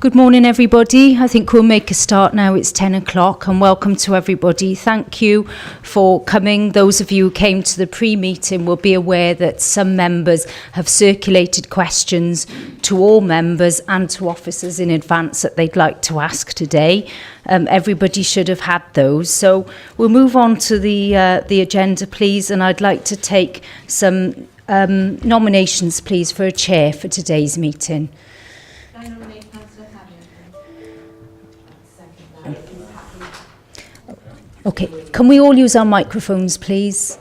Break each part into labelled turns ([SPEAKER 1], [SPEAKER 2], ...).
[SPEAKER 1] Good morning, everybody. I think we'll make a start now. It's 10 o'clock, and welcome to everybody. Thank you for coming. Those of you who came to the pre-meeting will be aware that some members have circulated questions to all members and to officers in advance that they'd like to ask today. Everybody should have had those. So we'll move on to the agenda, please, and I'd like to take some nominations, please, for a chair for today's meeting.
[SPEAKER 2] I nominate Councillor
[SPEAKER 1] Okay, can we all use our microphones, please?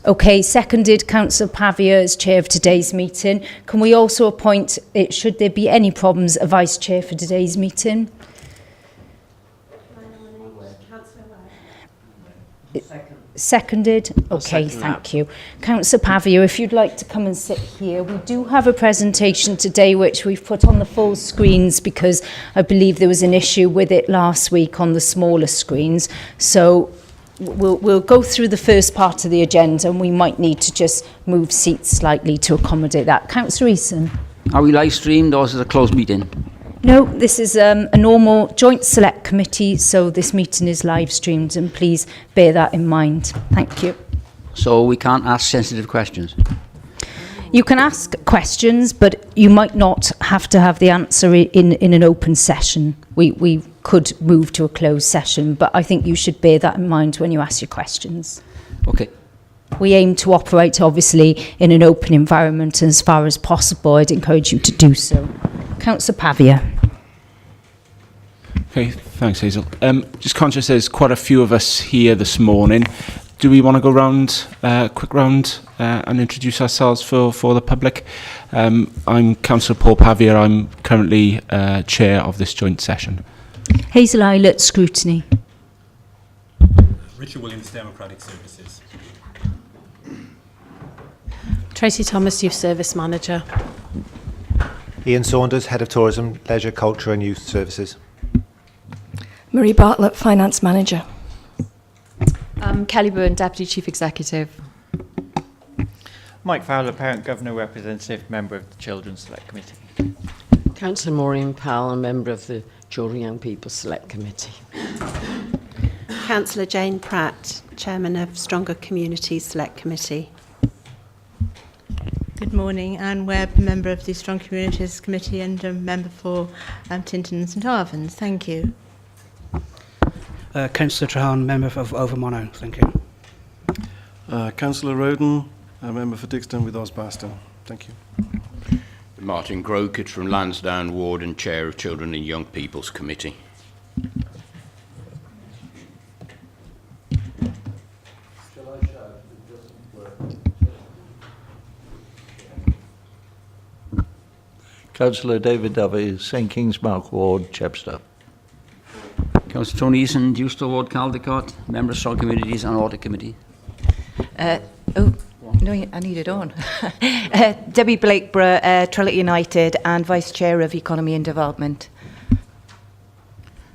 [SPEAKER 1] Okay, seconded Councillor Pavia as chair of today's meeting. Can we also appoint, should there be any problems, a vice chair for today's meeting? Seconded? Okay, thank you. Councillor Pavia, if you'd like to come and sit here. We do have a presentation today which we've put on the full screens because I believe there was an issue with it last week on the smaller screens. So we'll go through the first part of the agenda and we might need to just move seats slightly to accommodate that. Councillor Eason.
[SPEAKER 3] Are we live streamed or is it a closed meeting?
[SPEAKER 1] No, this is a normal joint select committee, so this meeting is live streamed, and please bear that in mind. Thank you.
[SPEAKER 3] So we can't ask sensitive questions?
[SPEAKER 1] You can ask questions, but you might not have to have the answer in an open session. We could move to a closed session, but I think you should bear that in mind when you ask your questions.
[SPEAKER 3] Okay.
[SPEAKER 1] We aim to operate, obviously, in an open environment, and as far as possible, I'd encourage you to do so. Councillor Pavia.
[SPEAKER 4] Okay, thanks, Hazel. Just conscious there's quite a few of us here this morning. Do we want to go round, quick round, and introduce ourselves for the public? I'm Councillor Paul Pavia. I'm currently chair of this joint session.
[SPEAKER 1] Hazel Eilert, scrutiny.
[SPEAKER 5] Richard Williams, Democratic Services.
[SPEAKER 2] Tracy Thomas, Youth Service Manager.
[SPEAKER 6] Ian Saunders, Head of Tourism, Leisure, Culture and Youth Services.
[SPEAKER 7] Marie Bartlett, Finance Manager.
[SPEAKER 8] Kelly Byrne, Deputy Chief Executive.
[SPEAKER 9] Mike Fowler, Parent Governor Representative, Member of the Children's Select Committee.
[SPEAKER 10] Councillor Maureen Powell, a Member of the Children and Young People Select Committee.
[SPEAKER 11] Councillor Jane Pratt, Chairman of Stronger Communities Select Committee.
[SPEAKER 12] Good morning, Anne Webb, Member of the Strong Communities Committee and a Member for Tintern and St Arvans. Thank you.
[SPEAKER 13] Councillor Trahan, Member of Overmonnow. Thank you.
[SPEAKER 14] Councillor Roden, a Member for Dixton with Osbaston. Thank you.
[SPEAKER 15] Martin Grokich from Lansdowne Ward and Chair of Children and Young People's Committee.
[SPEAKER 16] Councillor David Dovey, St King's Mark Ward, Chepstow.
[SPEAKER 3] Councillor Tony Eason, Dewstar Ward, Caldecott, Member of Strong Communities and Audit Committee.
[SPEAKER 17] No, I need it on. Debbie Blakeborough, Trinity United and Vice Chair of Economy and Development.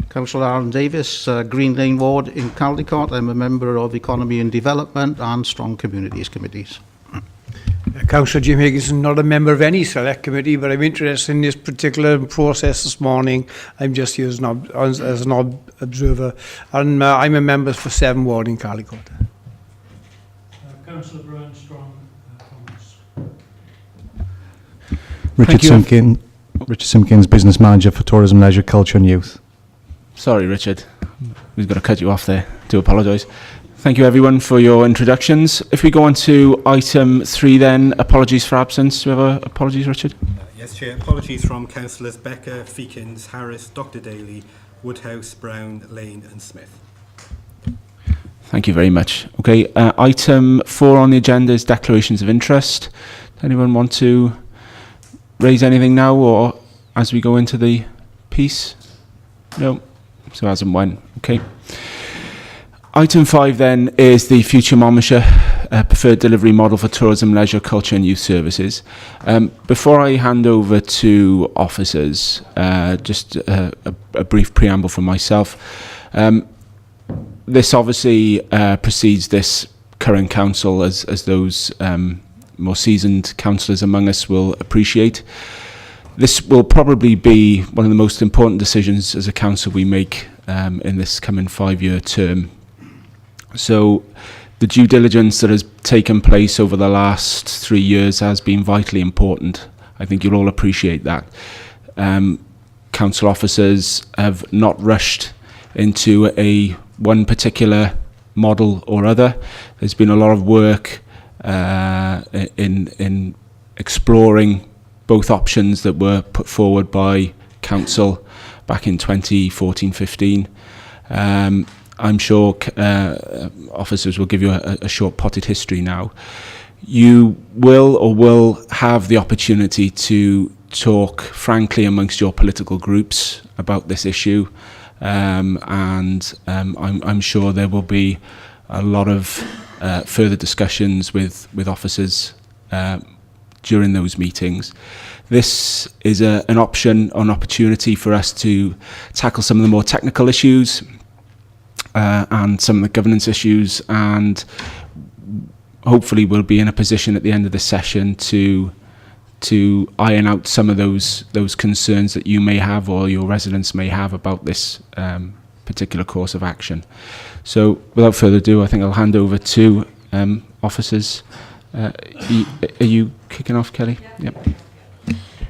[SPEAKER 18] Councillor Aaron Davis, Green Lane Ward in Caldecott. I'm a member of Economy and Development and Strong Communities Committees.
[SPEAKER 19] Councillor Jim Higginson, not a member of any select committee, but I'm interested in this particular process this morning. I'm just here as an observer, and I'm a member for 7 Ward in Caldecott.
[SPEAKER 20] Councillor Brian Strong, Congress.
[SPEAKER 2] Richard Simpkins, Business Manager for Tourism, Leisure, Culture and Youth.
[SPEAKER 4] Sorry, Richard. We've got to cut you off there. Do apologise. Thank you, everyone, for your introductions. If we go on to item 3 then, apologies for absence. Do we have apologies, Richard?
[SPEAKER 5] Yes, Chair. Apologies from Councillors Becker, Feekins, Harris, Dr Daly, Woodhouse, Brown, Lane and Smith.
[SPEAKER 4] Thank you very much. Okay, item 4 on the agenda is declarations of interest. Does anyone want to raise anything now or as we go into the piece? No? So as and when. Okay. Item 5 then is the future Monmouthshire preferred delivery model for tourism, leisure, culture and youth services. Before I hand over to officers, just a brief preamble from myself. This obviously precedes this current council, as those more seasoned councillors among us will appreciate. This will probably be one of the most important decisions as a council we make in this coming 5-year term. So the due diligence that has taken place over the last 3 years has been vitally important. I think you'll all appreciate that. Council officers have not rushed into one particular model or other. There's been a lot of work in exploring both options that were put forward by council back in 2014-15. I'm sure officers will give you a short potted history now. You will have the opportunity to talk frankly amongst your political groups about this issue, and I'm sure there will be a lot of further discussions with officers during those meetings. This is an opportunity for us to tackle some of the more technical issues and some of the governance issues, and hopefully we'll be in a position at the end of the session to iron out some of those concerns that you may have or your residents may have about this particular course of action. So without further ado, I think I'll hand over to officers. Are you kicking off, Kelly? Yep.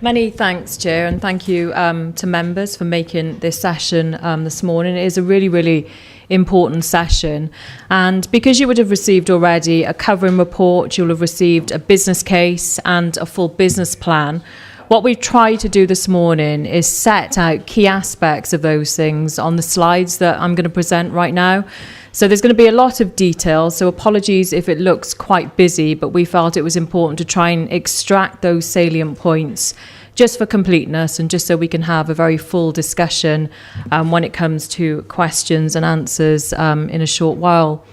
[SPEAKER 8] Many thanks, Chair, and thank you to members for making this session this morning. It is a really, really important session, and because you would have received already a covering report, you'll have received a business case and a full business plan. What we've tried to do this morning is set out key aspects of those things on the slides that I'm going to present right now. So there's going to be a lot of detail, so apologies if it looks quite busy, but we felt it was important to try and extract those salient points just for completeness and just so we can have a very full discussion when it comes to questions and answers in a short while.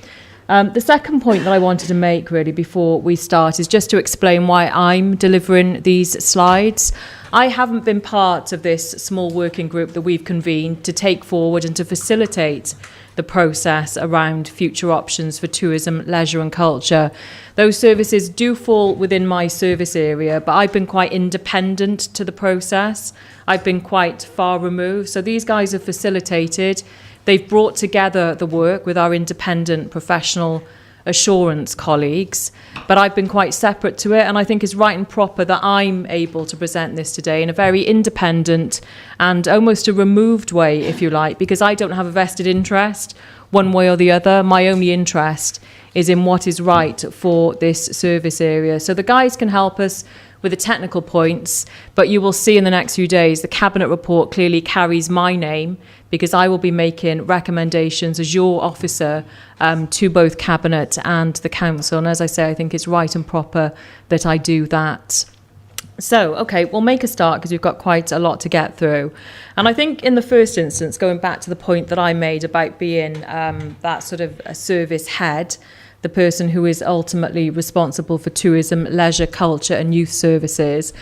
[SPEAKER 8] The second point that I wanted to make really before we start is just to explain why I'm delivering these slides. I haven't been part of this small working group that we've convened to take forward and to facilitate the process around future options for tourism, leisure and culture. Those services do fall within my service area, but I've been quite independent to the process. I've been quite far removed. So these guys have facilitated. They've brought together the work with our independent professional assurance colleagues, but I've been quite separate to it, and I think it's right and proper that I'm able to present this today in a very independent and almost a removed way, if you like, because I don't have a vested interest one way or the other. My only interest is in what is right for this service area. So the guys can help us with the technical points, but you will see in the next few days the Cabinet report clearly carries my name, because I will be making recommendations as your officer to both Cabinet and the Council. And as I say, I think it's right and proper that I do that. So, okay, we'll make a start because we've got quite a lot to get through. And I think in the first instance, going back to the point that I made about being that sort of a service head, the person who is ultimately responsible for tourism, leisure, culture and youth services.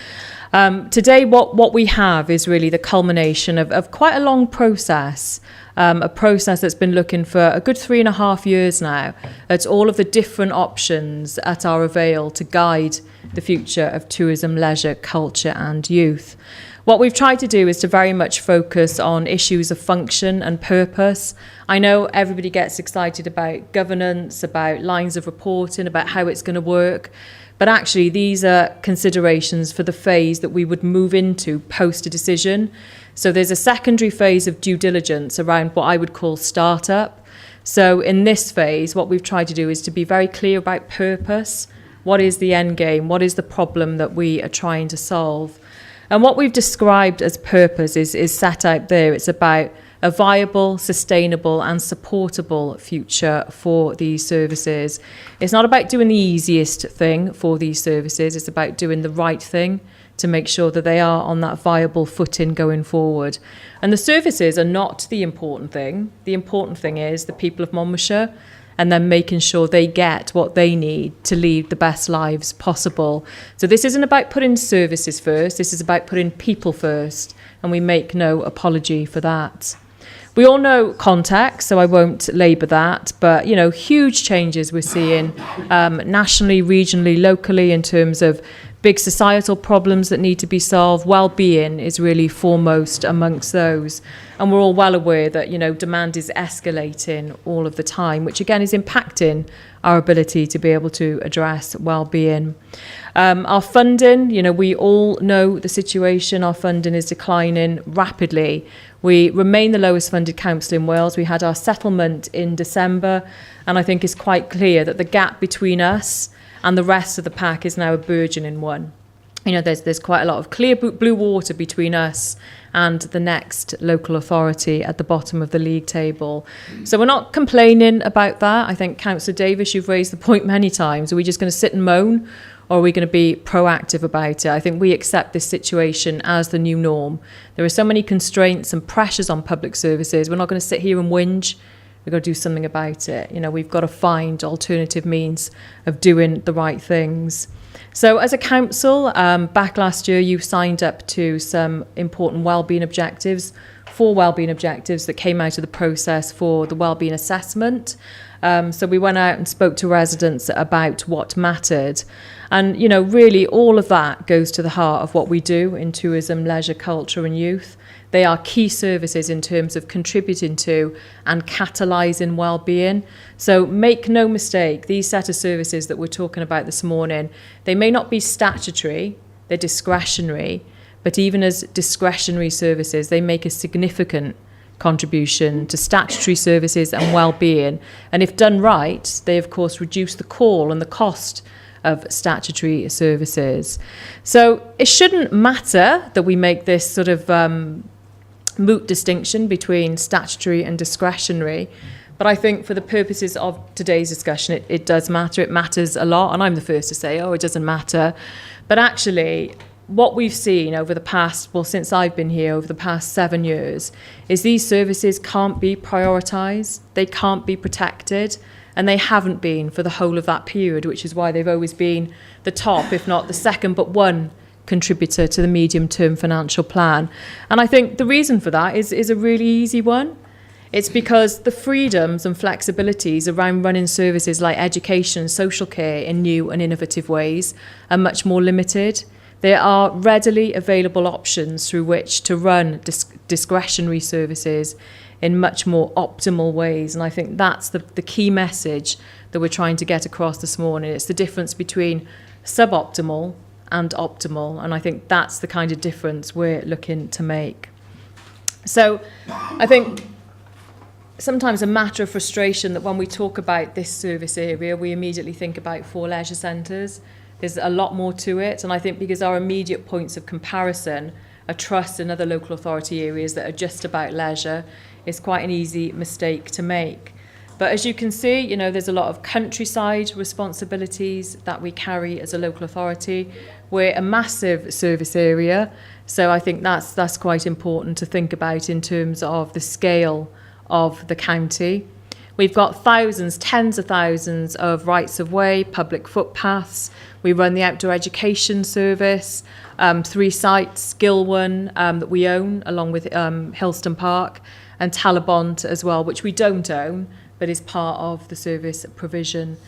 [SPEAKER 8] Today, what we have is really the culmination of quite a long process, a process that's been looking for a good 3.5 years now at all of the different options at our avail to guide the future of tourism, leisure, culture and youth. What we've tried to do is to very much focus on issues of function and purpose. I know everybody gets excited about governance, about lines of reporting, about how it's going to work. But actually, these are considerations for the phase that we would move into post a decision. So there's a secondary phase of due diligence around what I would call startup. So in this phase, what we've tried to do is to be very clear about purpose. What is the end game? What is the problem that we are trying to solve? And what we've described as purpose is set out there. It's about a viable, sustainable and supportable future for these services. It's not about doing the easiest thing for these services. It's about doing the right thing to make sure that they are on that viable footing going forward. And the services are not the important thing. The important thing is the people of Monmouthshire, and then making sure they get what they need to lead the best lives possible. So this isn't about putting services first, this is about putting people first, and we make no apology for that. We all know context, so I won't labour that, but, you know, huge changes we're seeing nationally, regionally, locally in terms of big societal problems that need to be solved. Well-being is really foremost amongst those. And we're all well aware that, you know, demand is escalating all of the time, which again is impacting our ability to be able to address well-being. Our funding, you know, we all know the situation. Our funding is declining rapidly. We remain the lowest funded council in Wales. We had our settlement in December, and I think it's quite clear that the gap between us and the rest of the pack is now a burgeoning one. You know, there's quite a lot of clear blue water between us and the next local authority at the bottom of the league table. So we're not complaining about that. I think, Councillor Davis, you've raised the point many times. Are we just going to sit and moan, or are we going to be proactive about it? I think we accept this situation as the new norm. There are so many constraints and pressures on public services. We're not going to sit here and whinge. We've got to do something about it. You know, we've got to find alternative means of doing the right things. So as a council, back last year, you signed up to some important wellbeing objectives, 4 wellbeing objectives that came out of the process for the wellbeing assessment. So we went out and spoke to residents about what mattered. And, you know, really all of that goes to the heart of what we do in tourism, leisure, culture and youth. They are key services in terms of contributing to and catalysing well-being. So make no mistake, these set of services that we're talking about this morning, they may not be statutory, they're discretionary, but even as discretionary services, they make a significant contribution to statutory services and well-being. And if done right, they of course reduce the call and the cost of statutory services. So it shouldn't matter that we make this sort of moot distinction between statutory and discretionary, but I think for the purposes of today's discussion, it does matter. It matters a lot, and I'm the first to say, oh, it doesn't matter. But actually, what we've seen over the past, well, since I've been here, over the past 7 years, is these services can't be prioritised, they can't be protected, and they haven't been for the whole of that period, which is why they've always been the top, if not the second, but one contributor to the medium-term financial plan. And I think the reason for that is a really easy one. It's because the freedoms and flexibilities around running services like education and social care in new and innovative ways are much more limited. There are readily available options through which to run discretionary services in much more optimal ways. And I think that's the key message that we're trying to get across this morning. It's the difference between suboptimal and optimal. And I think that's the kind of difference we're looking to make. So I think sometimes a matter of frustration that when we talk about this service area, we immediately think about 4 leisure centres. There's a lot more to it. And I think because our immediate points of comparison are trust in other local authority areas that are just about leisure, it's quite an easy mistake to make. But as you can see, you know, there's a lot of countryside responsibilities that we carry as a local authority. We're a massive service area, so I think that's quite important to think about in terms of the scale of the county. We've got thousands, tens of thousands of rights of way, public footpaths. We run the outdoor education service, 3 sites, Gilwan that we own, along with Hillston Park, and Talabont as well, which we don't own, but is part of the service provision.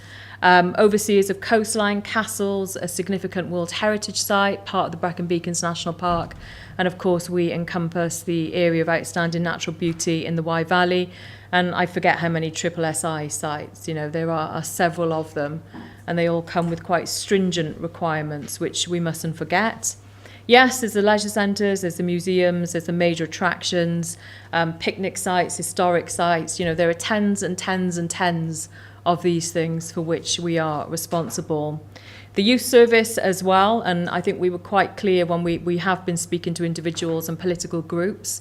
[SPEAKER 8] Overseers of coastline, castles, a significant World Heritage Site, part of the Brecon Beacons National Park, and of course we encompass the area of outstanding natural beauty in the Wye Valley, and I forget how many SSI sites, you know, there are several of them, and they all come with quite stringent requirements, which we mustn't forget. Yes, there's the leisure centres, there's the museums, there's the major attractions, picnic sites, historic sites, you know, there are tens and tens and tens of these things for which we are responsible. The youth service as well, and I think we were quite clear when we have been speaking to individuals and political groups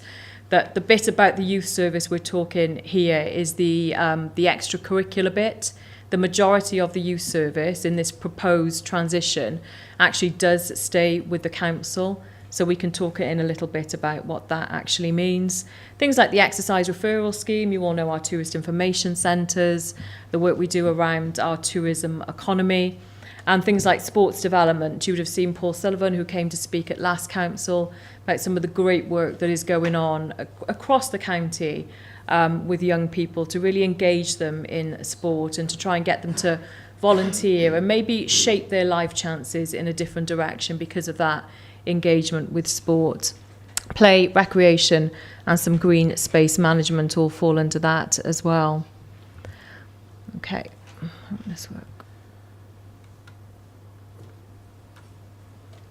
[SPEAKER 8] that the bit about the youth service we're talking here is the extracurricular bit. The majority of the youth service in this proposed transition actually does stay with the council, so we can talk in a little bit about what that actually means. Things like the exercise referral scheme, you all know our tourist information centres, the work we do around our tourism economy, and things like sports development. You would have seen Paul Sullivan, who came to speak at last council, about some of the great work that is going on across the county with young people to really engage them in sport and to try and get them to volunteer, and maybe shape their life chances in a different direction because of that engagement with sport. Play, recreation, and some green space management all fall under that as well. Okay, this work.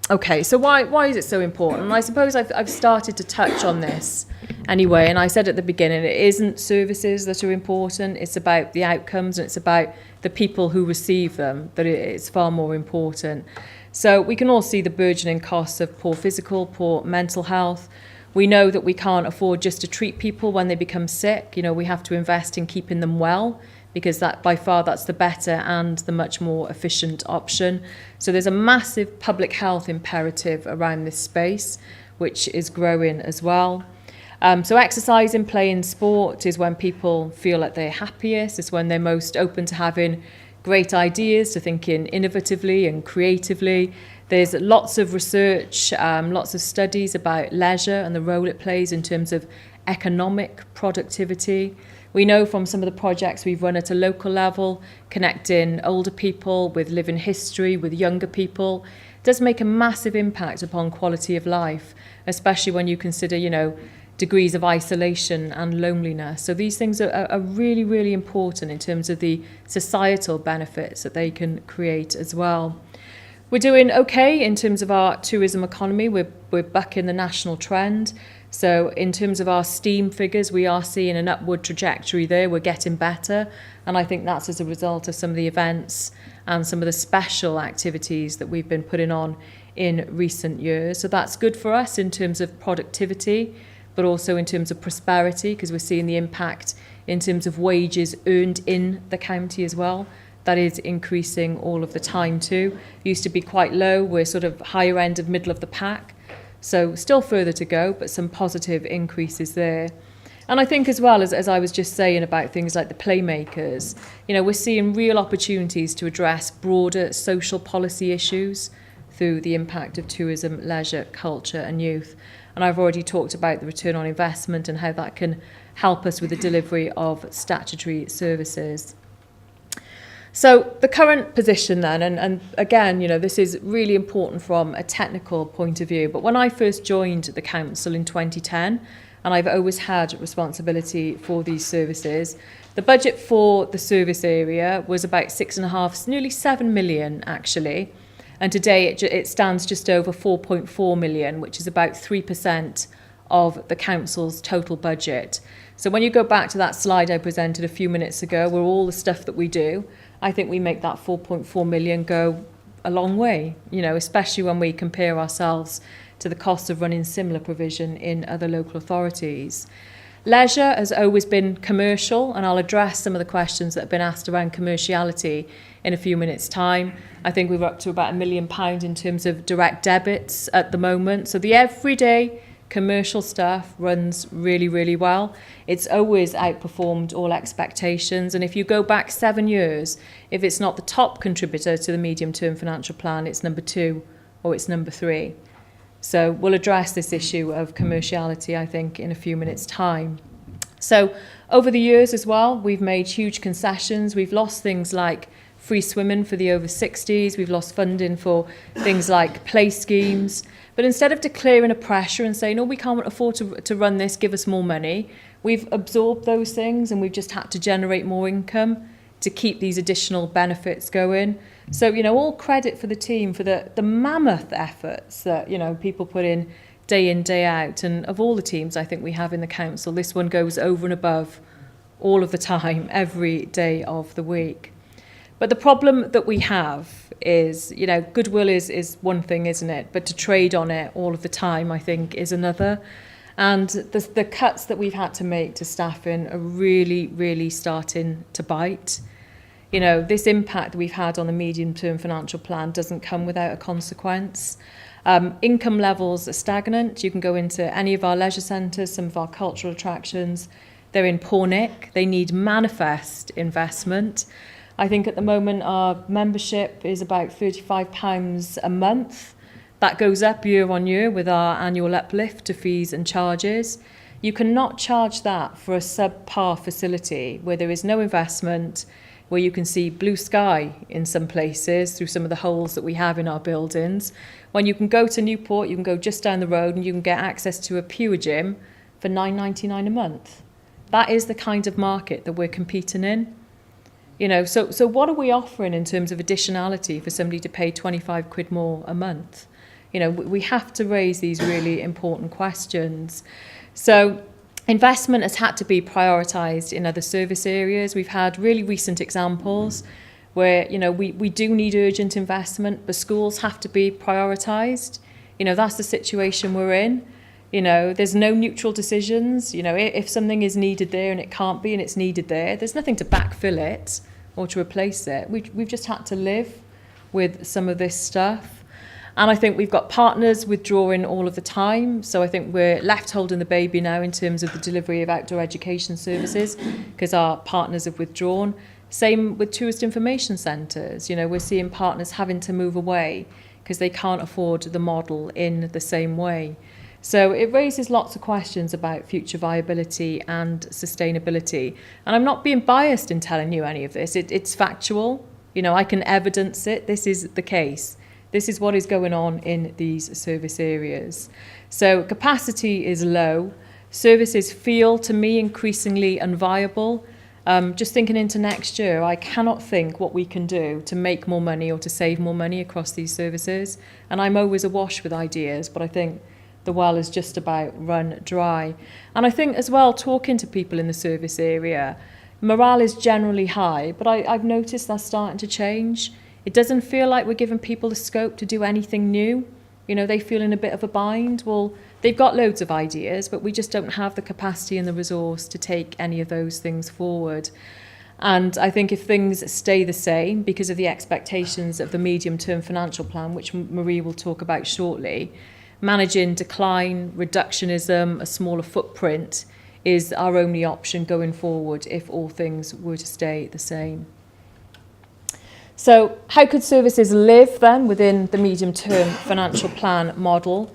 [SPEAKER 8] Okay, so why is it so important? And I suppose I've started to touch on this anyway, and I said at the beginning, it isn't services that are important, it's about the outcomes, and it's about the people who receive them, that it's far more important. So we can all see the burgeoning costs of poor physical, poor mental health. We know that we can't afford just to treat people when they become sick. You know, we have to invest in keeping them well, because that by far that's the better and the much more efficient option. So there's a massive public health imperative around this space, which is growing as well. So exercise and play in sport is when people feel like they're happiest. It's when they're most open to having great ideas, to thinking innovatively and creatively. There's lots of research, lots of studies about leisure and the role it plays in terms of economic productivity. We know from some of the projects we've run at a local level, connecting older people with living history, with younger people, does make a massive impact upon quality of life, especially when you consider, you know, degrees of isolation and loneliness. So these things are really, really important in terms of the societal benefits that they can create as well. We're doing okay in terms of our tourism economy. We're bucking the national trend. So in terms of our STEAM figures, we are seeing an upward trajectory there. We're getting better. And I think that's as a result of some of the events and some of the special activities that we've been putting on in recent years. So that's good for us in terms of productivity, but also in terms of prosperity, because we're seeing the impact in terms of wages earned in the county as well. That is increasing all of the time too. It used to be quite low. We're sort of higher end of middle of the pack. So still further to go, but some positive increases there. And I think as well, as I was just saying about things like the playmakers, you know, we're seeing real opportunities to address broader social policy issues through the impact of tourism, leisure, culture and youth. And I've already talked about the return on investment and how that can help us with the delivery of statutory services. So the current position then, and again, you know, this is really important from a technical point of view, but when I first joined the council in 2010, and I've always had responsibility for these services, the budget for the service area was about 6.5, nearly 7 million actually, and today it stands just over 4.4 million, which is about 3% of the council's total budget. So when you go back to that slide I presented a few minutes ago, where all the stuff that we do, I think we make that 4.4 million go a long way, you know, especially when we compare ourselves to the cost of running similar provision in other local authorities. Leisure has always been commercial, and I'll address some of the questions that have been asked around commerciality in a few minutes' time. I think we're up to about £1 million in terms of direct debits at the moment. So the everyday commercial stuff runs really, really well. It's always outperformed all expectations. And if you go back 7 years, if it's not the top contributor to the medium-term financial plan, it's number 2 or it's number 3. So we'll address this issue of commerciality, I think, in a few minutes' time. So over the years as well, we've made huge concessions. We've lost things like free swimming for the over 60s. We've lost funding for things like play schemes. But instead of declaring a pressure and saying, oh, we can't afford to run this, give us more money, we've absorbed those things and we've just had to generate more income to keep these additional benefits going. So, you know, all credit for the team for the mammoth efforts that, you know, people put in, day out. And of all the teams I think we have in the council, this one goes over and above all of the time, every day of the week. But the problem that we have is, you know, goodwill is one thing, isn't it? But to trade on it all of the time, I think, is another. And the cuts that we've had to make to staffing are really, really starting to bite. You know, this impact that we've had on the medium-term financial plan doesn't come without a consequence. Income levels are stagnant. You can go into any of our leisure centres, some of our cultural attractions. They're in poor nick. They need manifest investment. I think at the moment our membership is about £35 a month. That goes up year on year with our annual uplift to fees and charges. You cannot charge that for a subpar facility where there is no investment, where you can see blue sky in some places through some of the holes that we have in our buildings, when you can go to Newport, you can go just down the road and you can get access to a pure gym for £9.99 a month. That is the kind of market that we're competing in. You know, so what are we offering in terms of additionality for somebody to pay 25 quid more a month? You know, we have to raise these really important questions. So investment has had to be prioritised in other service areas. We've had really recent examples where, you know, we do need urgent investment, but schools have to be prioritised. You know, that's the situation we're in. You know, there's no neutral decisions. You know, if something is needed there and it can't be and it's needed there, there's nothing to backfill it or to replace it. We've just had to live with some of this stuff. And I think we've got partners withdrawing all of the time. So I think we're left holding the baby now in terms of the delivery of outdoor education services because our partners have withdrawn. Same with tourist information centres. You know, we're seeing partners having to move away because they can't afford the model in the same way. So it raises lots of questions about future viability and sustainability. And I'm not being biased in telling you any of this. It's factual. You know, I can evidence it. This is the case. This is what is going on in these service areas. So capacity is low. Services feel, to me, increasingly unviable. Just thinking into next year, I cannot think what we can do to make more money or to save more money across these services. And I'm always awash with ideas, but I think the well is just about run dry. And I think as well, talking to people in the service area, morale is generally high, but I've noticed that's starting to change. It doesn't feel like we're giving people the scope to do anything new. You know, they feel in a bit of a bind. Well, they've got loads of ideas, but we just don't have the capacity and the resource to take any of those things forward. And I think if things stay the same because of the expectations of the medium-term financial plan, which Marie will talk about shortly, managing decline, reductionism, a smaller footprint is our only option going forward if all things were to stay the same. So how could services live then within the medium-term financial plan model?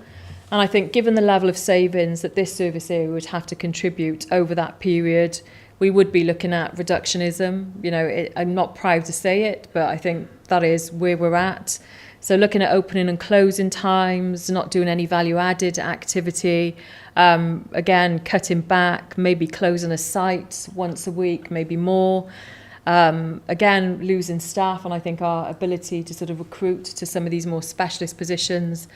[SPEAKER 8] And I think given the level of savings that this service area would have to contribute over that period, we would be looking at reductionism. You know, I'm not proud to say it, but I think that is where we're at. So looking at opening and closing times, not doing any value-added activity, again, cutting back, maybe closing a site once a week, maybe more. Again, losing staff, and I think our ability to sort of recruit to some of these more specialist positions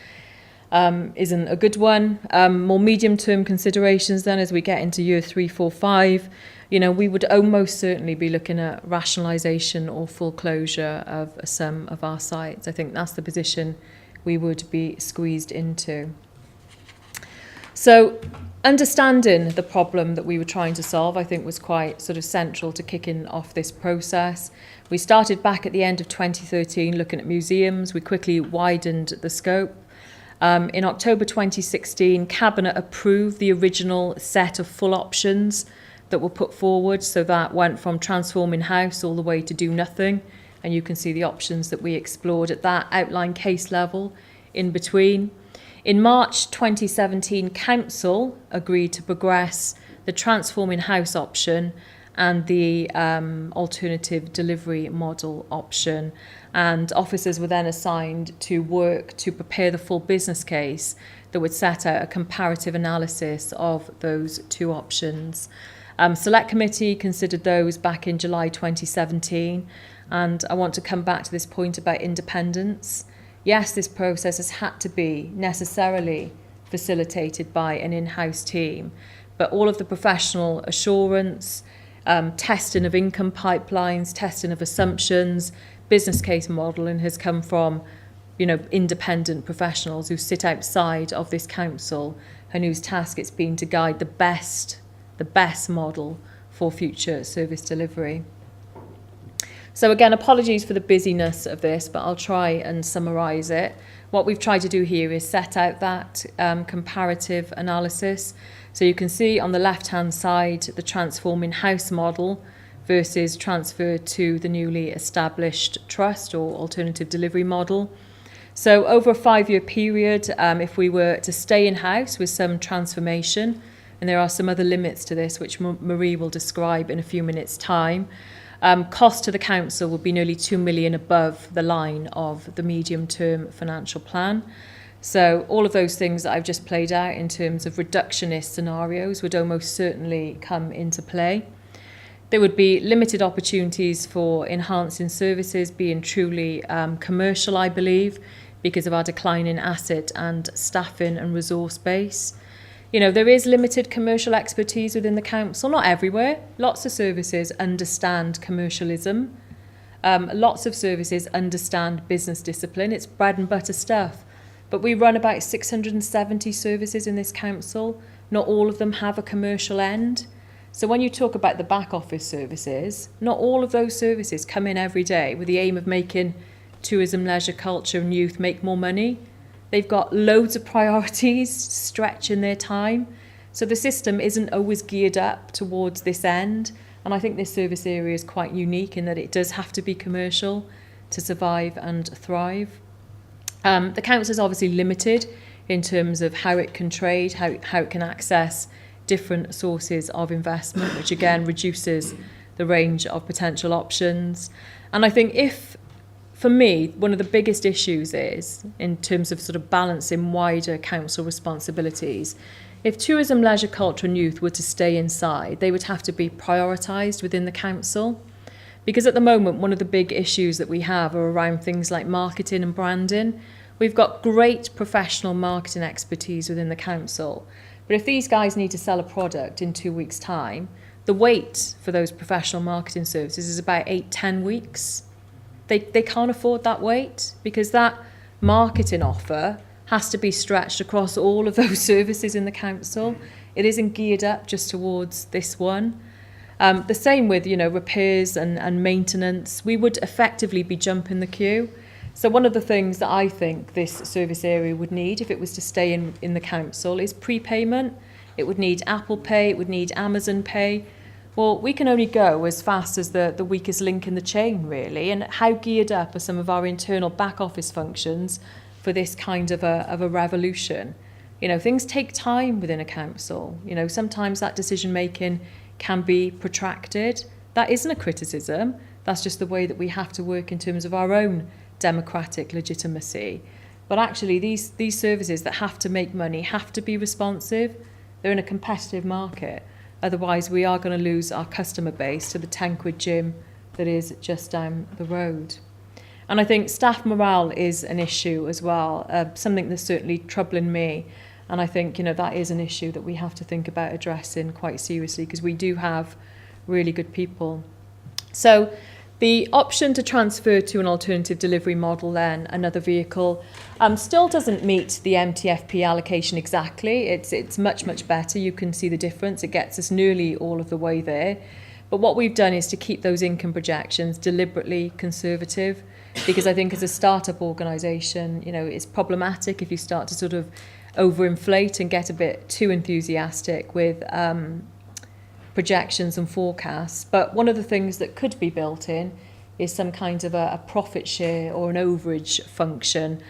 [SPEAKER 8] isn't a good one. More medium-term considerations then as we get into year 3, 4, 5, you know, we would almost certainly be looking at rationalisation or full closure of some of our sites. I think that's the position we would be squeezed into. So understanding the problem that we were trying to solve, I think, was quite sort of central to kicking off this process. We started back at the end of 2013 looking at museums. We quickly widened the scope. In October 2016, Cabinet approved the original set of full options that were put forward. So that went from transforming house all the way to do nothing. And you can see the options that we explored at that outline case level in between. In March 2017, Council agreed to progress the transforming house option and the alternative delivery model option. And officers were then assigned to work to prepare the full business case that would set out a comparative analysis of those two options. Select Committee considered those back in July 2017. And I want to come back to this point about independence. Yes, this process has had to be necessarily facilitated by an in-house team, but all of the professional assurance, testing of income pipelines, testing of assumptions, business case modelling has come from, you know, independent professionals who sit outside of this council and whose task it's been to guide the best model for future service delivery. So again, apologies for the busyness of this, but I'll try and summarise it. What we've tried to do here is set out that comparative analysis. So you can see on the left-hand side the transforming house model versus transfer to the newly established trust or alternative delivery model. So over a 5-year period, if we were to stay in-house with some transformation, and there are some other limits to this which Marie will describe in a few minutes' time, Cost to the council would be nearly 2 million above the line of the medium-term financial plan. So all of those things that I've just played out in terms of reductionist scenarios would almost certainly come into play. There would be limited opportunities for enhancing services being truly commercial, I believe, because of our decline in asset and staffing and resource base. You know, there is limited commercial expertise within the council, not everywhere. Lots of services understand commercialism. Lots of services understand business discipline. It's bread and butter stuff. But we run about 670 services in this council. Not all of them have a commercial end. So when you talk about the back office services, not all of those services come in every day with the aim of making tourism, leisure, culture and youth make more money. They've got loads of priorities, stretching their time. So the system isn't always geared up towards this end. And I think this service area is quite unique in that it does have to be commercial to survive and thrive. The council is obviously limited in terms of how it can trade, how it can access different sources of investment, which again reduces the range of potential options. And I think for me, one of the biggest issues is, in terms of sort of balancing wider council responsibilities, if tourism, leisure, culture and youth were to stay inside, they would have to be prioritised within the council. Because at the moment, one of the big issues that we have are around things like marketing and branding. We've got great professional marketing expertise within the council, but if these guys need to sell a product in 2 weeks' time, the wait for those professional marketing services is about 8-10 weeks. They can't afford that wait because that marketing offer has to be stretched across all of those services in the council. It isn't geared up just towards this one. The same with, you know, repairs and maintenance. We would effectively be jumping the queue. So one of the things that I think this service area would need if it was to stay in the council is prepayment. It would need Apple Pay, it would need Amazon Pay. Well, we can only go as fast as the weakest link in the chain, really. And how geared up are some of our internal back office functions for this kind of a revolution? You know, things take time within a council. You know, sometimes that decision making can be protracted. That isn't a criticism. That's just the way that we have to work in terms of our own democratic legitimacy. But actually, these services that have to make money have to be responsive. They're in a competitive market. Otherwise, we are going to lose our customer base to the 10-quid gym that is just down the road. And I think staff morale is an issue as well, something that's certainly troubling me. And I think, you know, that is an issue that we have to think about addressing quite seriously because we do have really good people. So the option to transfer to an alternative delivery model, then another vehicle, still doesn't meet the MTFP allocation exactly. It's much, much better. You can see the difference. It gets us nearly all of the way there. But what we've done is to keep those income projections deliberately conservative because I think as a startup organisation, you know, it's problematic if you start to sort of overinflate and get a bit too enthusiastic with projections and forecasts. But one of the things that could be built in is some kind of a profit share or an overage function,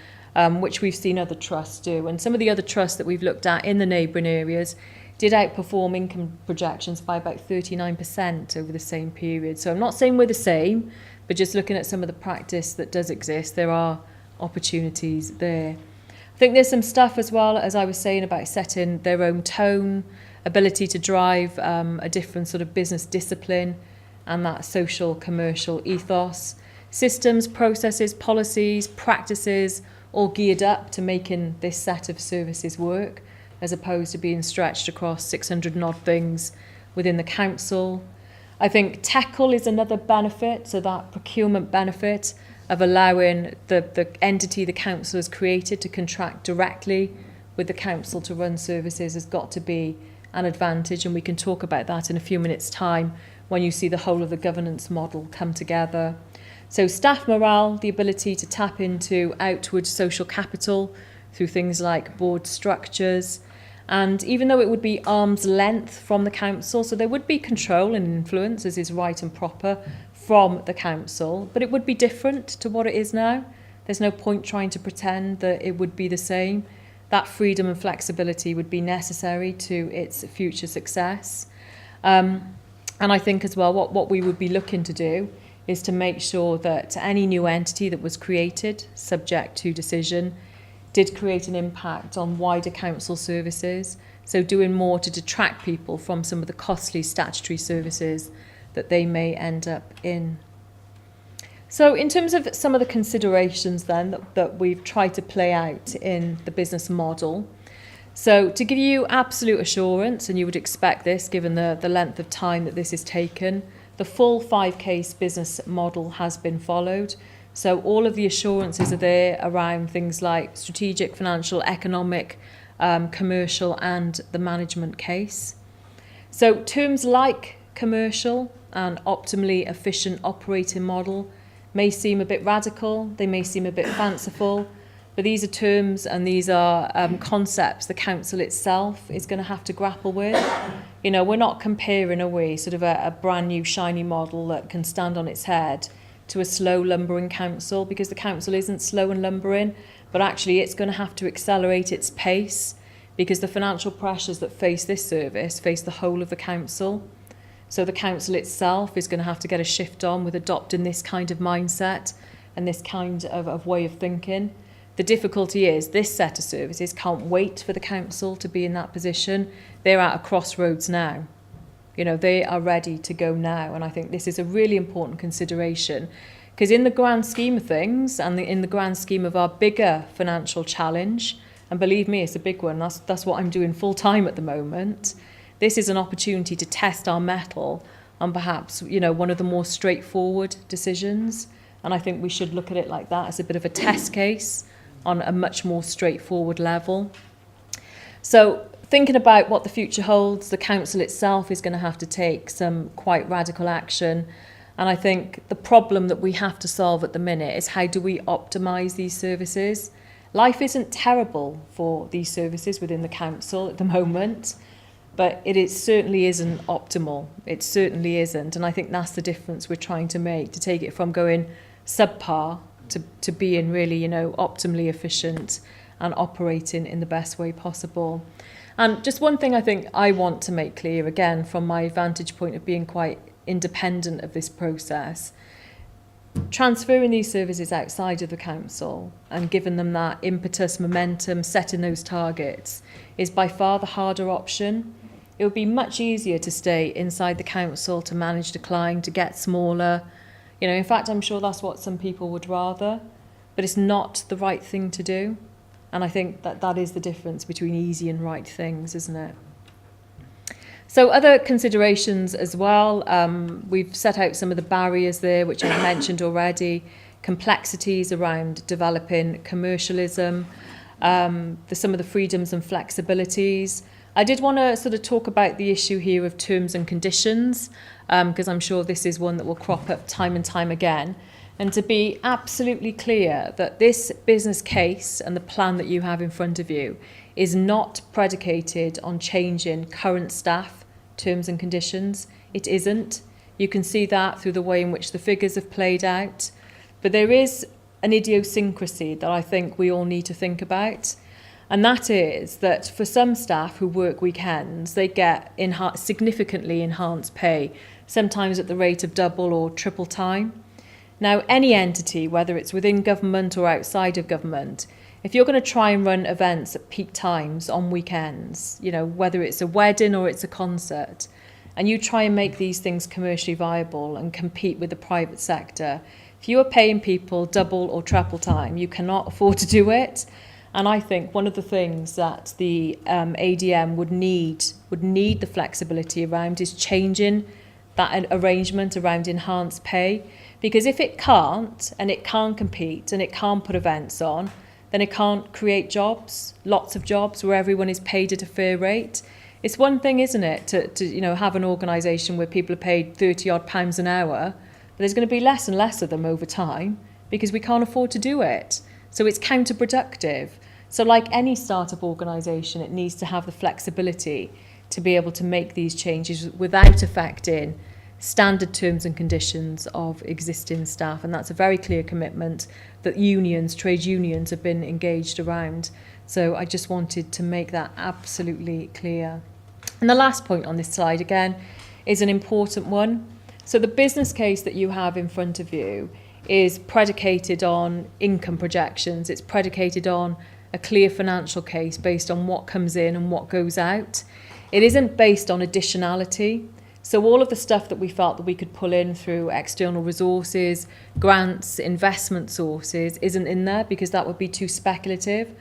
[SPEAKER 8] which we've seen other trusts do. And some of the other trusts that we've looked at in the neighbouring areas did outperform income projections by about 39% over the same period. So I'm not saying we're the same, but just looking at some of the practice that does exist, there are opportunities there. I think there's some stuff as well, as I was saying, about setting their own tone, ability to drive a different sort of business discipline and that social commercial ethos. Systems, processes, policies, practices, all geared up to making this set of services work, as opposed to being stretched across 600 and odd things within the council. I think TECL is another benefit, so that procurement benefit of allowing the entity the council has created to contract directly with the council to run services has got to be an advantage, and we can talk about that in a few minutes' time when you see the whole of the governance model come together. So staff morale, the ability to tap into outward social capital through things like board structures, and even though it would be arm's length from the council, so there would be control and influence, as is right and proper, from the council, but it would be different to what it is now. There's no point trying to pretend that it would be the same. That freedom and flexibility would be necessary to its future success. And I think as well, what we would be looking to do is to make sure that any new entity that was created, subject to decision, did create an impact on wider council services. So doing more to detract people from some of the costly statutory services that they may end up in. So in terms of some of the considerations then that we've tried to play out in the business model, so to give you absolute assurance, and you would expect this given the length of time that this has taken, the full 5-case business model has been followed. So all of the assurances are there around things like strategic, financial, economic, commercial and the management case. So terms like commercial and optimally efficient operating model may seem a bit radical, they may seem a bit fanciful, but these are terms and these are concepts the council itself is going to have to grapple with. You know, we're not comparing away sort of a brand new shiny model that can stand on its head to a slow lumbering council, because the council isn't slow and lumbering, but actually it's going to have to accelerate its pace because the financial pressures that face this service face the whole of the council. So the council itself is going to have to get a shift on with adopting this kind of mindset and this kind of way of thinking. The difficulty is this set of services can't wait for the council to be in that position. They're at a crossroads now. You know, they are ready to go now. And I think this is a really important consideration because in the grand scheme of things and in the grand scheme of our bigger financial challenge, and believe me, it's a big one, that's what I'm doing full time at the moment, this is an opportunity to test our mettle on perhaps, you know, one of the more straightforward decisions. And I think we should look at it like that as a bit of a test case on a much more straightforward level. So thinking about what the future holds, the council itself is going to have to take some quite radical action. And I think the problem that we have to solve at the minute is how do we optimise these services? Life isn't terrible for these services within the council at the moment, but it certainly isn't optimal. It certainly isn't. And I think that's the difference we're trying to make, to take it from going subpar to being really, you know, optimally efficient and operating in the best way possible. And just one thing I think I want to make clear, again, from my vantage point of being quite independent of this process, transferring these services outside of the council and giving them that impetus, momentum, setting those targets is by far the harder option. It would be much easier to stay inside the council, to manage decline, to get smaller. You know, in fact, I'm sure that's what some people would rather, but it's not the right thing to do. And I think that is the difference between easy and right things, isn't it? So other considerations as well, we've set out some of the barriers there, which I've mentioned already, complexities around developing commercialism, some of the freedoms and flexibilities. I did want to sort of talk about the issue here of terms and conditions, because I'm sure this is one that will crop up time and time again. And to be absolutely clear that this business case and the plan that you have in front of you is not predicated on changing current staff terms and conditions. It isn't. You can see that through the way in which the figures have played out. But there is an idiosyncrasy that I think we all need to think about. And that is that for some staff who work weekends, they get significantly enhanced pay, sometimes at the rate of double or triple time. Now, any entity, whether it's within government or outside of government, if you're going to try and run events at peak times on weekends, you know, whether it's a wedding or it's a concert, and you try and make these things commercially viable and compete with the private sector, if you are paying people double or triple time, you cannot afford to do it. And I think one of the things that the ADM would need the flexibility around is changing that arrangement around enhanced pay. Because if it can't, and it can't compete, and it can't put events on, then it can't create jobs, lots of jobs where everyone is paid at a fair rate. It's one thing, isn't it, to you know, have an organisation where people are paid £30-odd an hour, but there's going to be less and less of them over time because we can't afford to do it. So it's counterproductive. So like any startup organisation, it needs to have the flexibility to be able to make these changes without affecting standard terms and conditions of existing staff. And that's a very clear commitment that unions, trade unions, have been engaged around. So I just wanted to make that absolutely clear. And the last point on this slide, again, is an important one. So the business case that you have in front of you is predicated on income projections. It's predicated on a clear financial case based on what comes in and what goes out. It isn't based on additionality. So all of the stuff that we felt that we could pull in through external resources, grants, investment sources isn't in there because that would be too speculative.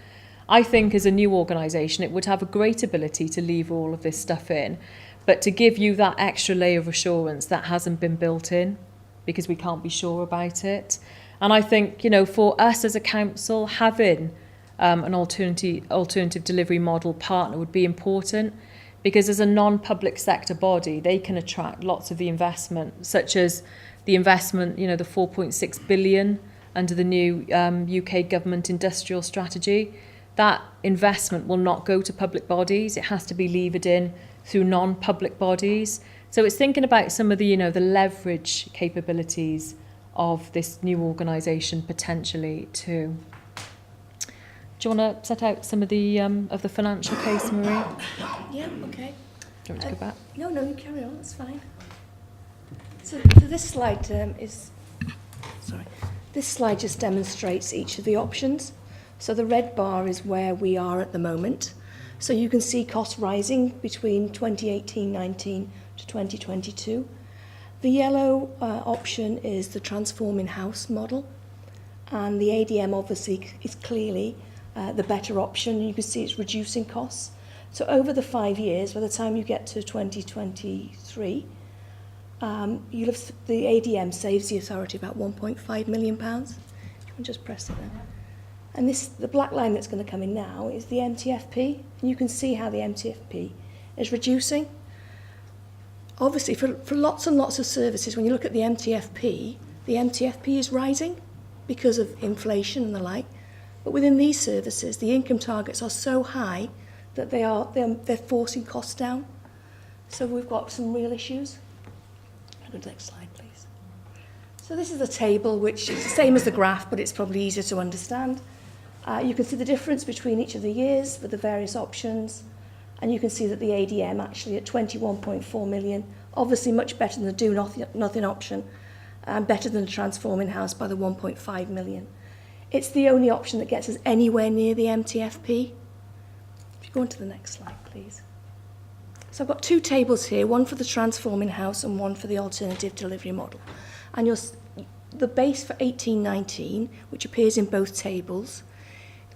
[SPEAKER 8] I think as a new organisation, it would have a great ability to leave all of this stuff in, but to give you that extra layer of assurance that hasn't been built in because we can't be sure about it. And I think, you know, for us as a council, having an alternative delivery model partner would be important, because as a non-public sector body, they can attract lots of the investment, such as the investment, you know, the 4.6 billion under the new UK government industrial strategy. That investment will not go to public bodies. It has to be levered in through non-public bodies. So it's thinking about some of the, you know, the leverage capabilities of this new organisation potentially too. Do you want to set out some of the financial case, Marie?
[SPEAKER 7] Yeah, okay.
[SPEAKER 8] Do you want me to go back?
[SPEAKER 7] No, you carry on, that's fine. So this slide this slide just demonstrates each of the options. So the red bar is where we are at the moment. So you can see costs rising between 2018-19 to 2022. The yellow option is the transforming house model, and the ADM obviously is clearly the better option. You can see it's reducing costs. So over the 5 years, by the time you get to 2023, you'll have, the ADM saves the authority about £1.5 million. You can just press it there. And this, the black line that's going to come in now is the MTFP. And you can see how the MTFP is reducing. Obviously, for lots and lots of services, when you look at the MTFP is rising because of inflation and the like. But within these services, the income targets are so high that they're forcing costs down. So we've got some real issues. Go to the next slide, please. So this is a table which is the same as the graph, but it's probably easier to understand. You can see the difference between each of the years for the various options, and you can see that the ADM actually at 21.4 million, obviously much better than the do nothing option, and better than the transforming house by the 1.5 million. It's the only option that gets us anywhere near the MTFP. If you go on to the next slide, please. So I've got two tables here, one for the transforming house and one for the alternative delivery model. And the base for 18-19, which appears in both tables,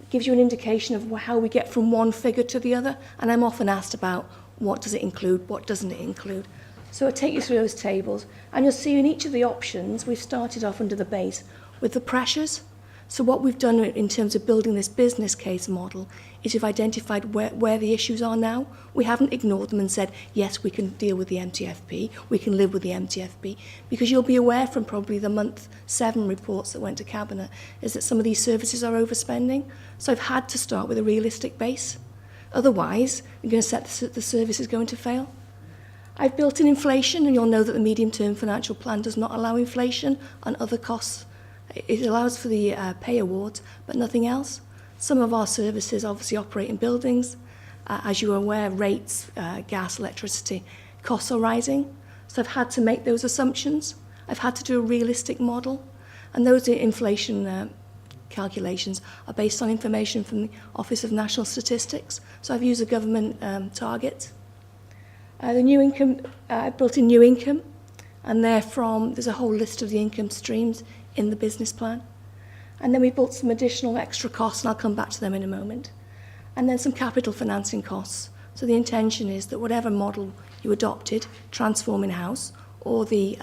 [SPEAKER 7] gives you an indication of how we get from one figure to the other. And I'm often asked about what does it include, what doesn't it include. So I'll take you through those tables, and you'll see in each of the options, we've started off under the base with the pressures. So what we've done in terms of building this business case model is we've identified where the issues are now. We haven't ignored them and said, yes, we can deal with the MTFP, we can live with the MTFP, because you'll be aware from probably the month 7 reports that went to Cabinet is that some of these services are overspending. So I've had to start with a realistic base. Otherwise, we're going to set the service is going to fail. I've built in inflation, and you'll know that the medium-term financial plan does not allow inflation on other costs. It allows for the pay awards, but nothing else. Some of our services obviously operate in buildings. As you're aware, rates, gas, electricity, costs are rising. So I've had to make those assumptions. I've had to do a realistic model. And those inflation calculations are based on information from the Office of National Statistics. So I've used a government target. The new income, I built in new income, and therefrom there's a whole list of the income streams in the business plan. And then we built some additional extra costs, and I'll come back to them in a moment. And then some capital financing costs. So the intention is that whatever model you adopted, transforming house or the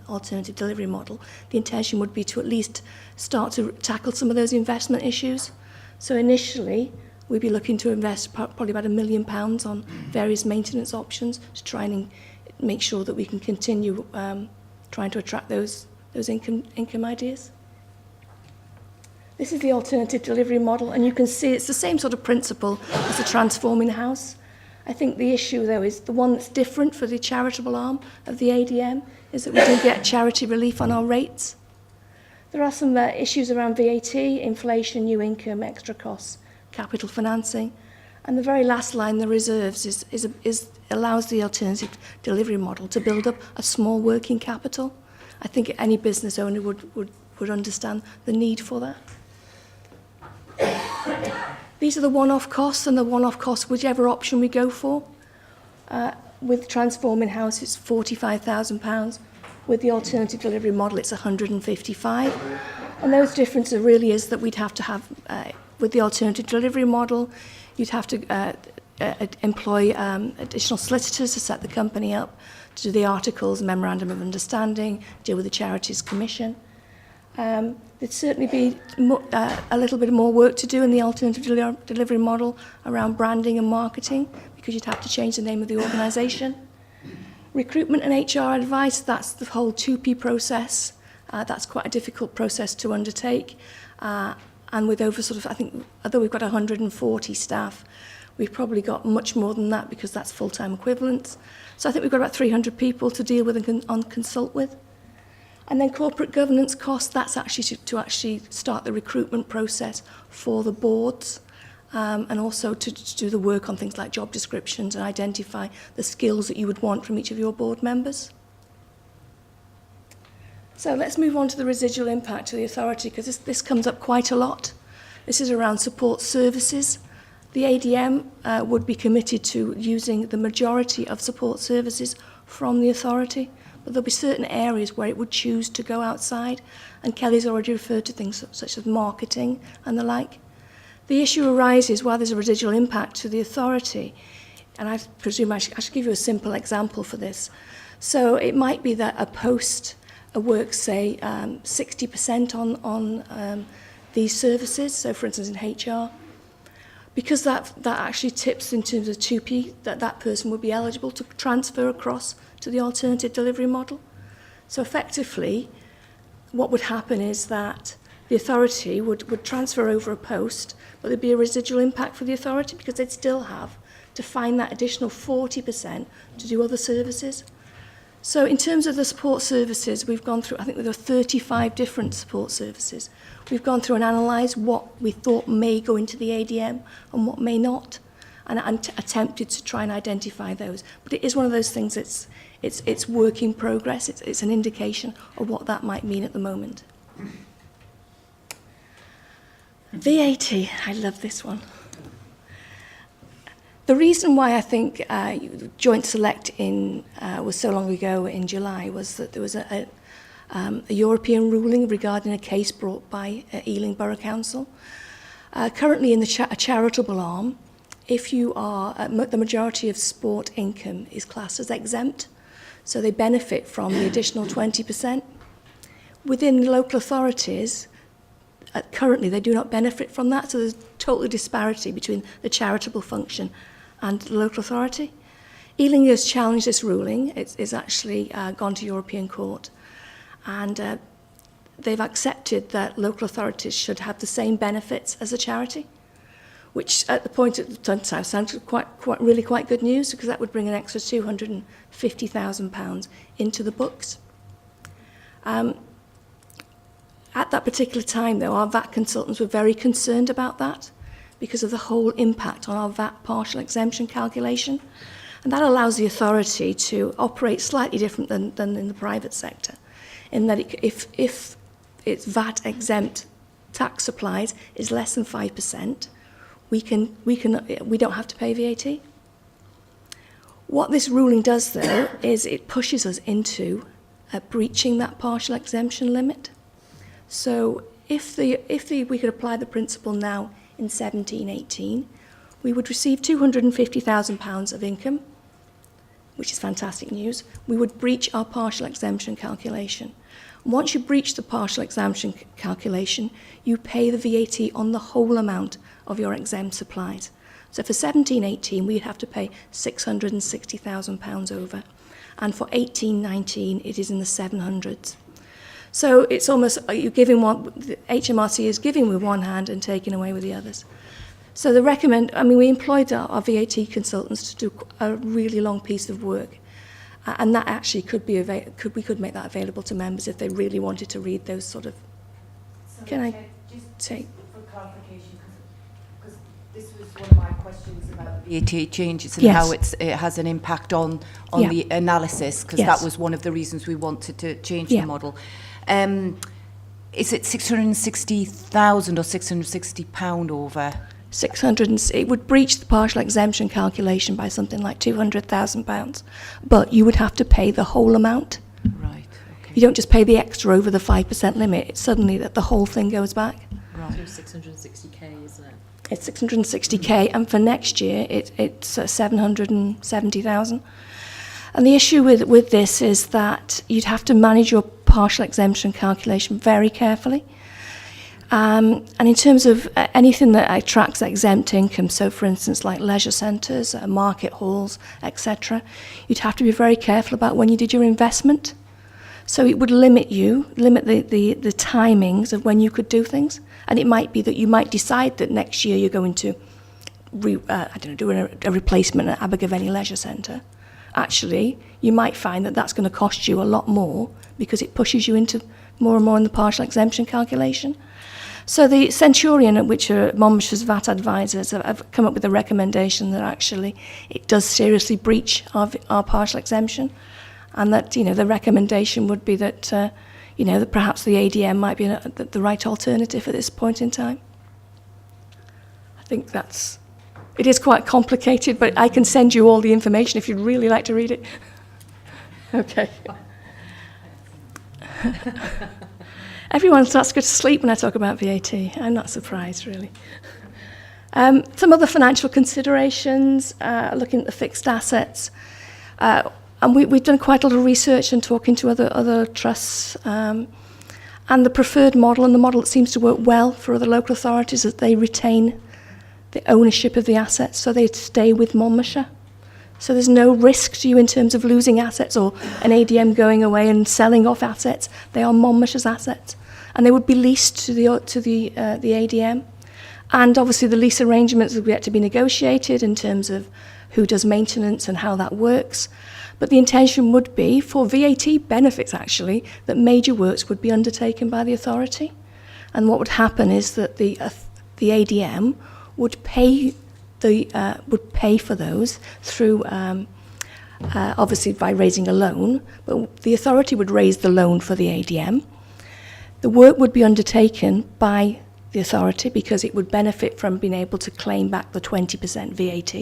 [SPEAKER 7] alternative delivery model, the intention would be to at least start to tackle some of those investment issues. So initially, we'd be looking to invest probably about £1 million on various maintenance options to try and make sure that we can continue trying to attract those income ideas. This is the alternative delivery model, and you can see it's the same sort of principle as the transforming house. I think the issue, though, is the one that's different for the charitable arm of the ADM is that we do get charity relief on our rates. There are some issues around VAT, inflation, new income, extra costs, capital financing, And the very last line, the reserves, allows the alternative delivery model to build up a small working capital. I think any business owner would understand the need for that. These are the one-off costs, and the one-off costs, whichever option we go for. With Transforming House, it's £45,000. With the alternative delivery model, it's 155. And those differences really is that we'd have to have, with the alternative delivery model, you'd have to employ additional solicitors to set the company up, to do the articles, memorandum of understanding, deal with the Charities Commission. There'd certainly be a little bit more work to do in the alternative delivery model around branding and marketing, because you'd have to change the name of the organisation. Recruitment and HR advice, that's the whole 2P process. That's quite a difficult process to undertake. And with over I think, although we've got 140 staff, we've probably got much more than that because that's full-time equivalents. So I think we've got about 300 people to deal with and consult with. And then corporate governance costs, that's actually to actually start the recruitment process for the boards, and also to do the work on things like job descriptions and identify the skills that you would want from each of your board members. So let's move on to the residual impact to the authority, because this comes up quite a lot. This is around support services. The ADM would be committed to using the majority of support services from the authority, but there'll be certain areas where it would choose to go outside, and Kelly's already referred to things such as marketing and the like. The issue arises while there's a residual impact to the authority, and I presume I should give you a simple example for this. So it might be that a post works, say, 60% on these services, so for instance in HR, because that actually tips in terms of 2P, that person would be eligible to transfer across to the alternative delivery model. So effectively, what would happen is that the authority would transfer over a post, but there'd be a residual impact for the authority because they'd still have to find that additional 40% to do other services. So in terms of the support services, we've gone through, I think there are 35 different support services. We've gone through and analysed what we thought may go into the ADM and what may not, and attempted to try and identify those. But it is one of those things it's work in progress. It's an indication of what that might mean at the moment. VAT, I love this one. The reason why I think Joint Select was so long ago in July was that there was a European ruling regarding a case brought by Ealing Borough Council. Currently in the charitable arm, if you are, the majority of sport income is classed as exempt, so they benefit from the additional 20%. Within the local authorities, currently they do not benefit from that, so there's total disparity between the charitable function and the local authority. Ealing has challenged this ruling. It's actually gone to European Court, and they've accepted that local authorities should have the same benefits as a charity, which at the point at the time sounds really quite good news, because that would bring an extra £250,000 into the books. At that particular time, though, our VAT consultants were very concerned about that because of the whole impact on our VAT partial exemption calculation. And that allows the authority to operate slightly different than in the private sector, in that if its VAT exempt tax supplies is less than 5%, we don't have to pay VAT. What this ruling does, though, is it pushes us into breaching that partial exemption limit. So if we could apply the principle now in 17-18, we would receive £250,000 of income, which is fantastic news. We would breach our partial exemption calculation. Once you breach the partial exemption calculation, you pay the VAT on the whole amount of your exempt supplies. So for 17-18, we'd have to pay £660,000 over. And for 18-19, it is in the 700s. So it's almost, you're giving the HMRC is giving with one hand and taking away with the others. So we employed our VAT consultants to do a really long piece of work. And that actually we could make that available to members if they really wanted to read those sort of.
[SPEAKER 1] So
[SPEAKER 7] Can I
[SPEAKER 1] just
[SPEAKER 7] take?
[SPEAKER 1] For clarification, because
[SPEAKER 17] This was one of my questions about the VAT changes and
[SPEAKER 7] Yes.
[SPEAKER 17] how it has an impact on
[SPEAKER 7] Yeah.
[SPEAKER 17] the analysis, because
[SPEAKER 7] Yes.
[SPEAKER 17] that was one of the reasons we wanted to change
[SPEAKER 7] Yeah.
[SPEAKER 17] the model. Is it 660,000 or £660 over?
[SPEAKER 7] 600, it would breach the partial exemption calculation by something like £200,000, but you would have to pay the whole amount.
[SPEAKER 17] Right. Okay.
[SPEAKER 7] You don't just pay the extra over the 5% limit. It's suddenly that the whole thing goes back.
[SPEAKER 8] Right. So 660k, isn't it?
[SPEAKER 7] It's 660k, and for next year it's 770,000. And the issue with this is that you'd have to manage your partial exemption calculation very carefully. And in terms of anything that attracts exempt income, so for instance like leisure centres, market halls, etc., you'd have to be very careful about when you did your investment. So it would limit the timings of when you could do things. And it might be that you might decide that next year you're going to do a replacement at Abergavenny Leisure Centre. Actually, you might find that that's going to cost you a lot more because it pushes you into more and more in the partial exemption calculation. So the Centurion, which are Monmouthshire's VAT advisors, have come up with a recommendation that actually it does seriously breach our partial exemption, and that the recommendation would be that that perhaps the ADM might be the right alternative at this point in time. I think it is quite complicated, but I can send you all the information if you'd really like to read it. Okay. Everyone starts to go to sleep when I talk about VAT. I'm not surprised, really. Some other financial considerations, looking at the fixed assets. And we've done quite a lot of research and talking to other trusts. And the preferred model, and the model that seems to work well for other local authorities, is that they retain the ownership of the assets, so they stay with Monmouthshire. So there's no risk to you in terms of losing assets or an ADM going away and selling off assets. They are Monmouthshire's assets, and they would be leased to the ADM. And obviously the lease arrangements have yet to be negotiated in terms of who does maintenance and how that works. But the intention would be, for VAT benefits actually, that major works would be undertaken by the authority. And what would happen is that the ADM would pay for those through obviously by raising a loan, but the authority would raise the loan for the ADM. The work would be undertaken by the authority because it would benefit from being able to claim back the 20% VAT.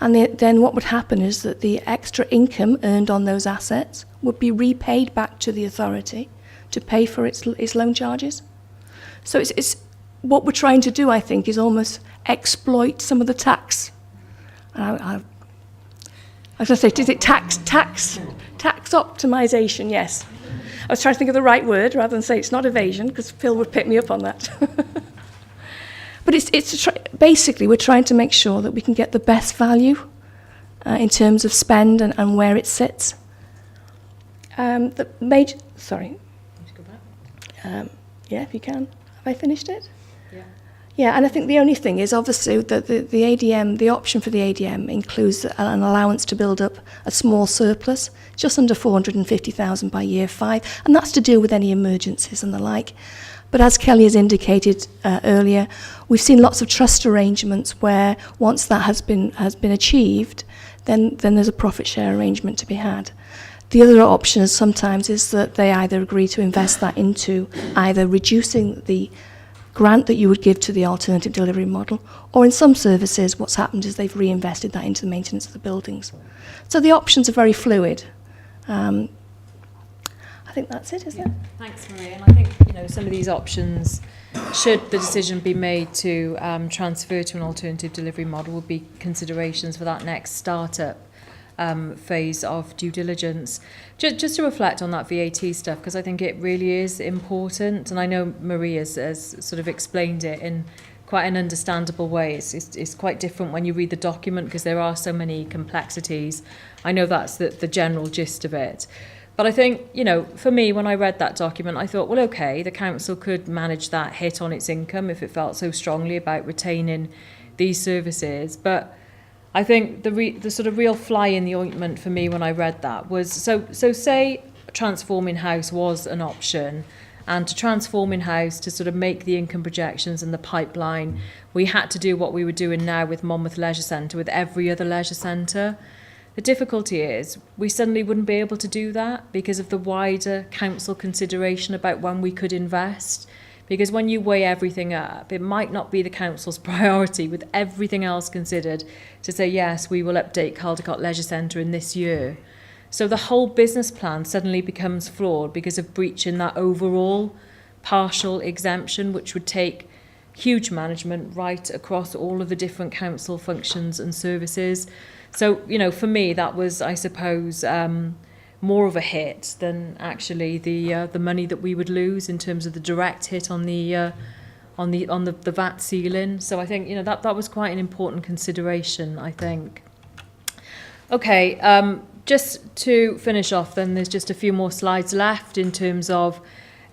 [SPEAKER 7] And then what would happen is that the extra income earned on those assets would be repaid back to the authority to pay for its loan charges. So it's what we're trying to do, I think, is almost exploit some of the tax. I was going to say, is it tax optimization? Yes. I was trying to think of the right word rather than say it's not evasion, because Phil would pick me up on that. But basically we're trying to make sure that we can get the best value in terms of spend and where it sits. Yeah, if you can. Have I finished it? Yeah, and I think the only thing is obviously that the ADM, the option for the ADM includes an allowance to build up a small surplus, just under 450,000 by year 5, and that's to deal with any emergencies and the like. But as Kelly has indicated earlier, we've seen lots of trust arrangements where once that has been achieved, then there's a profit share arrangement to be had. The other option sometimes is that they either agree to invest that into either reducing the grant that you would give to the alternative delivery model, or in some services what's happened is they've reinvested that into the maintenance of the buildings. So the options are very fluid. I think that's it, isn't it?
[SPEAKER 8] Thanks, Maria. And I think some of these options, should the decision be made to transfer to an alternative delivery model, would be considerations for that next startup phase of due diligence. Just to reflect on that VAT stuff, because I think it really is important, and I know Maria has sort of explained it in quite an understandable way. It's quite different when you read the document because there are so many complexities. I know that's the general gist of it. But I think, for me, when I read that document, I thought, well, okay, the council could manage that hit on its income if it felt so strongly about retaining these services. But I think the sort of real fly in the ointment for me when I read that was, so say transforming house was an option And to transform in-house, to sort of make the income projections and the pipeline, we had to do what we were doing now with Monmouth Leisure Centre, with every other leisure centre. The difficulty is we suddenly wouldn't be able to do that because of the wider council consideration about when we could invest. Because when you weigh everything up, it might not be the council's priority, with everything else considered, to say, yes, we will update Caldecott Leisure Centre in this year. So the whole business plan suddenly becomes flawed because of breaching that overall partial exemption, which would take huge management right across all of the different council functions and services. So, you know, for me, that was, I suppose, more of a hit than actually the money that we would lose in terms of the direct hit on the VAT ceiling. So I think, you know, that was quite an important consideration, I think. Okay, just to finish off, then there's just a few more slides left in terms of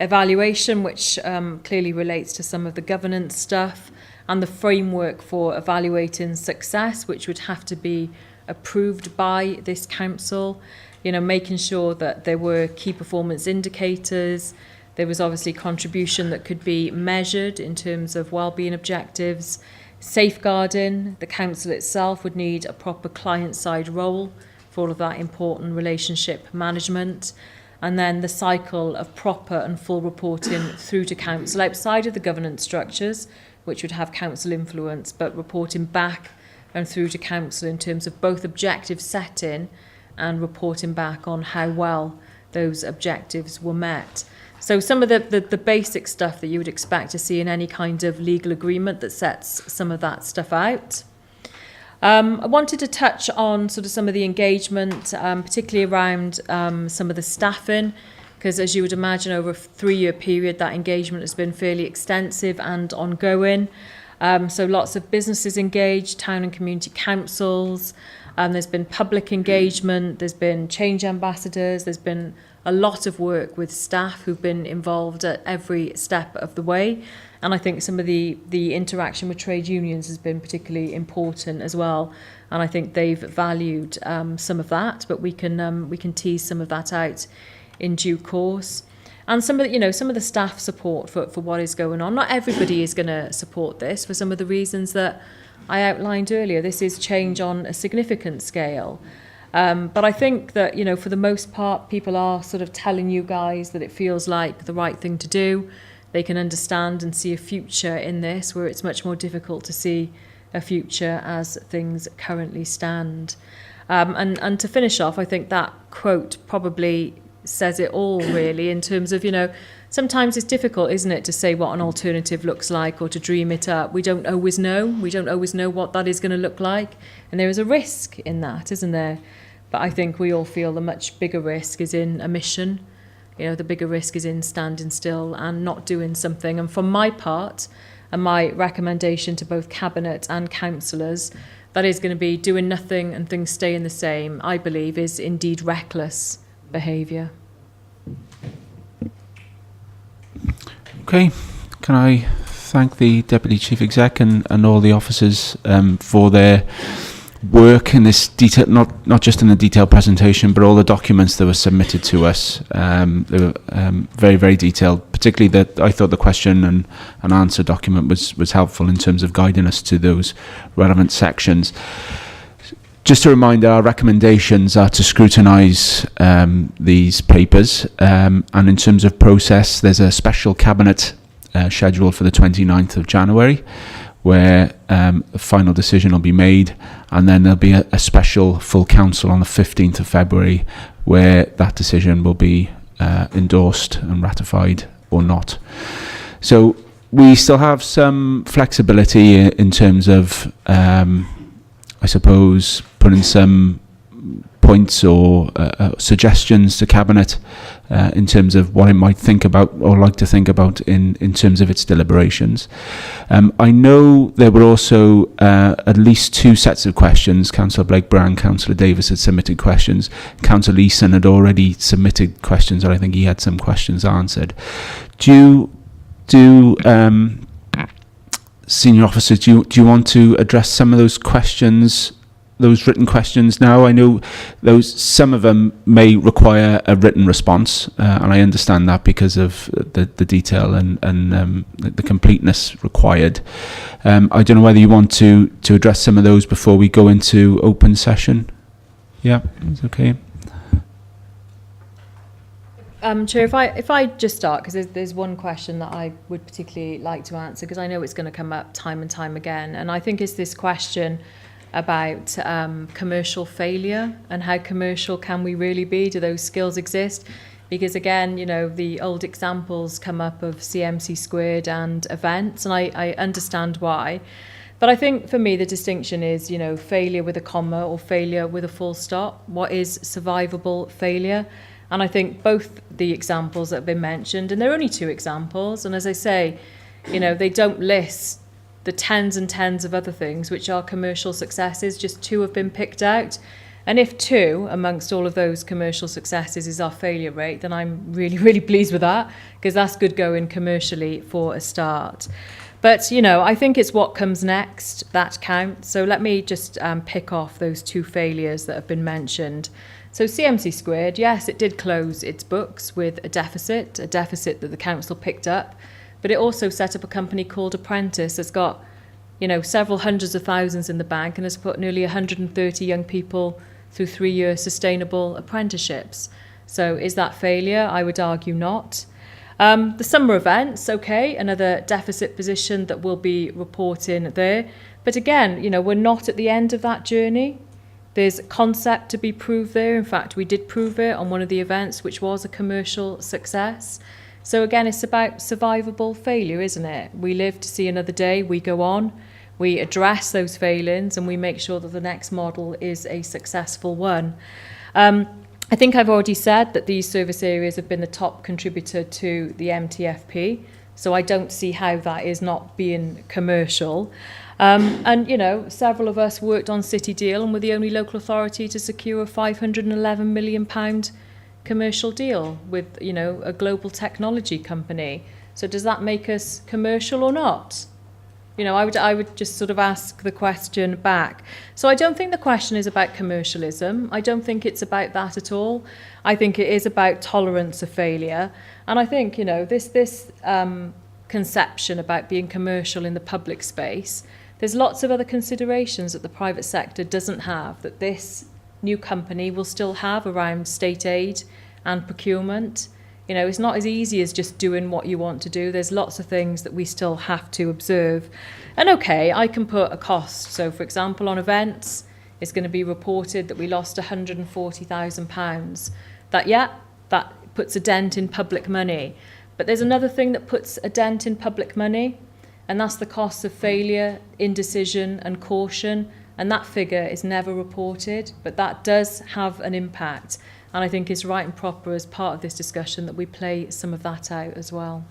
[SPEAKER 8] evaluation, which clearly relates to some of the governance stuff, and the framework for evaluating success, which would have to be approved by this council. You know, making sure that there were key performance indicators. There was obviously contribution that could be measured in terms of wellbeing objectives. Safeguarding, the council itself would need a proper client-side role for all of that important relationship management. And then the cycle of proper and full reporting through to council outside of the governance structures, which would have council influence, but reporting back and through to council in terms of both objective setting and reporting back on how well those objectives were met. So some of the basic stuff that you would expect to see in any kind of legal agreement that sets some of that stuff out. I wanted to touch on sort of some of the engagement, particularly around some of the staffing, because as you would imagine, over a 3-year period, that engagement has been fairly extensive and ongoing. So lots of businesses engaged, town and community councils, there's been public engagement, there's been change ambassadors, there's been a lot of work with staff who've been involved at every step of the way. And I think some of the interaction with trade unions has been particularly important as well. And I think they've valued some of that, but we can tease some of that out in due course. And some of the staff support for what is going on. Not everybody is going to support this for some of the reasons that I outlined earlier. This is change on a significant scale. But I think that, you know, for the most part, people are sort of telling you guys that it feels like the right thing to do. They can understand and see a future in this, where it's much more difficult to see a future as things currently stand. And to finish off, I think that quote probably says it all, really, in terms of, you know, sometimes it's difficult, isn't it, to say what an alternative looks like or to dream it up. We don't always know. We don't always know what that is going to look like. And there is a risk in that, isn't there? But I think we all feel the much bigger risk is in omission. You know, the bigger risk is in standing still and not doing something. And for my part, and my recommendation to both Cabinet and councillors, that is going to be doing nothing and things staying the same, I believe, is indeed reckless behaviour.
[SPEAKER 4] Okay, can I thank the Deputy Chief Exec and all the officers for their work in this detail, not just in the detailed presentation, but all the documents that were submitted to us. They were very, very detailed. Particularly that I thought the question and answer document was helpful in terms of guiding us to those relevant sections. Just a reminder, our recommendations are to scrutinise these papers, and in terms of process, there's a special Cabinet scheduled for the 29th of January, where a final decision will be made, and then there'll be a special full council on the 15th of February, where that decision will be endorsed and ratified or not. So we still have some flexibility in terms of I suppose putting some points or suggestions to Cabinet in terms of what it might think about or like to think about in terms of its deliberations. I know there were also at least 2 sets of questions. Councillor Blake-Brown, Councillor Davis had submitted questions. Councillor Eason had already submitted questions, and I think he had some questions answered. Senior officers, do you want to address some of those questions those written questions now. I know some of them may require a written response, and I understand that because of the detail and the completeness required. I don't know whether you want to address some of those before we go into open session. Yeah, it's okay.
[SPEAKER 8] Chair, if I just start, because there's one question that I would particularly like to answer, because I know it's going to come up time and time again, and I think it's this question about commercial failure and how commercial can we really be? Do those skills exist? Because again, you know, the old examples come up of CMC squared and events, and I understand why. But I think for me the distinction is, you know, failure with a comma or failure with a full stop. What is survivable failure? And I think both the examples that have been mentioned, and there are only 2 examples, and as I say, you know, they don't list the tens and tens of other things which are commercial successes. Just 2 have been picked out. And if 2 amongst all of those commercial successes is our failure rate, then I'm really, really pleased with that, because that's good going commercially for a start. But, you know, I think it's what comes next that counts. So let me just pick off those 2 failures that have been mentioned. So CMC squared, yes, it did close its books with a deficit that the council picked up, but it also set up a company called Apprentice that's got, you know, several hundreds of thousands in the bank and has put nearly 130 young people through 3-year sustainable apprenticeships. So is that failure? I would argue not. The summer events, okay, another deficit position that will be reporting there. But again, you know, we're not at the end of that journey. There's a concept to be proved there. In fact, we did prove it on one of the events, which was a commercial success. So again, it's about survivable failure, isn't it? We live to see another day, we go on, we address those failings, and we make sure that the next model is a successful one. I think I've already said that these service areas have been the top contributor to the MTFP, so I don't see how that is not being commercial. And, you know, several of us worked on City Deal and were the only local authority to secure a £511 million commercial deal with, you know, a global technology company. So does that make us commercial or not? You know, I would just sort of ask the question back. So I don't think the question is about commercialism. I don't think it's about that at all. I think it is about tolerance of failure. And I think, you know, this conception about being commercial in the public space, there's lots of other considerations that the private sector doesn't have, that this new company will still have around state aid and procurement. You know, it's not as easy as just doing what you want to do. There's lots of things that we still have to observe. And okay, I can put a cost. So for example, on events, it's going to be reported that we lost £140,000. That puts a dent in public money. But there's another thing that puts a dent in public money, and that's the cost of failure, indecision and caution. And that figure is never reported, but that does have an impact. And I think it's right and proper as part of this discussion that we play some of that out as well.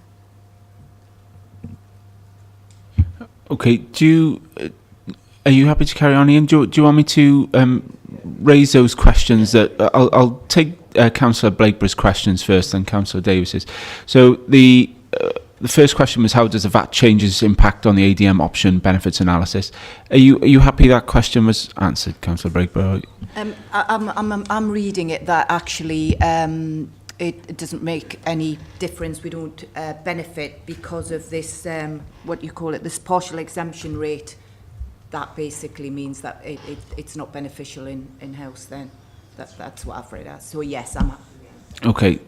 [SPEAKER 4] Okay, are you happy to carry on, Ian? Do you want me to raise those questions? That I'll take Councillor Blakeborough's questions first, then Councillor Davis's. So the first question was, how does the VAT changes impact on the ADM option benefits analysis? Are you happy that question was answered, Councillor Blakeburgh?
[SPEAKER 17] I'm reading it that actually it doesn't make any difference. We don't benefit because of this, what you call it, this partial exemption rate. That basically means that it's not beneficial in-house then. That's what I've read as. So yes, I'm happy.
[SPEAKER 4] Okay.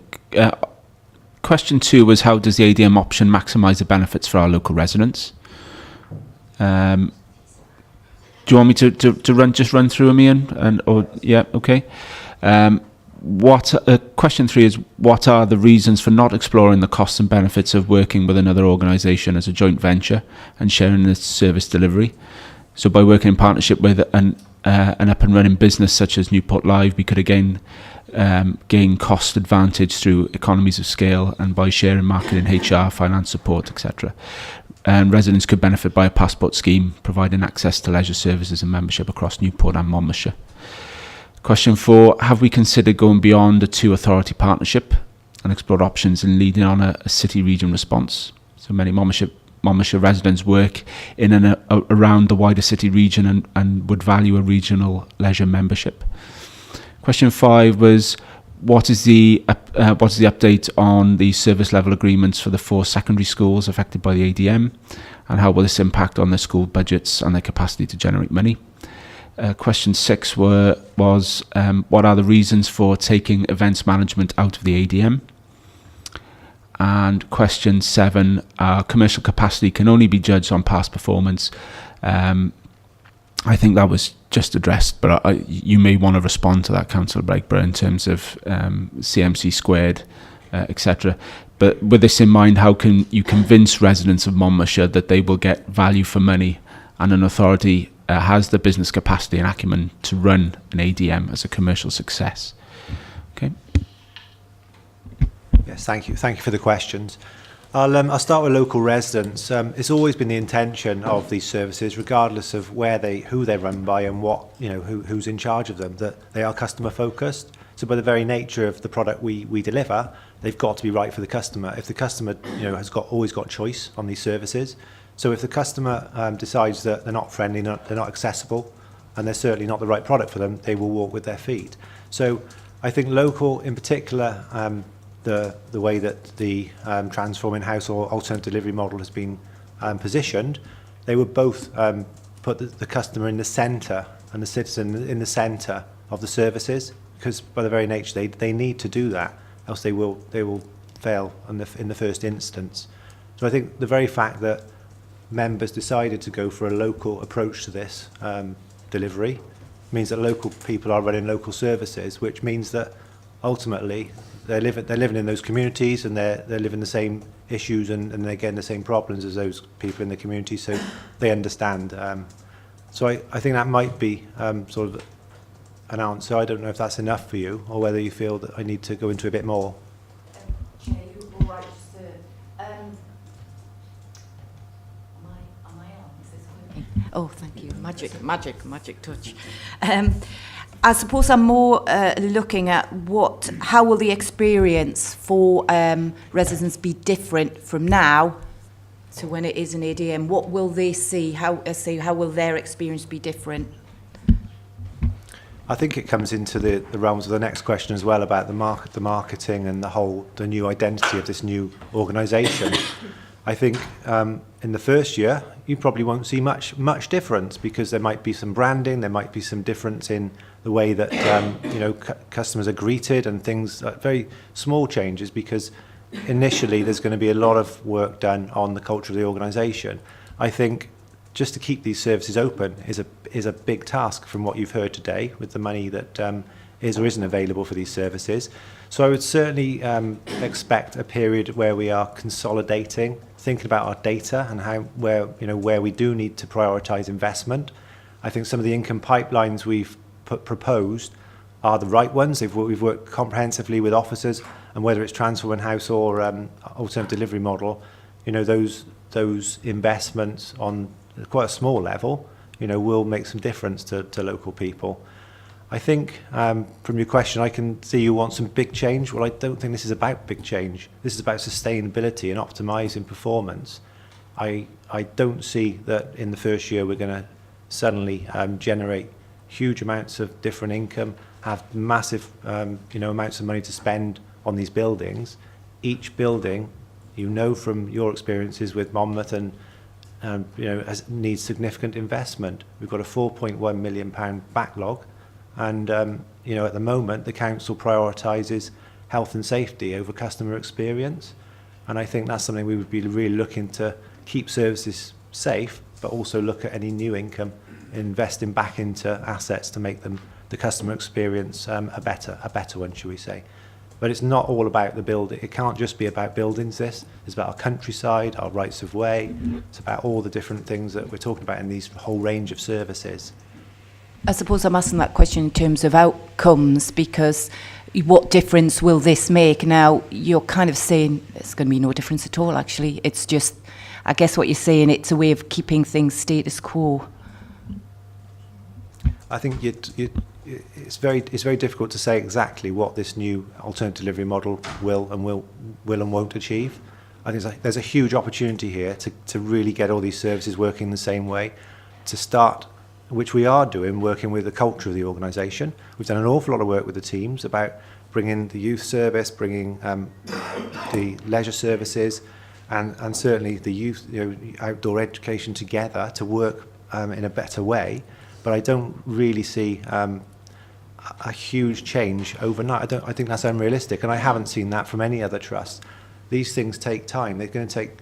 [SPEAKER 4] Question 2 was, how does the ADM option maximise the benefits for our local residents? Do you want me to run through them, Ian? Yeah, okay. Question 3 is, what are the reasons for not exploring the costs and benefits of working with another organisation as a joint venture and sharing the service delivery? So by working in partnership with an up and running business such as Newport Live, we could again gain cost advantage through economies of scale and by sharing marketing, HR, finance support, etc. And residents could benefit by a passport scheme, providing access to leisure services and membership across Newport and Monmouthshire. Question 4, have we considered going beyond a 2-authority partnership and explored options in leading on a city-region response? So many Monmouthshire Monmouthshire residents work in and around the wider city region and would value a regional leisure membership. Question 5 was, what is the update on the service level agreements for the 4 secondary schools affected by the ADM, and how will this impact on their school budgets and their capacity to generate money? Question 6 was what are the reasons for taking events management out of the ADM? And question 7, commercial capacity can only be judged on past performance. I think that was just addressed, but you may want to respond to that, Councillor Breakborough, in terms of CMC squared, etc. But with this in mind, how can you convince residents of Monmouthshire that they will get value for money, and an authority has the business capacity and acumen to run an ADM as a commercial success? Okay.
[SPEAKER 6] Yes, thank you. Thank you for the questions. I'll start with local residents. It's always been the intention of these services, regardless of who they're run by and who's in charge of them, that they are customer focused. So by the very nature of the product we deliver, they've got to be right for the customer. If the customer has always got choice on these services, so if the customer decides that they're not friendly, they're not accessible, and they're certainly not the right product for them, they will walk with their feet. So I think local, in particular, the way that the transforming house or alternate delivery model has been positioned, they would both put the customer in the centre and the citizen in the centre of the services, because by the very nature they need to do that, else they will fail in the first instance. So I think the very fact that members decided to go for a local approach to this delivery means that local people are running local services, which means that ultimately they're living in those communities, and they're living the same issues and they're getting the same problems as those people in the community, so they understand. So I think that might be sort of an answer. I don't know if that's enough for you, or whether you feel that I need to go into a bit more.
[SPEAKER 17] Chair, you're all right, sir. Am I on? Is this working? Oh, thank you. Magic touch. I suppose I'm more looking at how will the experience for residents be different from now to when it is an ADM? What will they see? How will their experience be different?
[SPEAKER 6] I think it comes into the realms of the next question as well, about the marketing and the new identity of this new organisation. I think in the first year you probably won't see much difference, because there might be some branding, there might be some difference in the way that customers are greeted and things, very small changes, because initially there's going to be a lot of work done on the culture of the organisation. I think just to keep these services open is a big task from what you've heard today, with the money that is or isn't available for these services. So I would certainly expect a period where we are consolidating, thinking about our data and where we do need to prioritise investment. I think some of the income pipelines we've proposed are the right ones. We've worked comprehensively with officers, and whether it's transforming house or alternative delivery model, those investments on quite a small level, will make some difference to local people. I think from your question, I can see you want some big change. Well, I don't think this is about big change. This is about sustainability and optimising performance. I don't see that in the first year we're going to suddenly generate huge amounts of different income, have massive amounts of money to spend on these buildings. Each building, from your experiences with Monmouth, and needs significant investment. We've got a £4.1 million backlog, and at the moment the council prioritises health and safety over customer experience, and I think that's something we would be really looking to keep services safe, but also look at any new income, investing back into assets to make the customer experience a better one, shall we say. But it's not all about the building. It can't just be about buildings, this. It's about our countryside, our rights of way. It's about all the different things that we're talking about in these whole range of services.
[SPEAKER 17] I suppose I'm asking that question in terms of outcomes, because what difference will this make? Now, you're kind of saying there's going to be no difference at all, actually. It's just, I guess what you're saying, it's a way of keeping things status quo.
[SPEAKER 6] I think it's very difficult to say exactly what this new alternative delivery model will and won't achieve. I think there's a huge opportunity here to really get all these services working the same way, to start, which we are doing, working with the culture of the organisation. We've done an awful lot of work with the teams about bringing the youth service, bringing the leisure services, and certainly the youth, outdoor education together to work in a better way. But I don't really see a huge change overnight. I think that's unrealistic, and I haven't seen that from any other trust. These things take time. They're going to take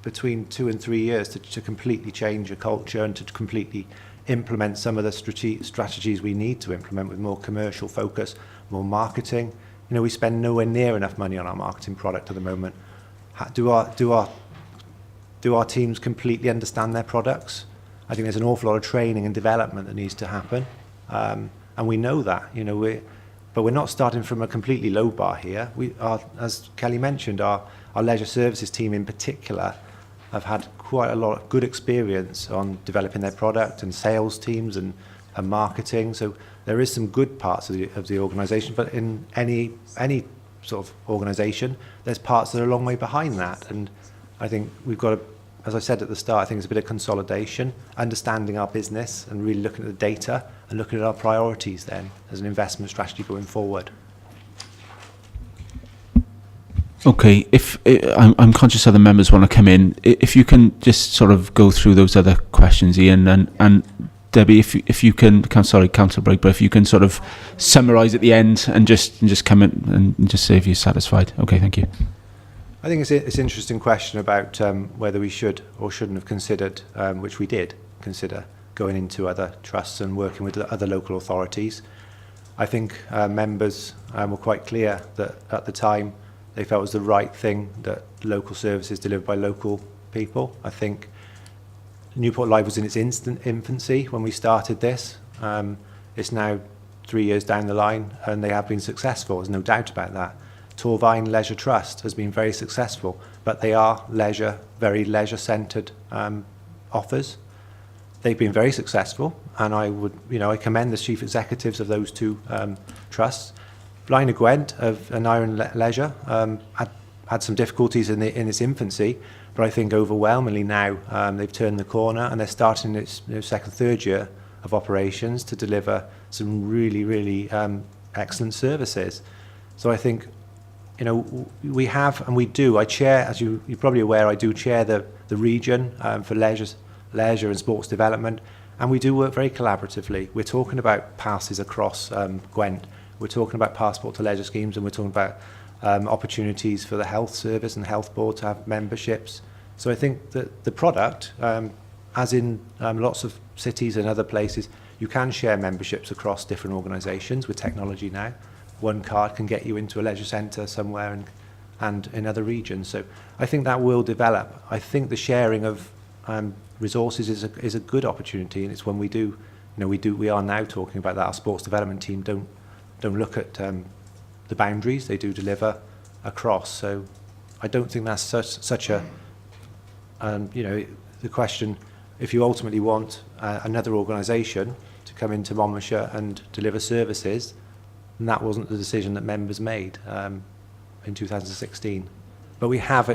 [SPEAKER 6] between 2 and 3 years to completely change a culture and to completely implement some of the strategies we need to implement with more commercial focus, more marketing. We spend nowhere near enough money on our marketing product at the moment. Do our teams completely understand their products? I think there's an awful lot of training and development that needs to happen, and we know that. But we're not starting from a completely low bar here. We are, as Kelly mentioned, our leisure services team in particular have had quite a lot of good experience on developing their product, and sales teams and marketing. So there is some good parts of the organisation, but in any sort of organisation, there's parts that are a long way behind that. And I think we've got to, as I said at the start, I think it's a bit of consolidation, understanding our business and really looking at the data and looking at our priorities then as an investment strategy going forward.
[SPEAKER 4] Okay, I'm conscious other members want to come in. If you can just sort of go through those other questions, Ian, and Debbie, if you can, Councillor Break, but if you can sort of summarise at the end and just come in and just say if you're satisfied. Okay, thank you.
[SPEAKER 6] I think it's an interesting question about whether we should or shouldn't have considered, which we did consider, going into other trusts and working with other local authorities. I think members were quite clear that at the time they felt it was the right thing that local services delivered by local people. I think Newport Live was in its infancy when we started this. It's now 3 years down the line and they have been successful, there's no doubt about that. Torvine Leisure Trust has been very successful, but they are very leisure-centred offers. They've been very successful, and I commend the chief executives of those two trusts. Blaen y Gwent of an Iron Leisure had some difficulties in its infancy, but I think overwhelmingly now they've turned the corner and they're starting its second, third year of operations to deliver some really, really excellent services. So I think, we have and we do. I chair, as you're probably aware, I do chair the region for leisure and sports development, and we do work very collaboratively. We're talking about passes across Gwent. We're talking about passport to leisure schemes, and we're talking about opportunities for the health service and health board to have memberships. So I think that the product, as in lots of cities and other places, you can share memberships across different organisations with technology now. One card can get you into a leisure centre somewhere and in other regions. So I think that will develop. I think the sharing of resources is a good opportunity, and it's when we do, we are now talking about that. Our sports development team don't look at the boundaries, they do deliver across. So I don't think that's such a, the question, if you ultimately want another organisation to come into Monmouthshire and deliver services, and that wasn't the decision that members made in 2016. But we have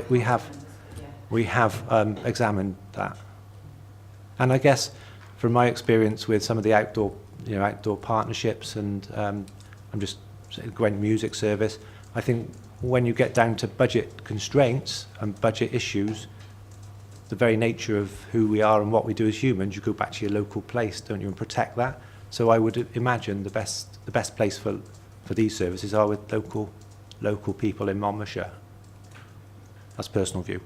[SPEAKER 6] examined that. And I guess from my experience with some of the outdoor partnerships and I'm just saying Gwent Music Service, I think when you get down to budget constraints and budget issues, the very nature of who we are and what we do as humans, you go back to your local place, don't you, and protect that. So I would imagine the best place for these services are with local people in Monmouthshire. That's a personal view.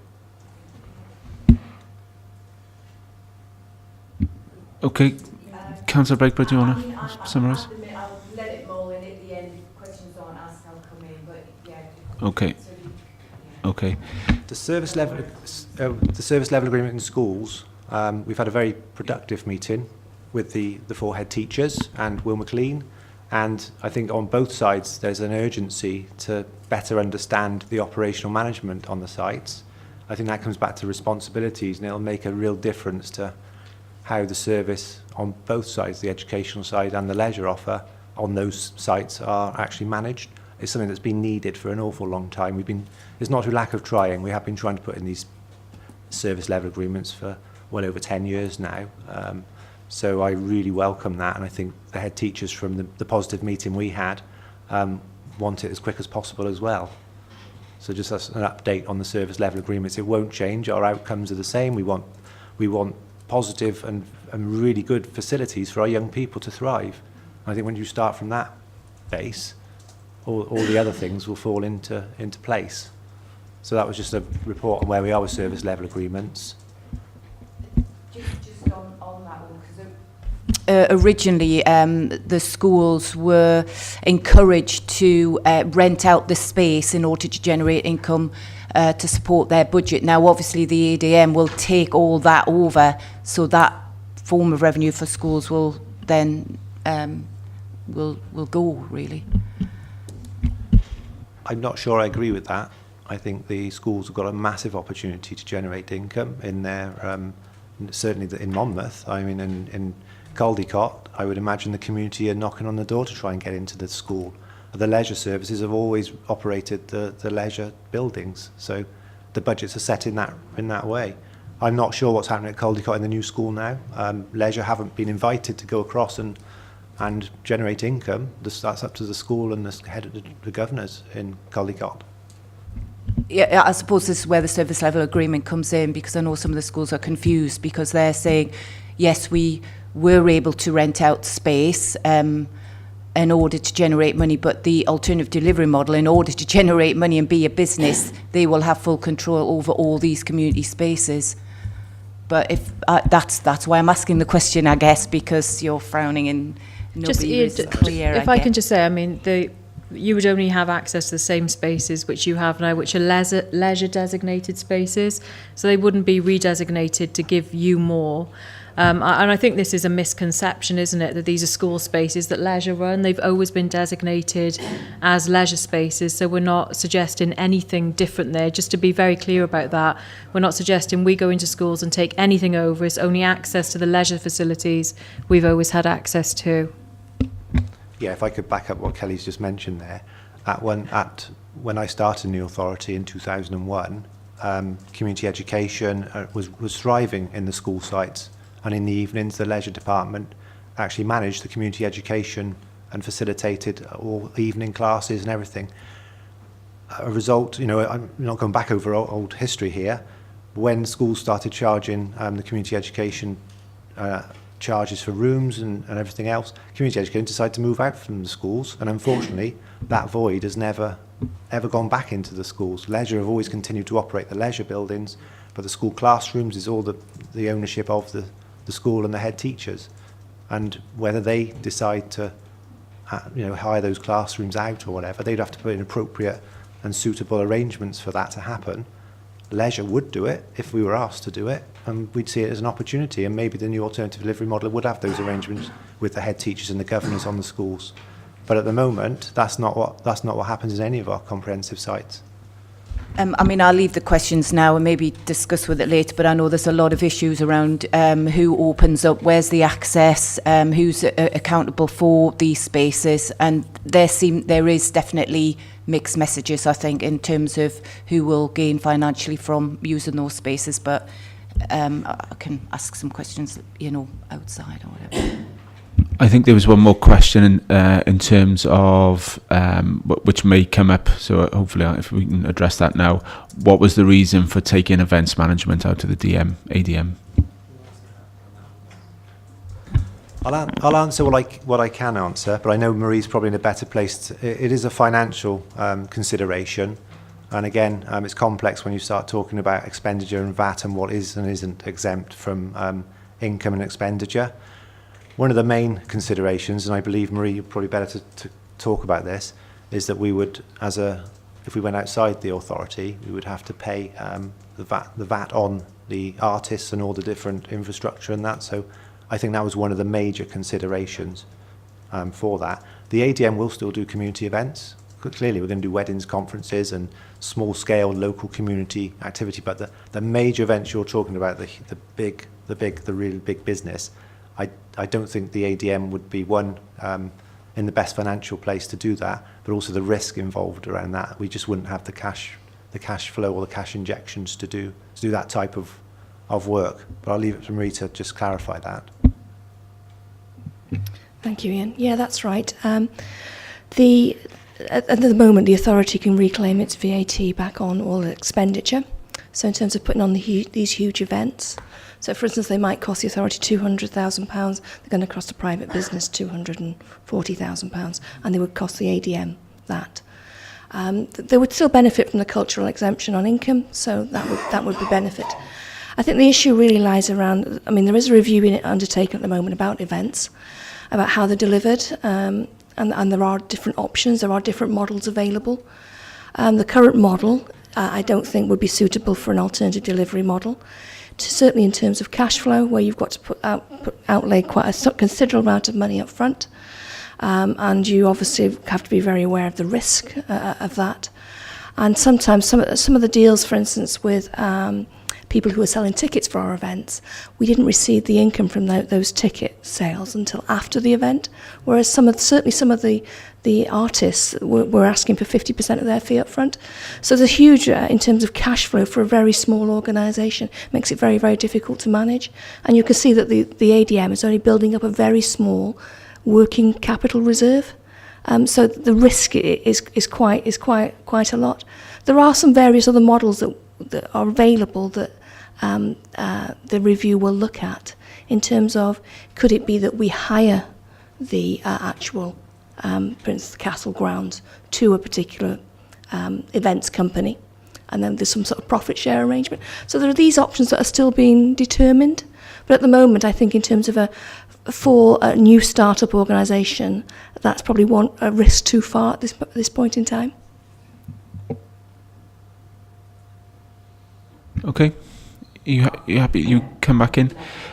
[SPEAKER 4] Okay, Councillor Breakford, do you want to summarise?
[SPEAKER 17] I'll let it mull in at the end. If questions aren't asked, I'll come in. But yeah.
[SPEAKER 4] Okay. Okay.
[SPEAKER 6] The service level agreement in schools. We've had a very productive meeting with the 4 head teachers and Will McLean, and I think on both sides there's an urgency to better understand the operational management on the sites. I think that comes back to responsibilities, and it'll make a real difference to how the service on both sides, the educational side and the leisure offer on those sites, are actually managed. is something that's been needed for an awful long time. It's not through lack of trying. We have been trying to put in these service level agreements for well over 10 years now. So I really welcome that, and I think the head teachers from the positive meeting we had want it as quick as possible as well. So just as an update on the service level agreements, it won't change. Our outcomes are the same. We want positive and really good facilities for our young people to thrive. I think when you start from that base, all the other things will fall into place. So that was just a report on where we are with service level agreements.
[SPEAKER 17] Just on that one, because originally the schools were encouraged to rent out the space in order to generate income to support their budget. Now, obviously, the ADM will take all that over, so that form of revenue for schools will then will go, really.
[SPEAKER 6] I'm not sure I agree with that. I think the schools have got a massive opportunity to generate income in their, certainly in Monmouth. I mean, in Caldicot, I would imagine the community are knocking on the door to try and get into the school. The leisure services have always operated the leisure buildings, so the budgets are set in that way. I'm not sure what's happening at Caldicot in the new school now. Leisure haven't been invited to go across and generate income. That's up to the school and the head of the governors in Caldicot.
[SPEAKER 17] Yeah, I suppose this is where the service level agreement comes in, because I know some of the schools are confused because they're saying, yes, we were able to rent out space in order to generate money, but the alternative delivery model, in order to generate money and be a business, they will have full control over all these community spaces. But if that's why I'm asking the question, I guess, because you're frowning and nobody is clear.
[SPEAKER 8] If I can just say, I mean, you would only have access to the same spaces which you have now, which are leisure designated spaces, so they wouldn't be redesignated to give you more. And I think this is a misconception, isn't it, that these are school spaces that leisure run. They've always been designated as leisure spaces, so we're not suggesting anything different there. Just to be very clear about that, we're not suggesting we go into schools and take anything over. It's only access to the leisure facilities we've always had access to.
[SPEAKER 6] Yeah, if I could back up what Kelly's just mentioned there, when I started in the authority in 2001, community education was thriving in the school sites, and in the evenings the leisure department actually managed the community education and facilitated all evening classes and everything. A result, I'm not going back over old history here, when schools started charging the community education charges for rooms and everything else, community education decided to move out from the schools, and unfortunately that void has never ever gone back into the schools. Leisure have always continued to operate the leisure buildings, but the school classrooms is all the ownership of the school and the head teachers, and whether they decide to hire those classrooms out or whatever, they'd have to put in appropriate and suitable arrangements for that to happen. Leisure would do it if we were asked to do it, and we'd see it as an opportunity, and maybe the new alternative delivery model would have those arrangements with the head teachers and the governors on the schools. But at the moment, that's not what happens in any of our comprehensive sites.
[SPEAKER 17] I mean, I'll leave the questions now and maybe discuss with it later, but I know there's a lot of issues around who opens up, where's the access, who's accountable for these spaces, and there is definitely mixed messages, I think, in terms of who will gain financially from using those spaces, but I can ask some questions, outside or whatever.
[SPEAKER 4] I think there was one more question in terms of which may come up, so hopefully if we can address that now. What was the reason for taking events management out of the ADM?
[SPEAKER 6] I'll answer what I can answer, but I know Marie's probably in a better place. It is a financial consideration, and again, it's complex when you start talking about expenditure and VAT and what is and isn't exempt from income and expenditure. One of the main considerations, and I believe Marie, you're probably better to talk about this, is that we would, if we went outside the authority, we would have to pay the VAT on the artists and all the different infrastructure and that. So I think that was one of the major considerations for that. The ADM will still do community events. Clearly, we're going to do weddings, conferences, and small-scale local community activity. But the major events you're talking about, the really big business, I don't think the ADM would be in the best financial place to do that, but also the risk involved around that. We just wouldn't have the cash flow or the cash injections to do that type of work. But I'll leave it to Marie to just clarify that.
[SPEAKER 7] Thank you, Ian. Yeah, that's right. At the moment, the authority can reclaim its VAT back on all the expenditure. So in terms of putting on these huge events, so for instance, they might cost the authority £200,000, they're going to cost a private business £240,000, and they would cost the ADM that. They would still benefit from the cultural exemption on income, so that would be benefit. I think the issue really lies around, I mean, there is a review being undertaken at the moment about events, about how they're delivered, and there are different options, there are different models available. The current model, I don't think would be suitable for an alternative delivery model, certainly in terms of cash flow, where you've got to outlay quite a considerable amount of money up front, and you obviously have to be very aware of the risk of that. And sometimes some of the deals, for instance, with people who are selling tickets for our events, we didn't receive the income from those ticket sales until after the event, whereas certainly some of the artists were asking for 50% of their fee up front. So there's a huge, in terms of cash flow for a very small organisation, makes it very, very difficult to manage. And you can see that the ADM is only building up a very small working capital reserve. So the risk is quite a lot. There are some various other models that are available that the review will look at in terms of, could it be that we hire the actual for instance, Castle grounds to a particular events company, and then there's some sort of profit share arrangement. So there are these options that are still being determined, but at the moment I think in terms of for a new startup organisation, that's probably a risk too far at this point in time.
[SPEAKER 4] Okay, you happy? You come back in.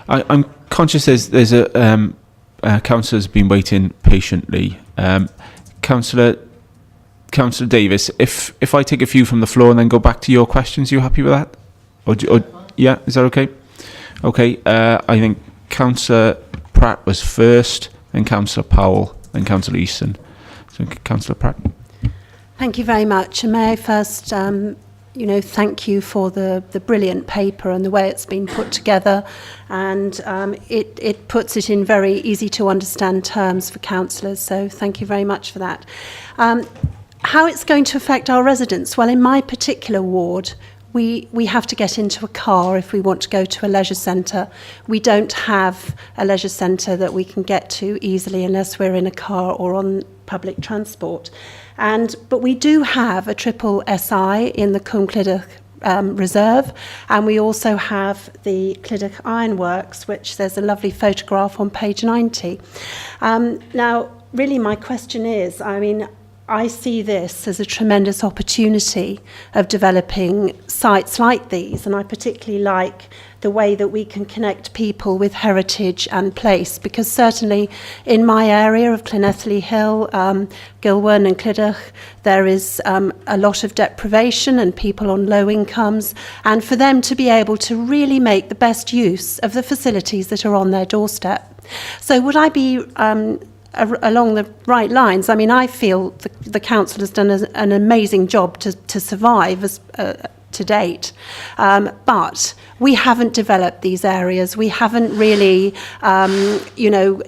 [SPEAKER 4] I'm conscious there's a councillor's been waiting patiently. Councillor Davis, if I take a few from the floor and then go back to your questions, you happy with that? Or yeah, is that okay? Okay, I think Councillor Pratt was first, then Councillor Powell, then Councillor Easton. So Councillor Pratt.
[SPEAKER 11] Thank you very much. And may I first thank you for the brilliant paper and the way it's been put together, and it puts it in very easy to understand terms for councillors, so thank you very much for that. How it's going to affect our residents? Well, in my particular ward, we have to get into a car if we want to go to a leisure centre. We don't have a leisure centre that we can get to easily unless we're in a car or on public transport. But we do have a triple SI in the Clydach Reserve, and we also have the Clydach Ironworks, which there's a lovely photograph on page 90. Now, really my question is, I see this as a tremendous opportunity of developing sites like these, and I particularly like the way that we can connect people with heritage and place, because certainly in my area of Llanelli Hill, Gilwern and Clydach, there is a lot of deprivation and people on low incomes, and for them to be able to really make the best use of the facilities that are on their doorstep. So would I be along the right lines? I feel the council has done an amazing job to survive to date, but we haven't developed these areas. We haven't really,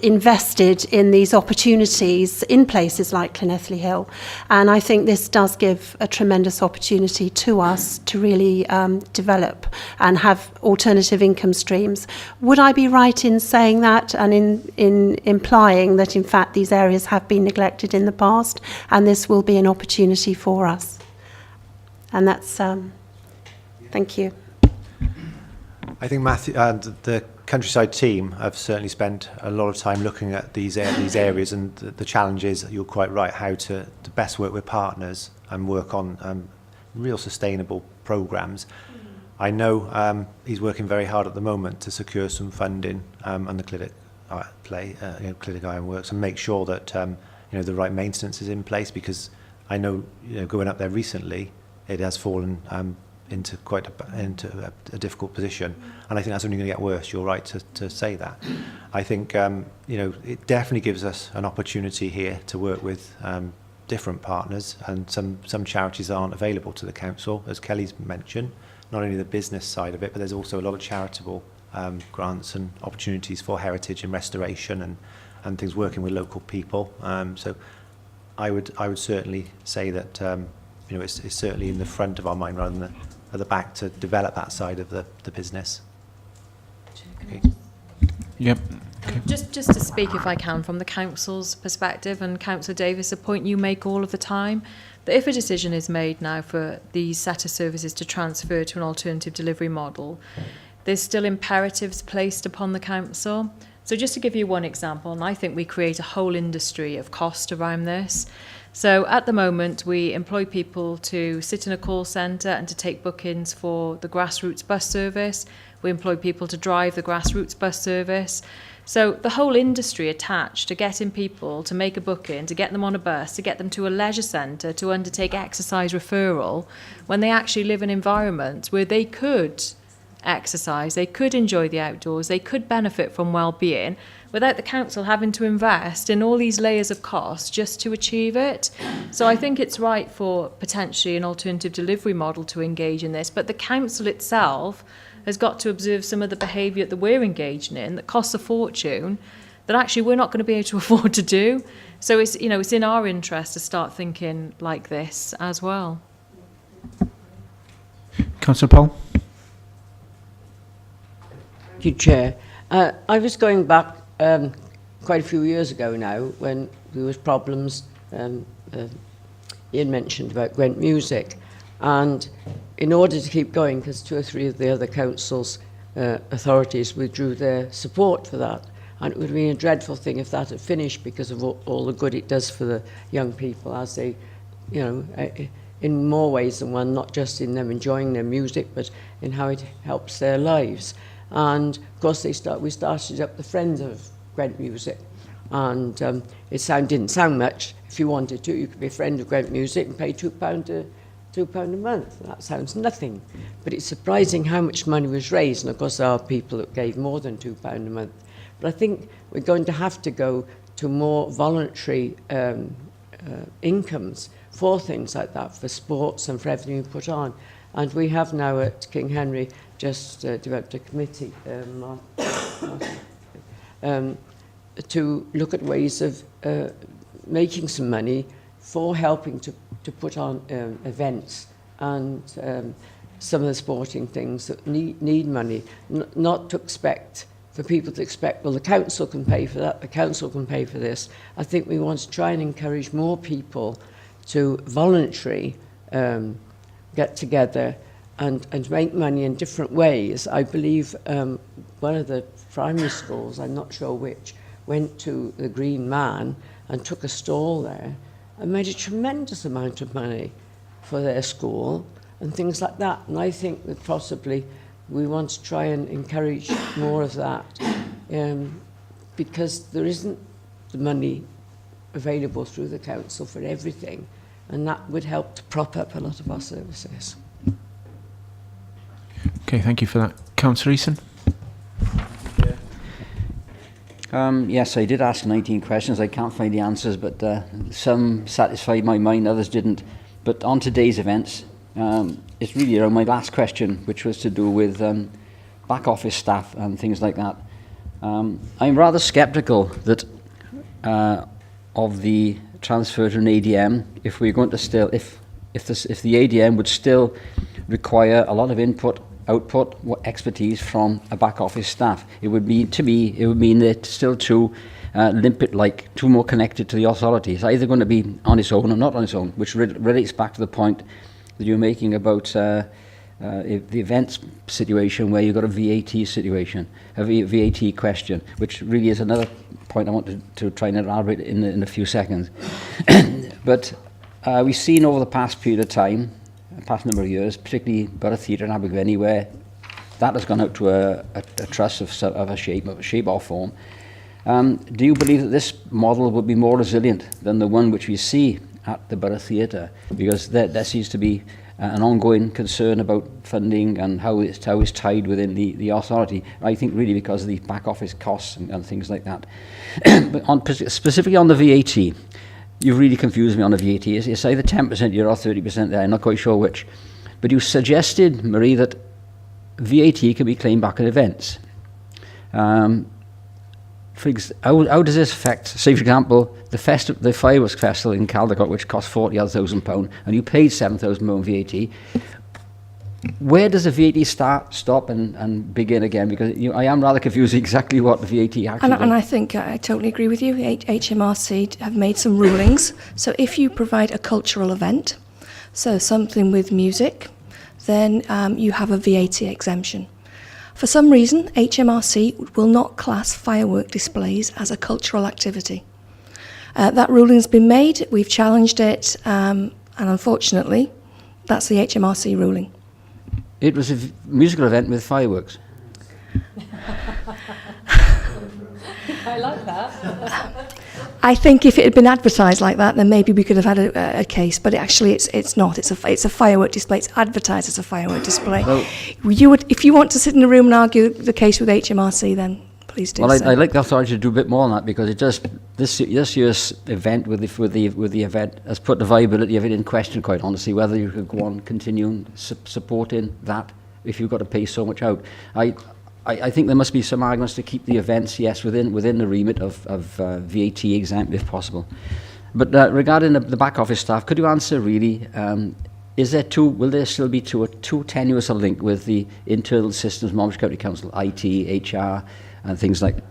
[SPEAKER 11] invested in these opportunities in places like Llanelli Hill, and I think this does give a tremendous opportunity to us to really develop and have alternative income streams. Would I be right in saying that, and in implying that in fact these areas have been neglected in the past, and this will be an opportunity for us? And that's thank you.
[SPEAKER 6] I think Matthew and the Countryside team have certainly spent a lot of time looking at these areas, and the challenges. You're quite right, how to best work with partners and work on real sustainable programs. I know he's working very hard at the moment to secure some funding on the Clydach Clydach Ironworks, and make sure that the right maintenance is in place, because I know, going up there recently, it has fallen into a difficult position, and I think that's only going to get worse. You're right to say that. I think it definitely gives us an opportunity here to work with different partners, and some charities aren't available to the council, as Kelly's mentioned. Not only the business side of it, but there's also a lot of charitable grants and opportunities for heritage and restoration and things, working with local people. So I would certainly say that it's certainly in the front of our mind rather than at the back to develop that side of the business. Okay.
[SPEAKER 4] Yep. Okay.
[SPEAKER 8] Just to speak, if I can, from the council's perspective, and Councillor Davis, a point you make all of the time, that if a decision is made now for these set of services to transfer to an alternative delivery model, there's still imperatives placed upon the council. So just to give you one example, and I think we create a whole industry of cost around this. So at the moment, we employ people to sit in a call centre and to take bookings for the grassroots bus service. We employ people to drive the grassroots bus service. So the whole industry attached to getting people to make a booking, to get them on a bus, to get them to a leisure centre, to undertake exercise referral, when they actually live in environments where they could exercise, they could enjoy the outdoors, they could benefit from well-being, without the council having to invest in all these layers of cost just to achieve it. So I think it's right for potentially an alternative delivery model to engage in this, but the council itself has got to observe some of the behaviour that we're engaging in that costs a fortune, that actually we're not going to be able to afford to do. So it's in our interest to start thinking like this as well.
[SPEAKER 4] Councillor Paul.
[SPEAKER 10] Thank you, Chair. I was going back quite a few years ago now when there was problems, Ian mentioned about Gwent Music, and in order to keep going, because 2 or 3 of the other councils' authorities withdrew their support for that, and it would have been a dreadful thing if that had finished because of all the good it does for the young people as they, in more ways than one, not just in them enjoying their music, but in how it helps their lives. And of course we started up the Friends of Gwent Music, and it didn't sound much. If you wanted to, you could be a friend of Gwent Music and pay £2 a month. That sounds nothing, but it's surprising how much money was raised. And of course there are people that gave more than £2 a month. But I think we're going to have to go to more voluntary incomes for things like that, for sports and for everything we put on. And we have now at King Henry just developed a committee to look at ways of making some money for helping to put on events and some of the sporting things that need money, not to expect for people to expect, well, the council can pay for that, the council can pay for this. I think we want to try and encourage more people to voluntarily get together and make money in different ways. I believe one of the primary schools, I'm not sure which, went to the Green Man and took a stall there and made a tremendous amount of money for their school and things like that. And I think that possibly we want to try and encourage more of that because there isn't the money available through the council for everything, and that would help to prop up a lot of our services.
[SPEAKER 4] Okay, thank you for that. Councillor Eason.
[SPEAKER 3] Yes, I did ask 19 questions. I can't find the answers, but some satisfied my mind, others didn't. But on today's events, it's really around my last question, which was to do with back office staff and things like that. I'm rather sceptical that of the transfer to an ADM, if we're going to still, if the ADM would still require a lot of output, expertise from a back office staff. It would mean, to me, it would mean that it's still too limpet-like, too more connected to the authority. It's either going to be on its own or not on its own, which relates back to the point that you're making about the events situation where you've got a VAT situation, a VAT question, which really is another point I want to try and elaborate in a few seconds. But we've seen over the past period of time, past number of years, particularly Borough Theatre in Abergavenny, where that has gone out to a trust of a shape or form. Do you believe that this model would be more resilient than the one which we see at the Borough Theatre? Because there seems to be an ongoing concern about funding and how it's tied within the authority. I think really because of the back office costs and things like that. But specifically on the VAT, you've really confused me on the VAT. It's either 10% here or 30% there. I'm not quite sure which. But you suggested, Marie, that VAT can be claimed back at events. How does this affect, say for example, the fireworks festival in Caldecott, which cost £40,000, and you paid £7,000 VAT? Where does the VAT stop and begin again? Because I am rather confused exactly what the VAT actually
[SPEAKER 7] And I think I totally agree with you. HMRC have made some rulings. So if you provide a cultural event, so something with music, then you have a VAT exemption. For some reason, HMRC will not class firework displays as a cultural activity. That ruling's been made, we've challenged it, and unfortunately, that's the HMRC ruling.
[SPEAKER 3] It was a musical event with fireworks.
[SPEAKER 8] I like that.
[SPEAKER 7] I think if it had been advertised like that, then maybe we could have had a case. But actually, it's not. It's a firework display. It's advertised as a firework display.
[SPEAKER 3] Well,
[SPEAKER 7] You would, if you want to sit in a room and argue the case with HMRC, then please do.
[SPEAKER 3] Well,
[SPEAKER 7] so.
[SPEAKER 3] I'd like the authority to do a bit more on that, because it just this year's event with the event has put the viability of it in question, quite honestly, whether you could go on continuing supporting that if you've got to pay so much out. I think there must be some arguments to keep the events, yes, within the remit of VAT exempt if possible. But regarding the back office staff, could you answer really? Will there still be too tenuous a link with the internal systems, Monmouth County Council, IT, HR, and things like that?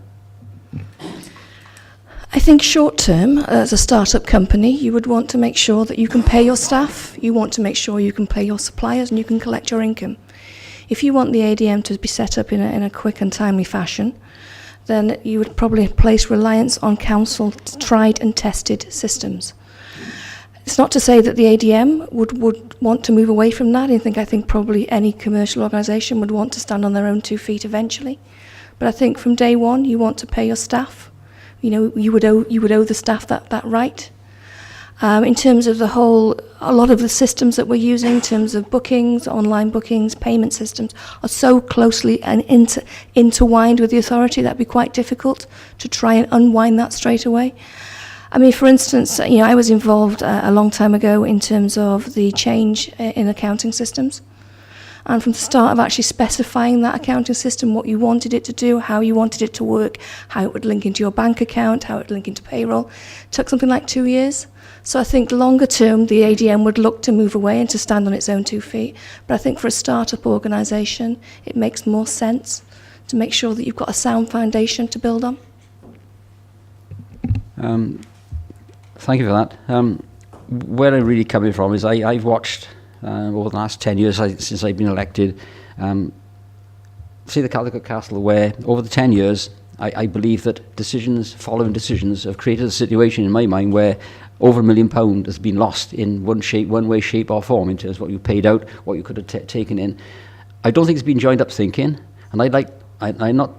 [SPEAKER 7] I think short term, as a startup company, you would want to make sure that you can pay your staff, you want to make sure you can pay your suppliers, and you can collect your income. If you want the ADM to be set up in a quick and timely fashion, then you would probably place reliance on council tried and tested systems. It's not to say that the ADM would want to move away from that. I think probably any commercial organisation would want to stand on their own 2 feet eventually. But I think from day one, you want to pay your staff. You would owe the staff that right. In terms of a lot of the systems that we're using, in terms of bookings, online bookings, payment systems, are so closely and intertwined with the authority that'd be quite difficult to try and unwind that straight away. I mean, for instance, I was involved a long time ago in terms of the change in accounting systems. And from the start of actually specifying that accounting system, what you wanted it to do, how you wanted it to work, how it would link into your bank account, how it would link into payroll, took something like 2 years. So I think longer term, the ADM would look to move away and to stand on its own 2 feet. But I think for a startup organisation, it makes more sense to make sure that you've got a sound foundation to build on.
[SPEAKER 3] Thank you for that. Where I'm really coming from is I've watched over the last 10 years since I've been elected, see the Caldecott Castle, where over the 10 years, I believe that following decisions have created a situation in my mind where over £1 million has been lost in one way, shape or form in terms of what you paid out, what you could have taken in. I don't think it's been joined up thinking, and I'm not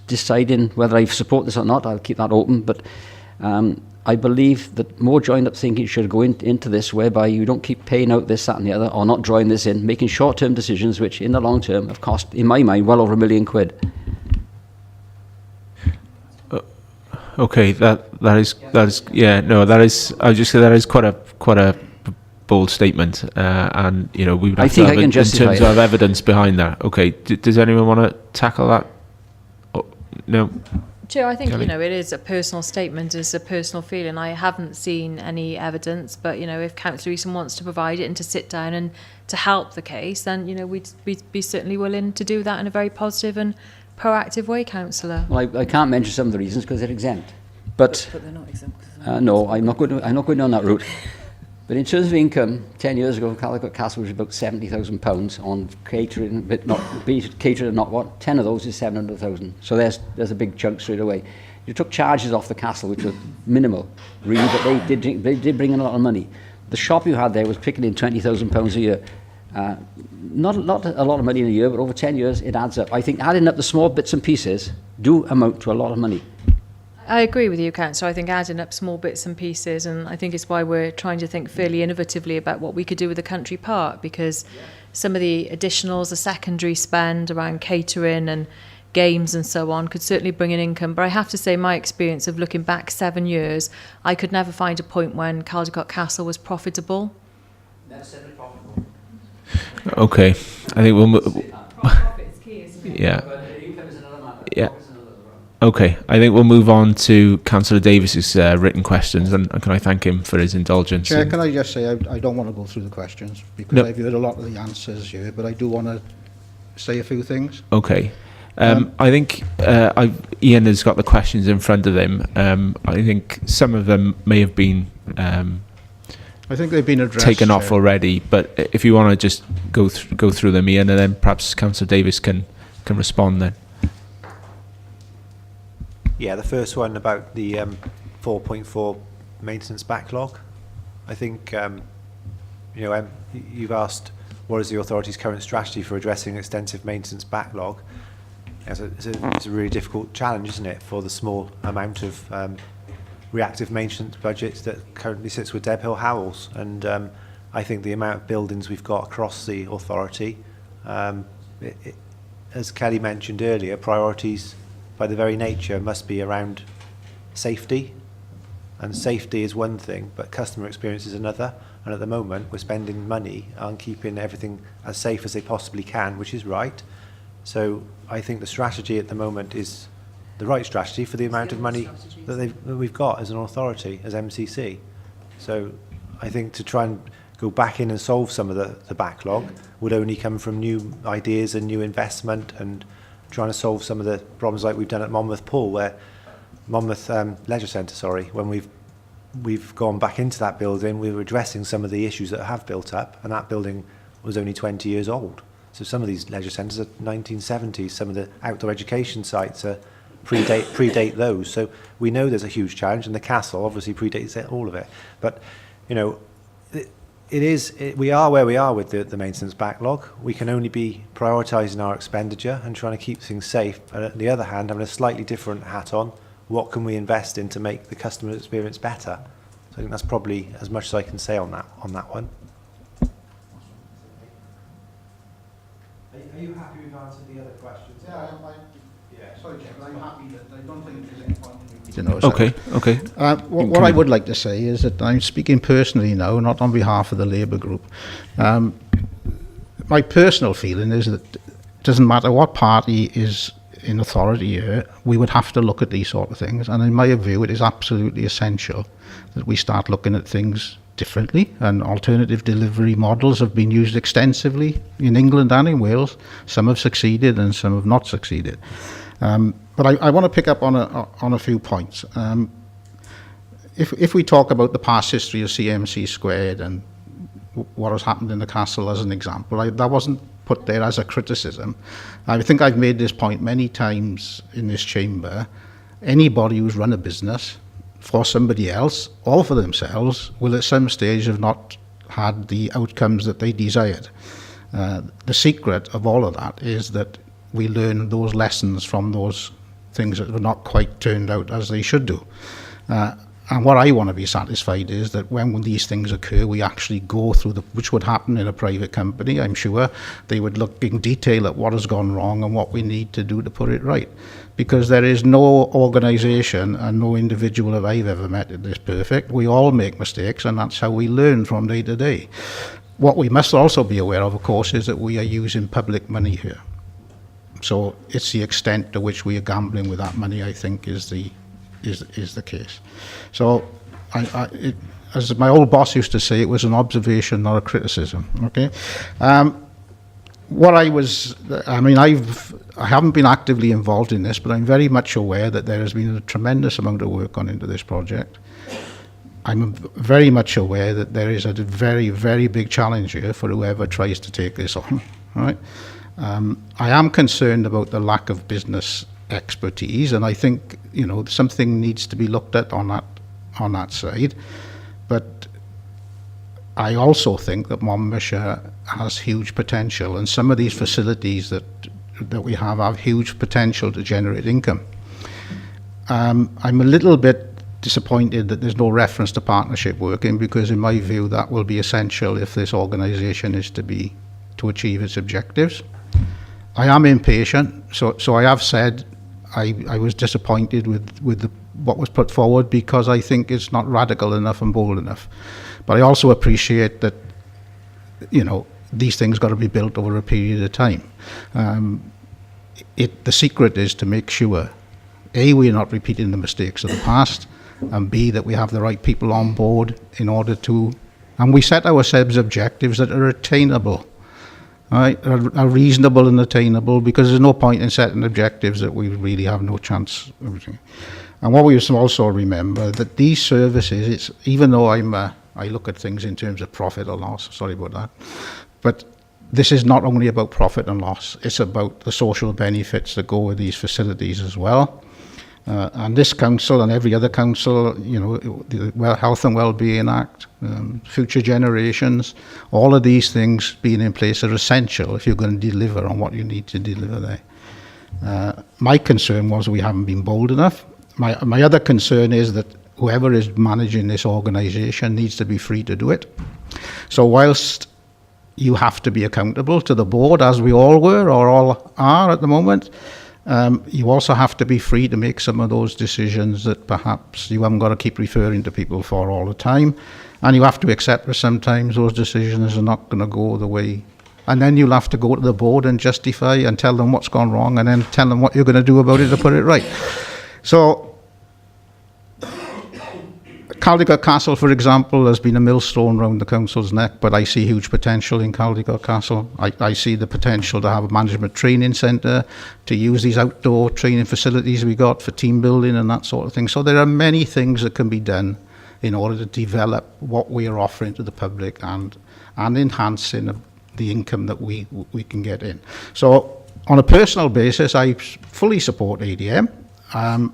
[SPEAKER 3] deciding whether I support this or not. I'll keep that open, but I believe that more joined up thinking should go into this, whereby you don't keep paying out this, that and the other, or not drawing this in, making short-term decisions which in the long term have cost, in my mind, well over £1 million.
[SPEAKER 4] Okay, that is I would just say that is quite a bold statement, and we would have to have in terms of evidence behind that. Okay, does anyone want to tackle that? Oh, no.
[SPEAKER 8] Chair, I think
[SPEAKER 4] Kelly?
[SPEAKER 8] it is a personal statement, it's a personal feeling. I haven't seen any evidence, but if Councillor Easton wants to provide it and to sit down and to help the case, then we'd be certainly willing to do that in a very positive and proactive way, Councillor.
[SPEAKER 3] Well, I can't mention some of the reasons because they're exempt. But they're not exempt. No, I'm not going down that route. But in terms of income, 10 years ago, Caldecott Castle was about £70,000 on catering, but not catering and not what. 10 of those is 700,000. So there's a big chunk straight away. You took charges off the castle, which were minimal, really, but they did bring in a lot of money. The shop you had there was picking in £20,000 a year. Not a lot of money in a year, but over 10 years, it adds up. I think adding up the small bits and pieces do amount to a lot of money.
[SPEAKER 8] I agree with you, Councillor. I think adding up small bits and pieces, and I think it's why we're trying to think fairly innovatively about what we could do with the country park, because some of the additionals, the secondary spend around catering and games and so on could certainly bring in income. But I have to say, my experience of looking back 7 years, I could never find a point when Caldecott Castle was profitable.
[SPEAKER 3] Never said it profitable.
[SPEAKER 4] Okay, I think we'll move. Yeah. Yeah. Okay, I think we'll move on to Councillor Davis's written questions, and can I thank him for his indulgence?
[SPEAKER 18] Chair, can I just say I don't want to go through the questions because I've heard a lot of the answers here, but I do want to say a few things.
[SPEAKER 4] Okay. I think Ian has got the questions in front of him. I think some of them may have been
[SPEAKER 18] I think they've been addressed,
[SPEAKER 4] taken off already, but if you want to just go through them, Ian, and then perhaps Councillor Davis can respond then.
[SPEAKER 6] Yeah, the first one about the 4.4 maintenance backlog. I think you've asked what is the authority's current strategy for addressing extensive maintenance backlog. It's a really difficult challenge, isn't it, for the small amount of reactive maintenance budget that currently sits with Deb Hill Howells. And I think the amount of buildings we've got across the authority, as Kelly mentioned earlier, priorities by the very nature must be around safety. And safety is one thing, but customer experience is another. And at the moment, we're spending money on keeping everything as safe as they possibly can, which is right. So I think the strategy at the moment is the right strategy for the amount of money that we've got as an authority, as MCC. So I think to try and go back in and solve some of the backlog would only come from new ideas and new investment and trying to solve some of the problems like we've done at Monmouth Pool, where Monmouth Leisure Centre, when we've gone back into that building, we were addressing some of the issues that have built up, and that building was only 20 years old. So some of these leisure centres are 1970s, some of the outdoor education sites are predate those. So we know there's a huge challenge, and the castle obviously predates all of it. But, we are where we are with the maintenance backlog. We can only be prioritising our expenditure and trying to keep things safe. But on the other hand, having a slightly different hat on, what can we invest in to make the customer experience better? So I think that's probably as much as I can say on that one. Are you happy we've answered the other questions?
[SPEAKER 18] Yeah, sorry, Jim, I'm happy that I don't think there's any point in me to know.
[SPEAKER 4] Okay.
[SPEAKER 18] What I would like to say is that I'm speaking personally now, not on behalf of the Labour group. My personal feeling is that it doesn't matter what party is in authority here, we would have to look at these sort of things. And in my view, it is absolutely essential that we start looking at things differently, and alternative delivery models have been used extensively in England and in Wales. Some have succeeded and some have not succeeded. But I want to pick up on a few points. If we talk about the past history of CMC Squared and what has happened in the castle as an example, that wasn't put there as a criticism. I think I've made this point many times in this chamber. Anybody who's run a business for somebody else or for themselves will at some stage have not had the outcomes that they desired. The secret of all of that is that we learn those lessons from those things that were not quite turned out as they should do. And what I want to be satisfied is that when these things occur, we actually go through which would happen in a private company, I'm sure. They would look in detail at what has gone wrong and what we need to do to put it right. Because there is no organisation and no individual that I've ever met that is perfect. We all make mistakes, and that's how we learn from day to day. What we must also be aware of course, is that we are using public money here. So it's the extent to which we are gambling with that money, I think, is the case. So, as my old boss used to say, it was an observation, not a criticism. Okay. I haven't been actively involved in this, but I'm very much aware that there has been a tremendous amount of work gone into this project. I'm very much aware that there is a very, very big challenge here for whoever tries to take this on. Right. I am concerned about the lack of business expertise, and I think something needs to be looked at on that side. But I also think that Monmouthshire has huge potential, and some of these facilities that we have huge potential to generate income. I'm a little bit disappointed that there's no reference to partnership working, because in my view that will be essential if this organisation is to achieve its objectives. I am impatient, so I have said I was disappointed with what was put forward, because I think it's not radical enough and bold enough. But I also appreciate that, you know, these things got to be built over a period of time. The secret is to make sure, A, we're not repeating the mistakes of the past, and B, that we have the right people on board in order to, and we set ourselves objectives that are attainable, right? Are reasonable and attainable, because there's no point in setting objectives that we really have no chance of. And what we must also remember, that these services, it's, even though I look at things in terms of profit or loss, sorry about that, but this is not only about profit and loss, it's about the social benefits that go with these facilities as well. And this council and every other council, you know, the Health and Wellbeing Act, future generations, all of these things being in place are essential if you're going to deliver on what you need to deliver there. My concern was we haven't been bold enough. My other concern is that whoever is managing this organisation needs to be free to do it. So whilst you have to be accountable to the board, as we all were or all are at the moment, you also have to be free to make some of those decisions that perhaps you haven't got to keep referring to people for all the time. And you have to accept that sometimes those decisions are not going to go the way. And then you'll have to go to the board and justify and tell them what's gone wrong, and then tell them what you're going to do about it to put it right. So Caldicot Castle, for example, has been a millstone round the council's neck, but I see huge potential in Caldicot Castle. I see the potential to have a management training centre, to use these outdoor training facilities we got for team building and that sort of thing. So there are many things that can be done in order to develop what we are offering to the public and enhancing the income that we can get in. So on a personal basis, I fully support ADM. I'm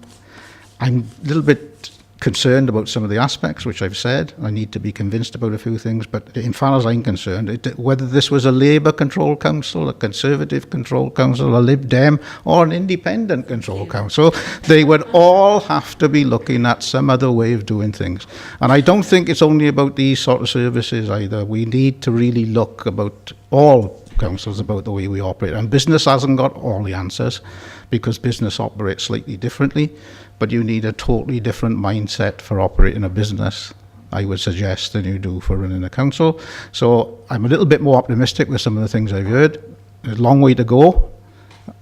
[SPEAKER 18] a little bit concerned about some of the aspects which I've said. I need to be convinced about a few things, but in far as I'm concerned, whether this was a Labour control council, a Conservative control council, a Lib Dem, or an independent control council, they would all have to be looking at some other way of doing things. And I don't think it's only about these sort of services either. We need to really look about all councils about the way we operate. And business hasn't got all the answers, because business operates slightly differently, but you need a totally different mindset for operating a business, I would suggest, than you do for running a council. So I'm a little bit more optimistic with some of the things I've heard. There's a long way to go,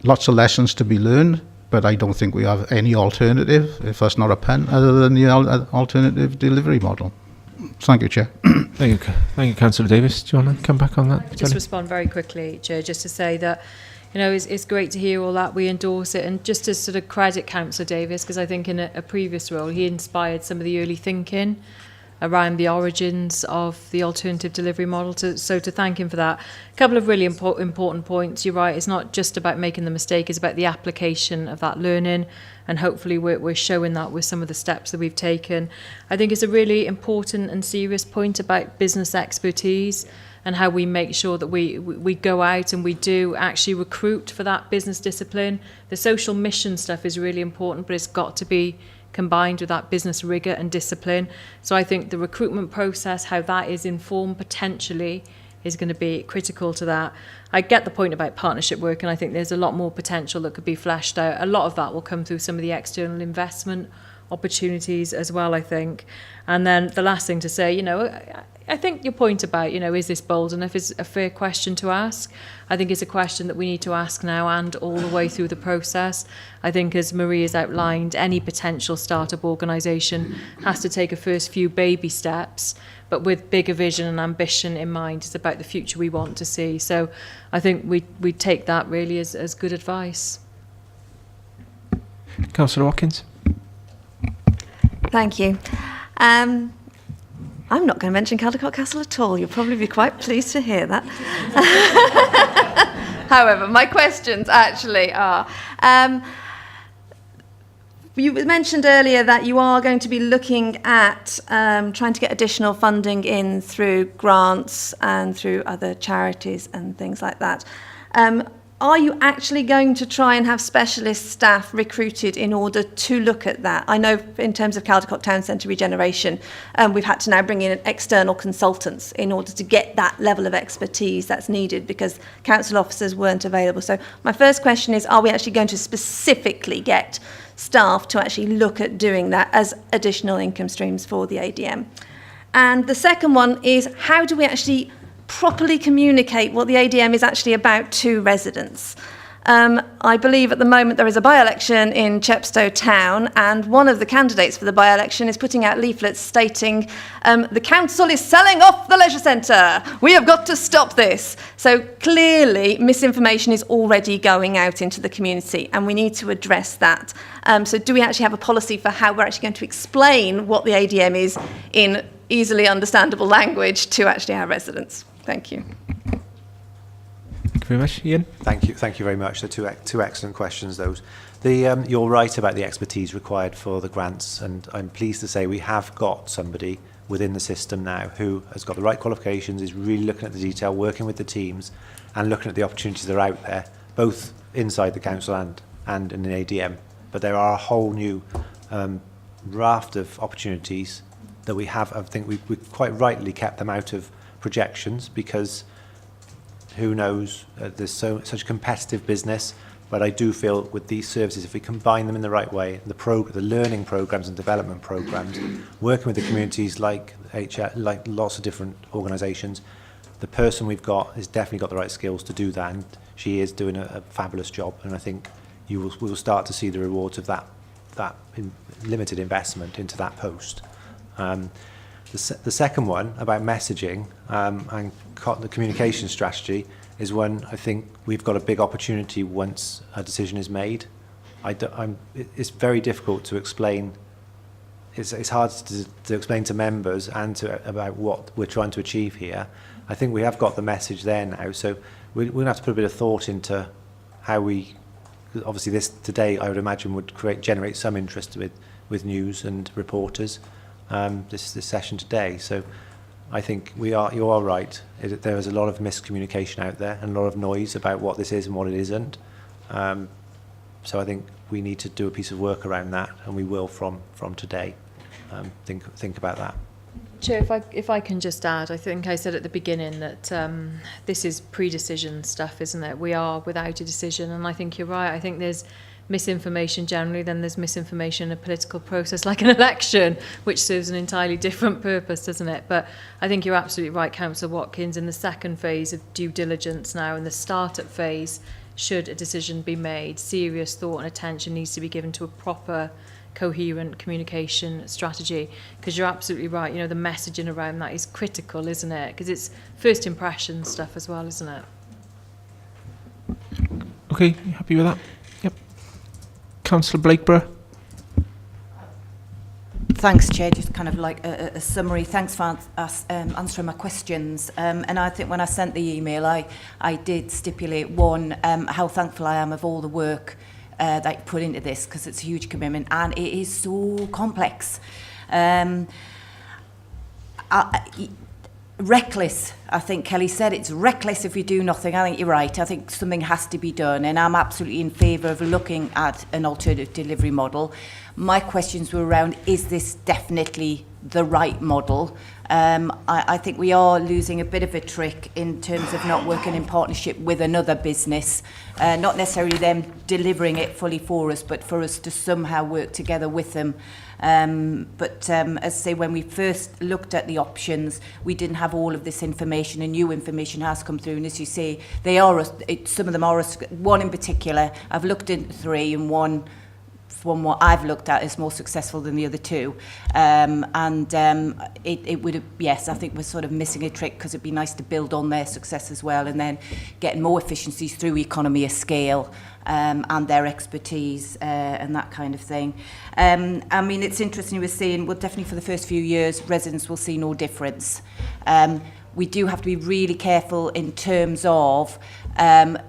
[SPEAKER 18] lots of lessons to be learned, but I don't think we have any alternative, if that's not a pun, other than the alternative delivery model. Thank you, Chair.
[SPEAKER 4] Thank you, Councillor Davis. Do you want to come back on that?
[SPEAKER 8] Just respond very quickly, Chair, just to say that, you know, it's great to hear all that. We endorse it. And just to sort of credit Councillor Davis, because I think in a previous role, he inspired some of the early thinking around the origins of the alternative delivery model. So to thank him for that. A couple of really important points. You're right, it's not just about making the mistake, it's about the application of that learning. And hopefully we're showing that with some of the steps that we've taken. I think it's a really important and serious point about business expertise and how we make sure that we go out and we do actually recruit for that business discipline. The social mission stuff is really important, but it's got to be combined with that business rigour and discipline. So I think the recruitment process, how that is informed potentially, is going to be critical to that. I get the point about partnership work, and I think there's a lot more potential that could be fleshed out. A lot of that will come through some of the external investment opportunities as well, I think. And then the last thing to say, you know, I think your point about, you know, is this bold enough is a fair question to ask. I think it's a question that we need to ask now and all the way through the process. I think, as Marie has outlined, any potential startup organisation has to take a first few baby steps, but with bigger vision and ambition in mind. It's about the future we want to see. So I think we take that really as good advice.
[SPEAKER 4] Councillor Watkins.
[SPEAKER 21] Thank you. I'm not going to mention Caldicot Castle at all. You'll probably be quite pleased to hear that. However, my questions actually are... you mentioned earlier that you are going to be looking at trying to get additional funding in through grants and through other charities and things like that. are you actually going to try and have specialist staff recruited in order to look at that? I know in terms of Caldecott Town Centre regeneration, we've had to now bring in external consultants in order to get that level of expertise that's needed because council officers weren't available. So my first question is, are we actually going to specifically get staff to actually look at doing that as additional income streams for the ADM? And the second one is, how do we actually properly communicate what the ADM is actually about to residents? I believe at the moment there is a by-election in Chepstow Town, and one of the candidates for the by-election is putting out leaflets stating the council is selling off the leisure centre. We have got to stop this. So clearly misinformation is already going out into the community, and we need to address that. So do we actually have a policy for how we're actually going to explain what the ADM is in easily understandable language to actually our residents? Thank you.
[SPEAKER 4] Thank you very much. Ian?
[SPEAKER 6] Thank you very much. They're two excellent questions, those. You're right about the expertise required for the grants, and I'm pleased to say we have got somebody within the system now who has got the right qualifications, is really looking at the detail, working with the teams, and looking at the opportunities that are out there, both inside the council and in the ADM. But there are a whole new raft of opportunities that we have. I think we quite rightly kept them out of projections because who knows, there's such competitive business, but I do feel with these services, if we combine them in the right way, the learning programs and development programs, working with the communities like lots of different organisations, the person we've got has definitely got the right skills to do that, and she is doing a fabulous job, and I think we will start to see the rewards of that limited investment into that post. The second one about messaging and the communication strategy is one I think we've got a big opportunity once a decision is made. It's very difficult to explain. It's hard to explain to members and about what we're trying to achieve here. I think we have got the message there now, so we're going to have to put a bit of thought into how we. Obviously, this today I would imagine would generate some interest with news and reporters. This session today, so I think you are right. There is a lot of miscommunication out there and a lot of noise about what this is and what it isn't. So I think we need to do a piece of work around that, and we will from today. Think about that.
[SPEAKER 8] Chair, if I can just add, I think I said at the beginning that this is pre-decision stuff, isn't it? We are without a decision, and I think you're right. I think there's misinformation generally, then there's misinformation in a political process like an election, which serves an entirely different purpose, doesn't it? But I think you're absolutely right, Councillor Watkins, in the second phase of due diligence now, in the start-up phase, should a decision be made, serious thought and attention needs to be given to a proper coherent communication strategy, because you're absolutely right, the messaging around that is critical, isn't it? Because it's first impression stuff as well, isn't it?
[SPEAKER 4] Okay, you happy with that? Yep. Councillor Blakeborough.
[SPEAKER 17] Thanks, Chair. Just kind of like a summary. Thanks for answering my questions. And I think when I sent the email, I did stipulate, one, how thankful I am of all the work that you put into this, because it's a huge commitment and it is so complex. Reckless, I think Kelly said, it's reckless if we do nothing. I think you're right. I think something has to be done, and I'm absolutely in favour of looking at an alternative delivery model. My questions were around, is this definitely the right model? I think we are losing a bit of a trick in terms of not working in partnership with another business, not necessarily them delivering it fully for us, but for us to somehow work together with them. But as I say, when we first looked at the options, we didn't have all of this information, and new information has come through. And as you say, they are some of them are one in particular. I've looked into three, and one, from what I've looked at, is more successful than the other two. It would have, yes, I think we're sort of missing a trick, because it'd be nice to build on their success as well, and then getting more efficiencies through economy of scale. And their expertise and that kind of thing. I mean, it's interesting you were saying, well, definitely for the first few years, residents will see no difference. We do have to be really careful in terms of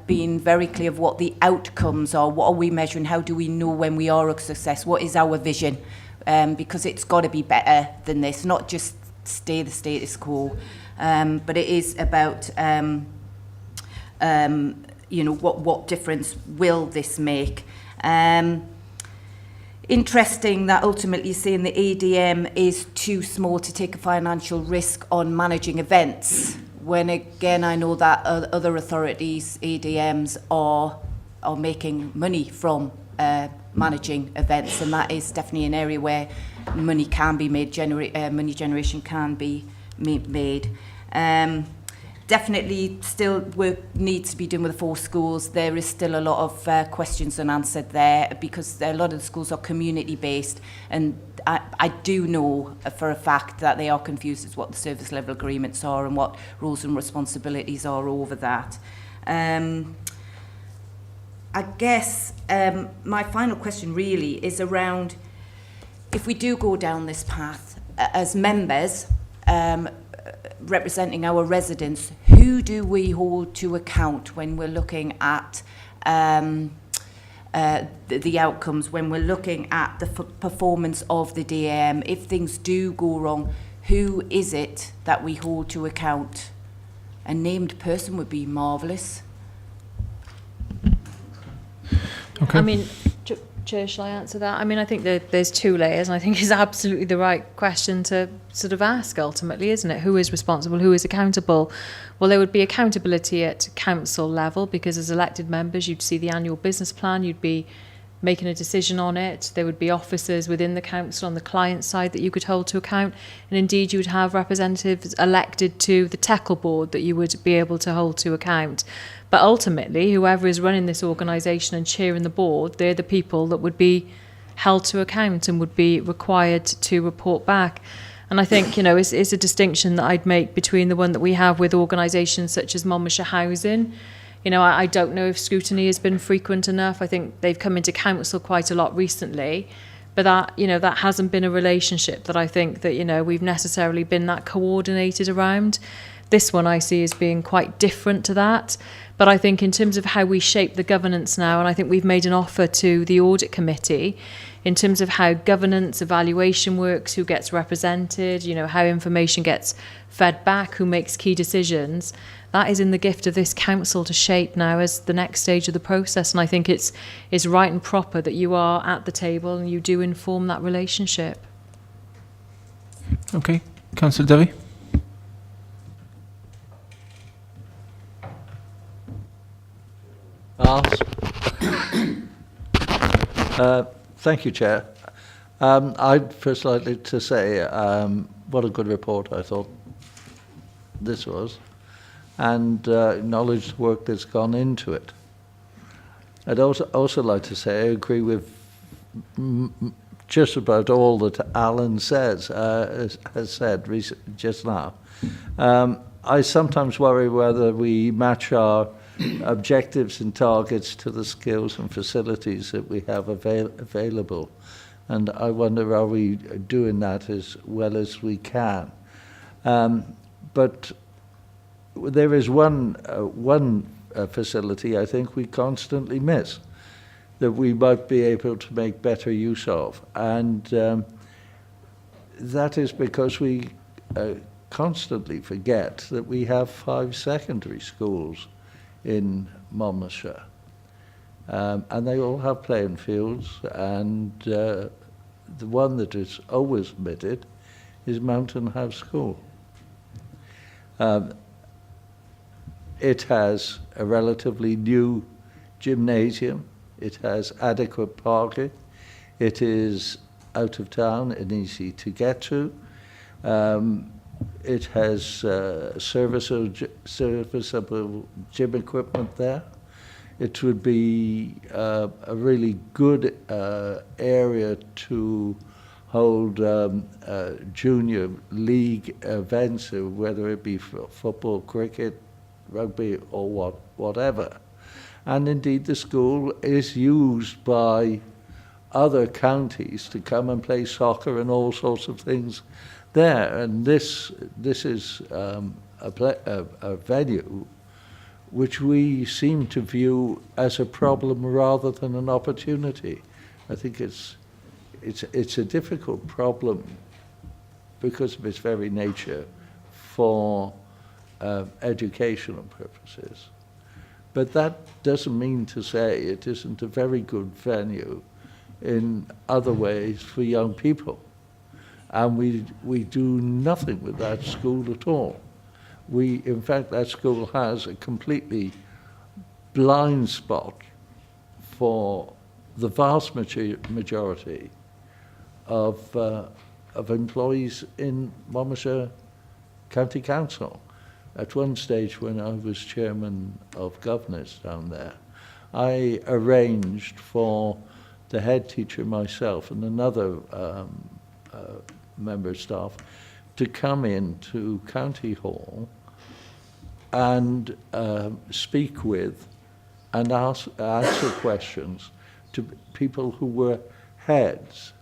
[SPEAKER 17] being very clear of what the outcomes are. What are we measuring? How do we know when we are a success? What is our vision? Because it's got to be better than this, not just stay the status quo. But it is about you know, what difference will this make? Interesting that ultimately saying the ADM is too small to take a financial risk on managing events, when again I know that other authorities, ADMs, are making money from managing events, and that is definitely an area where money can be made, money generation can be made. Definitely still work needs to be done with the 4 schools. There is still a lot of questions unanswered there, because a lot of the schools are community based, and I do know for a fact that they are confused as what the service level agreements are and what roles and responsibilities are over that. I guess my final question really is around, if we do go down this path as members, representing our residents, who do we hold to account when we're looking at the outcomes, when we're looking at the performance of the DM? If things do go wrong, who is it that we hold to account? A named person would be marvellous.
[SPEAKER 8] I mean, Chair, shall I answer that? I mean, I think that there's 2 layers, and I think it's absolutely the right question to sort of ask ultimately, isn't it? Who is responsible? Who is accountable? Well, there would be accountability at council level, because as elected members, you'd see the annual business plan, you'd be making a decision on it. There would be officers within the council on the client side that you could hold to account, and indeed you would have representatives elected to the TECL board that you would be able to hold to account. But ultimately, whoever is running this organisation and chairing the board, they're the people that would be held to account and would be required to report back. And I think, you know, it's a distinction that I'd make between the one that we have with organisations such as Monmouthshire Housing. You know, I don't know if scrutiny has been frequent enough. I think they've come into council quite a lot recently, but that, you know, that hasn't been a relationship that I think that, you know, we've necessarily been that coordinated around. This one I see as being quite different to that. But I think in terms of how we shape the governance now, and I think we've made an offer to the audit committee in terms of how governance evaluation works, who gets represented, you know, how information gets fed back, who makes key decisions. That is in the gift of this council to shape now as the next stage of the process. And I think it's right and proper that you are at the table and you do inform that relationship.
[SPEAKER 4] Okay. Councillor Devi.
[SPEAKER 16] Thank you, Chair. I'd first like to say what a good report I thought this was, and acknowledge the work that's gone into it. I'd also like to say I agree with just about all that Alan has said just now. I sometimes worry whether we match our objectives and targets to the skills and facilities that we have available. And I wonder, are we doing that as well as we can? But there is one facility I think we constantly miss that we might be able to make better use of. And that is because we constantly forget that we have 5 secondary schools in Monmouthshire. And they all have playing fields, and the one that is always omitted is Mountain House School. It has a relatively new gymnasium, it has adequate parking, it is out of town and easy to get to. It has serviceable gym equipment there. It would be a really good area to hold junior league events, whether it be football, cricket, rugby, or whatever. And indeed, the school is used by other counties to come and play soccer and all sorts of things there. And this is a venue which we seem to view as a problem rather than an opportunity. I think it's a difficult problem because of its very nature for educational purposes. But that doesn't mean to say it isn't a very good venue in other ways for young people. And we do nothing with that school at all. In fact, that school has a completely blind spot for the vast majority of employees in Monmouthshire County Council. At one stage when I was chairman of governors down there, I arranged for the head teacher, myself, and another member of staff to come into County Hall and speak with and answer questions to people who were heads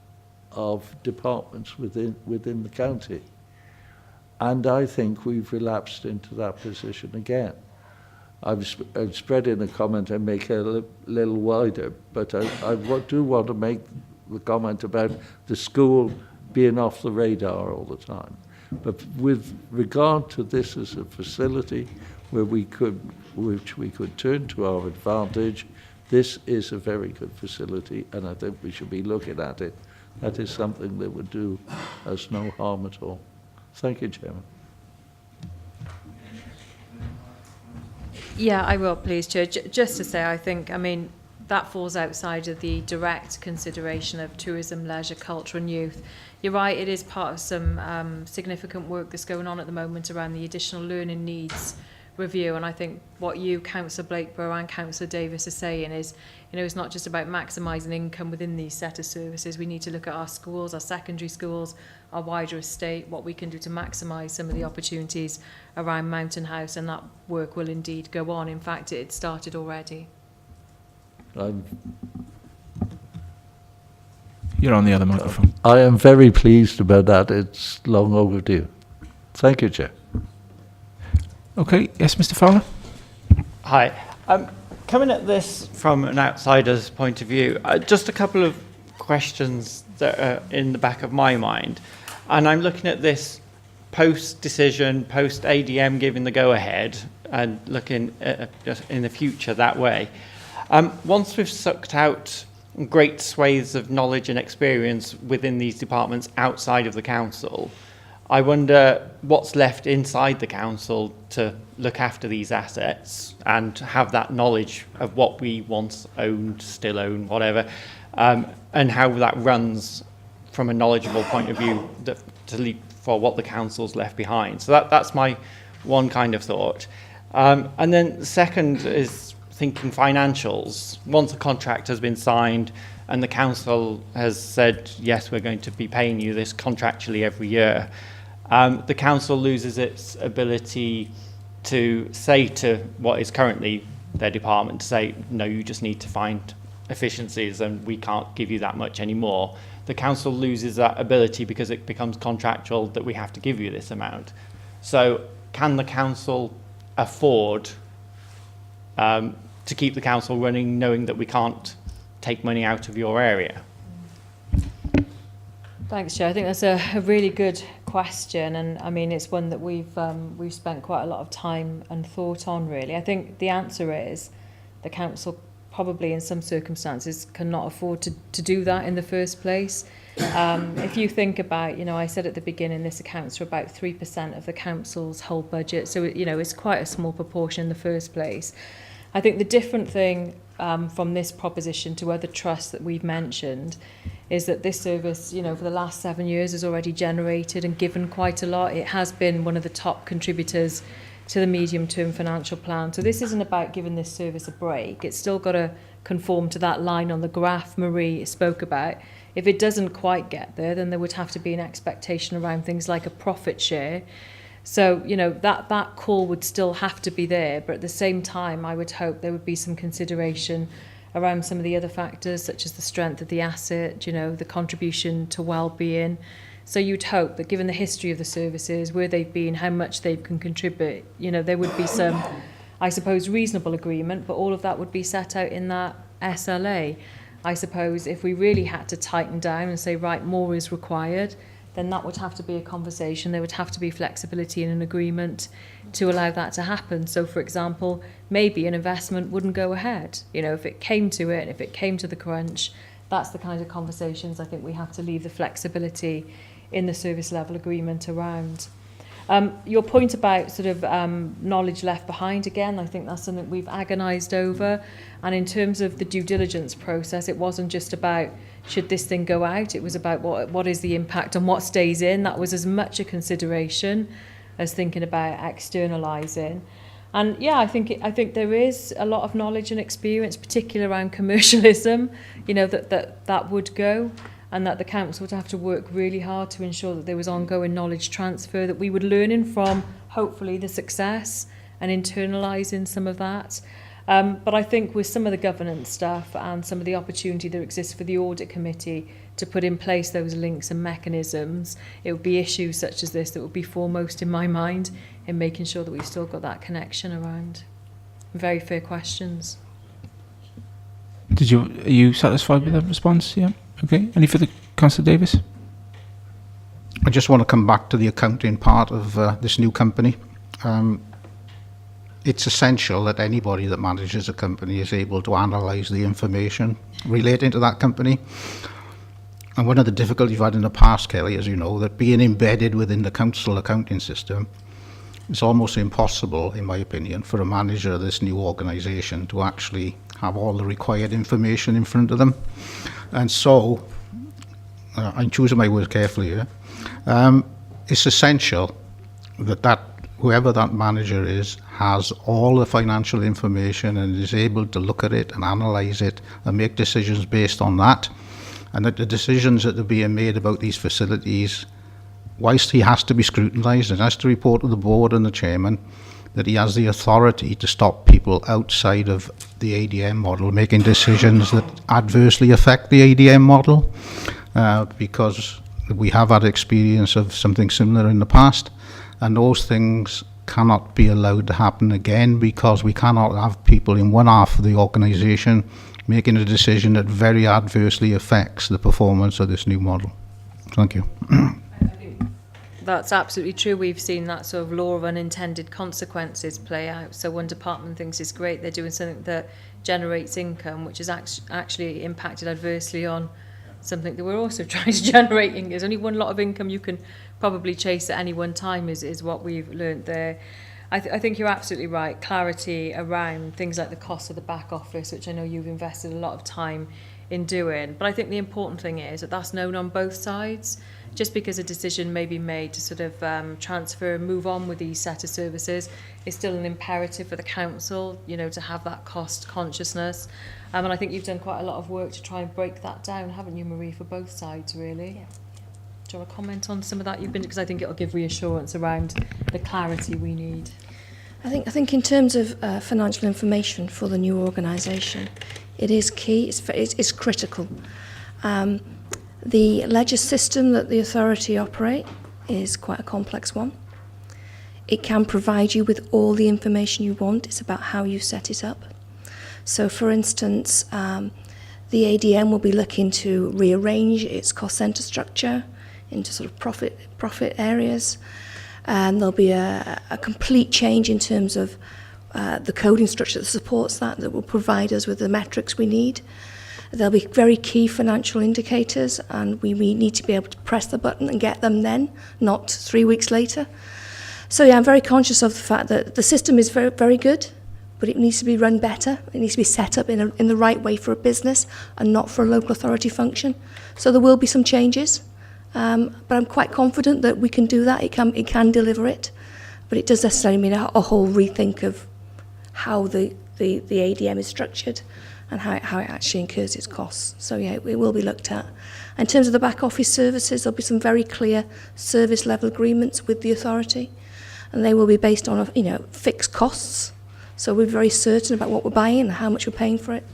[SPEAKER 16] of departments within the county. And I think we've relapsed into that position again. I've spread in a comment and make it a little wider, but I do want to make the comment about the school being off the radar all the time. But with regard to this as a facility which we could turn to our advantage, this is a very good facility, and I think we should be looking at it. That is something that would do us no harm at all. Thank you, Chairman.
[SPEAKER 8] Yeah, I will, please, Chair. Just to say, I think, I mean, that falls outside of the direct consideration of tourism, leisure, culture and youth. You're right, it is part of some significant work that's going on at the moment around the additional learning needs review, and I think what you, Councillor Blakeborough and Councillor Davis are saying is, you know, it's not just about maximising income within these set of services. We need to look at our schools, our secondary schools, our wider estate, what we can do to maximise some of the opportunities around Mountain House, and that work will indeed go on. In fact, it started already.
[SPEAKER 4] You're on the other microphone.
[SPEAKER 16] I am very pleased about that. It's long overdue. Thank you, Chair.
[SPEAKER 4] Okay, yes, Mr. Fowler.
[SPEAKER 9] Hi. Coming at this from an outsider's point of view, just a couple of questions that are in the back of my mind. And I'm looking at this post-decision, post-ADM giving the go-ahead, and looking at just in the future that way. Once we've sucked out great swathes of knowledge and experience within these departments outside of the council, I wonder what's left inside the council to look after these assets and have that knowledge of what we once owned, still own, whatever, and how that runs from a knowledgeable point of view for what the council's left behind. So that's my one kind of thought. And then the second is thinking financials. Once a contract has been signed and the council has said, yes, we're going to be paying you this contractually every year, the council loses its ability to say to what is currently their department, to say, no, you just need to find efficiencies and we can't give you that much anymore. The council loses that ability because it becomes contractual that we have to give you this amount. So can the council afford to keep the council running, knowing that we can't take money out of your area?
[SPEAKER 8] Thanks, Chair. I think that's a really good question, and I mean it's one that we've spent quite a lot of time and thought on. Really, I think the answer is the council probably in some circumstances cannot afford to do that in the first place. If you think about, you know, I said at the beginning this accounts for about 3% of the council's whole budget, so you know it's quite a small proportion in the first place. I think the different thing from this proposition to other trusts that we've mentioned is that this service, you know, for the last 7 years has already generated and given quite a lot. It has been one of the top contributors to the medium-term financial plan. So this isn't about giving this service a break. It's still got to conform to that line on the graph Marie spoke about. If it doesn't quite get there, then there would have to be an expectation around things like a profit share. So, you know, that call would still have to be there, but at the same time, I would hope there would be some consideration around some of the other factors, such as the strength of the asset, you know, the contribution to well-being. So you'd hope that given the history of the services, where they've been, how much they can contribute, you know, there would be some, I suppose, reasonable agreement, but all of that would be set out in that SLA. I suppose if we really had to tighten down and say, right, more is required, then that would have to be a conversation. There would have to be flexibility in an agreement to allow that to happen. So, for example, maybe an investment wouldn't go ahead. You know, if it came to it, if it came to the crunch, that's the kind of conversations I think we have to leave the flexibility in the service level agreement around. Your point about sort of knowledge left behind, again, I think that's something we've agonised over. And in terms of the due diligence process, it wasn't just about should this thing go out, it was about what is the impact and what stays in. That was as much a consideration as thinking about externalising. And yeah, I think there is a lot of knowledge and experience, particularly around commercialism, you know, that would go, and that the council would have to work really hard to ensure that there was ongoing knowledge transfer, that we would learn in from, hopefully, the success and internalising some of that. But I think with some of the governance stuff and some of the opportunity that exists for the audit committee to put in place those links and mechanisms, it would be issues such as this that would be foremost in my mind in making sure that we've still got that connection around. Very fair questions.
[SPEAKER 4] Are you satisfied with that response? Yeah. Okay. Any further, Councillor Davis?
[SPEAKER 18] I just want to come back to the accounting part of this new company. It's essential that anybody that manages a company is able to analyse the information relating to that company. And one of the difficulties we've had in the past, Kelly, as you know, that being embedded within the council accounting system, it's almost impossible, in my opinion, for a manager of this new organisation to actually have all the required information in front of them. And so, I'm choosing my words carefully here, it's essential that whoever that manager is has all the financial information and is able to look at it and analyse it and make decisions based on that, and that the decisions that are being made about these facilities, whilst he has to be scrutinised and has to report to the board and the chairman, that he has the authority to stop people outside of the ADM model making decisions that adversely affect the ADM model, because we have had experience of something similar in the past, and those things cannot be allowed to happen again, because we cannot have people in one half of the organisation making a decision that very adversely affects the performance of this new model. Thank you.
[SPEAKER 8] That's absolutely true. We've seen that sort of law of unintended consequences play out. So one department thinks it's great, they're doing something that generates income, which is actually impacted adversely on something that we're also trying to generate. There's only one lot of income you can probably chase at any one time is what we've learnt there. I think you're absolutely right. Clarity around things like the cost of the back office, which I know you've invested a lot of time in doing. But I think the important thing is that that's known on both sides. Just because a decision may be made to sort of transfer and move on with these set of services, it's still an imperative for the council, you know, to have that cost consciousness. And I think you've done quite a lot of work to try and break that down, haven't you, Marie, for both sides, really? Yeah. Do you want to comment on some of that you've been, because I think it'll give reassurance around the clarity we need.
[SPEAKER 7] I think in terms of financial information for the new organisation, it is key. It's critical. The ledger system that the authority operate is quite a complex one. It can provide you with all the information you want. It's about how you set it up. So, for instance, the ADM will be looking to rearrange its cost centre structure into sort of profit areas, and there'll be a complete change in terms of the coding structure that supports that will provide us with the metrics we need. There'll be very key financial indicators, and we need to be able to press the button and get them then, not 3 weeks later. So yeah, I'm very conscious of the fact that the system is very, very good, but it needs to be run better. It needs to be set up in the right way for a business and not for a local authority function. So there will be some changes, but I'm quite confident that we can do that. It can deliver it, but it does necessarily mean a whole rethink of how the ADM is structured and how it actually incurs its costs. So yeah, it will be looked at. In terms of the back office services, there'll be some very clear service level agreements with the authority, and they will be based on fixed costs. So we're very certain about what we're buying and how much we're paying for it.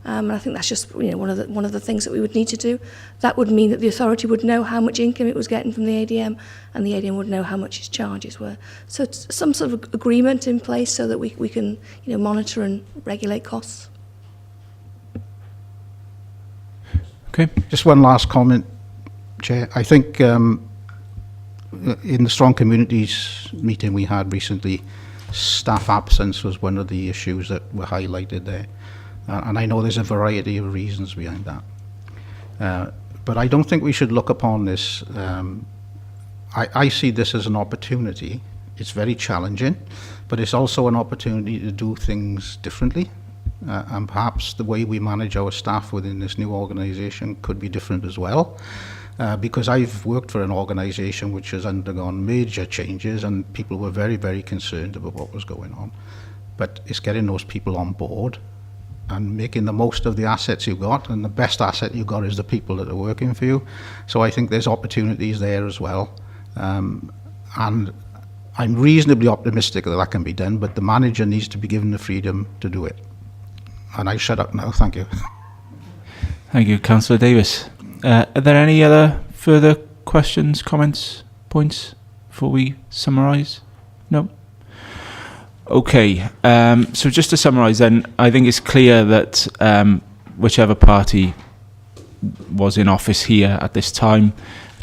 [SPEAKER 7] And I think that's just one of the things that we would need to do. That would mean that the authority would know how much income it was getting from the ADM, and the ADM would know how much its charges were. So it's some sort of agreement in place so that we can monitor and regulate costs.
[SPEAKER 18] Okay, just one last comment, Chair. I think in the Strong Communities meeting we had recently, staff absence was one of the issues that were highlighted there. And I know there's a variety of reasons behind that. But I don't think we should look upon this, I see this as an opportunity. It's very challenging, but it's also an opportunity to do things differently. And perhaps the way we manage our staff within this new organisation could be different as well. Because I've worked for an organisation which has undergone major changes and people were very, very concerned about what was going on. But it's getting those people on board and making the most of the assets you've got, and the best asset you've got is the people that are working for you. So I think there's opportunities there as well. And I'm reasonably optimistic that that can be done, but the manager needs to be given the freedom to do it. And I shut up now, thank you.
[SPEAKER 4] Thank you, Councillor Davis. Are there any other further questions, comments, points before we summarise? No? Okay, so just to summarise then, I think it's clear that whichever party was in office here at this time,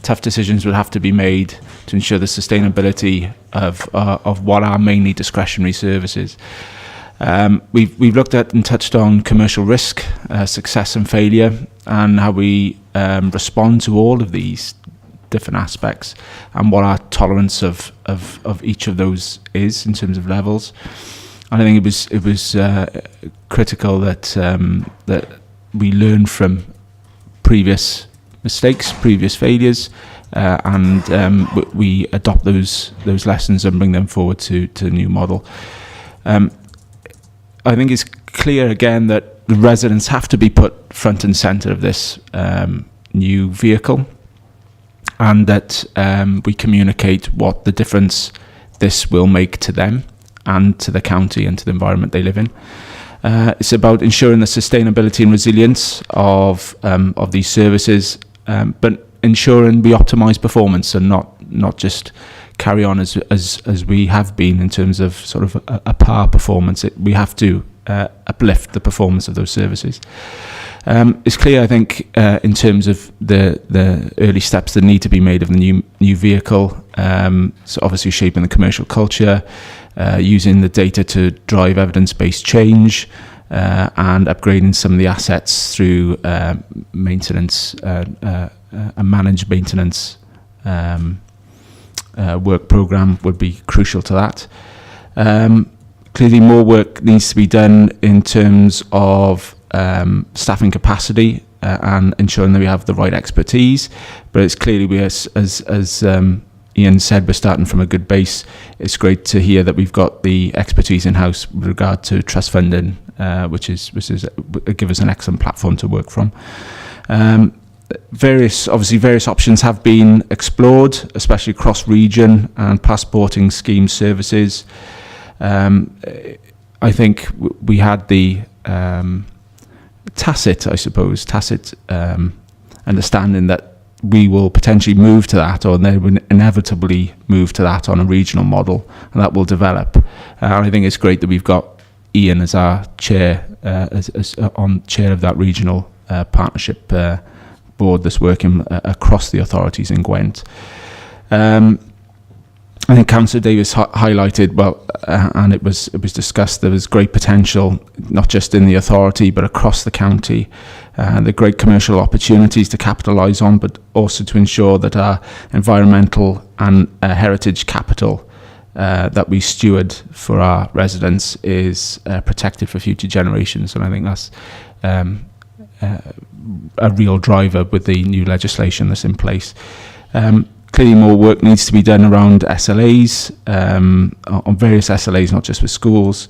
[SPEAKER 4] tough decisions will have to be made to ensure the sustainability of what are mainly discretionary services. We've looked at and touched on commercial risk, success and failure, and how we respond to all of these different aspects and what our tolerance of each of those is in terms of levels. And I think it was critical that that we learn from previous mistakes, previous failures, and we adopt those lessons and bring them forward to the new model. I think it's clear again that the residents have to be put front and centre of this new vehicle, and that we communicate what the difference this will make to them and to the county and to the environment they live in. It's about ensuring the sustainability and resilience of these services, but ensuring we optimise performance and not just carry on as we have been in terms of sort of a par performance. We have to uplift the performance of those services. It's clear, I think, in terms of the early steps that need to be made of the new vehicle. So obviously shaping the commercial culture, using the data to drive evidence-based change, and upgrading some of the assets through maintenance, a managed maintenance work programme would be crucial to that. Clearly more work needs to be done in terms of staffing capacity and ensuring that we have the right expertise, but it's clearly as Ian said, we're starting from a good base. It's great to hear that we've got the expertise in-house with regard to trust funding, which is give us an excellent platform to work from. Various options have been explored, especially cross-region and passporting scheme services. I think we had the tacit understanding that we will potentially move to that, or they will inevitably move to that on a regional model, and that will develop. And I think it's great that we've got Ian as our chair, on chair of that regional partnership board that's working across the authorities in Gwent. I think Councillor Davis highlighted, and it was discussed, there was great potential, not just in the authority, but across the county. The great commercial opportunities to capitalise on, but also to ensure that our environmental and heritage capital that we steward for our residents is protected for future generations. And I think that's a real driver with the new legislation that's in place. Clearly more work needs to be done around SLAs, on various SLAs, not just with schools.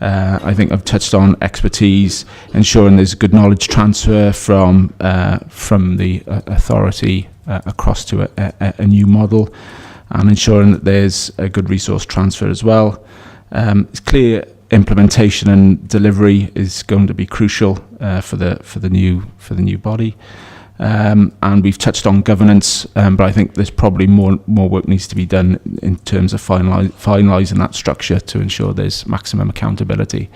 [SPEAKER 4] I think I've touched on expertise, ensuring there's good knowledge transfer from the authority across to a new model, and ensuring that there's a good resource transfer as well. It's clear implementation and delivery is going to be crucial for the new body. And we've touched on governance, but I think there's probably more work needs to be done in terms of finalising that structure to ensure there's maximum accountability.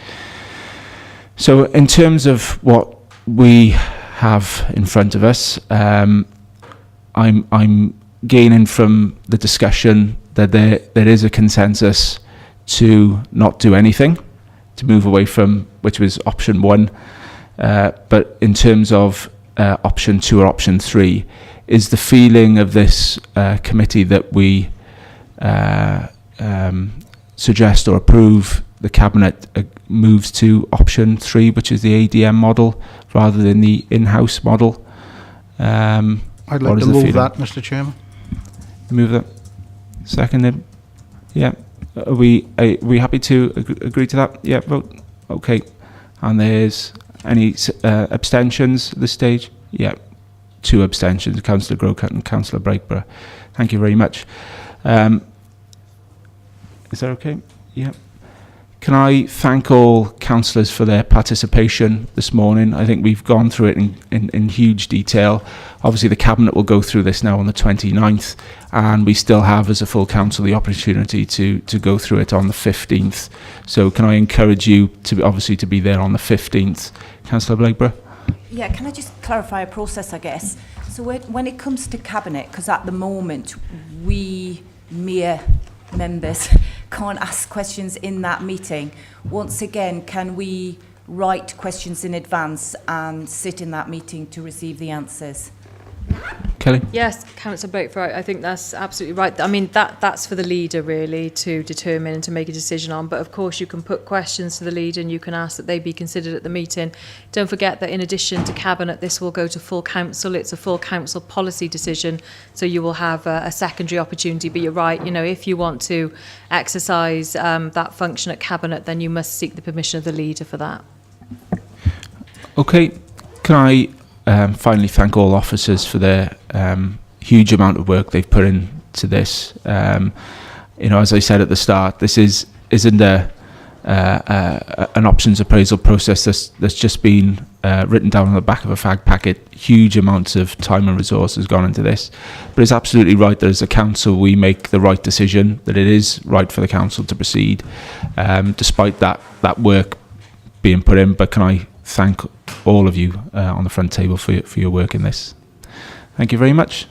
[SPEAKER 4] So in terms of what we have in front of us, I'm gaining from the discussion that there is a consensus to not do anything, to move away from, which was option 1. But in terms of option 2 or option 3, is the feeling of this committee that we suggest or approve the Cabinet moves to option 3, which is the ADM model, rather than the in-house model?
[SPEAKER 18] I'd like to move that, Mr. Chairman.
[SPEAKER 4] Move that. Seconded. Yeah. Are we happy to agree to that? Yeah. Vote. Okay. And there's any abstentions at this stage? Yeah. 2 abstentions, Councillor Grocott and Councillor Breakborough. Thank you very much. Is that okay? Yeah. Can I thank all councillors for their participation this morning? I think we've gone through it in huge detail. Obviously, the Cabinet will go through this now on the 29th, and we still have, as a full council, the opportunity to go through it on the 15th. So can I encourage you to obviously to be there on the 15th? Councillor Blagborough?
[SPEAKER 17] Yeah, can I just clarify a process, I guess? So when it comes to Cabinet, because at the moment, we mere members can't ask questions in that meeting. Once again, can we write questions in advance and sit in that meeting to receive the answers?
[SPEAKER 4] Kelly?
[SPEAKER 8] Yes, Councillor Breakford, I think that's absolutely right. I mean, that's for the leader really to determine and to make a decision on. But of course, you can put questions to the leader and you can ask that they be considered at the meeting. Don't forget that in addition to Cabinet, this will go to full council. It's a full council policy decision, so you will have a secondary opportunity. But you're right, you know, if you want to exercise that function at Cabinet, then you must seek the permission of the leader for that.
[SPEAKER 4] Okay, can I finally thank all officers for their huge amount of work they've put into this. You know, as I said at the start, this isn't an options appraisal process that's just been written down on the back of a fag packet. Huge amounts of time and resource has gone into this. But it's absolutely right that as a council we make the right decision, that it is right for the council to proceed, despite that work being put in. But can I thank all of you on the front table for your work in this. Thank you very much.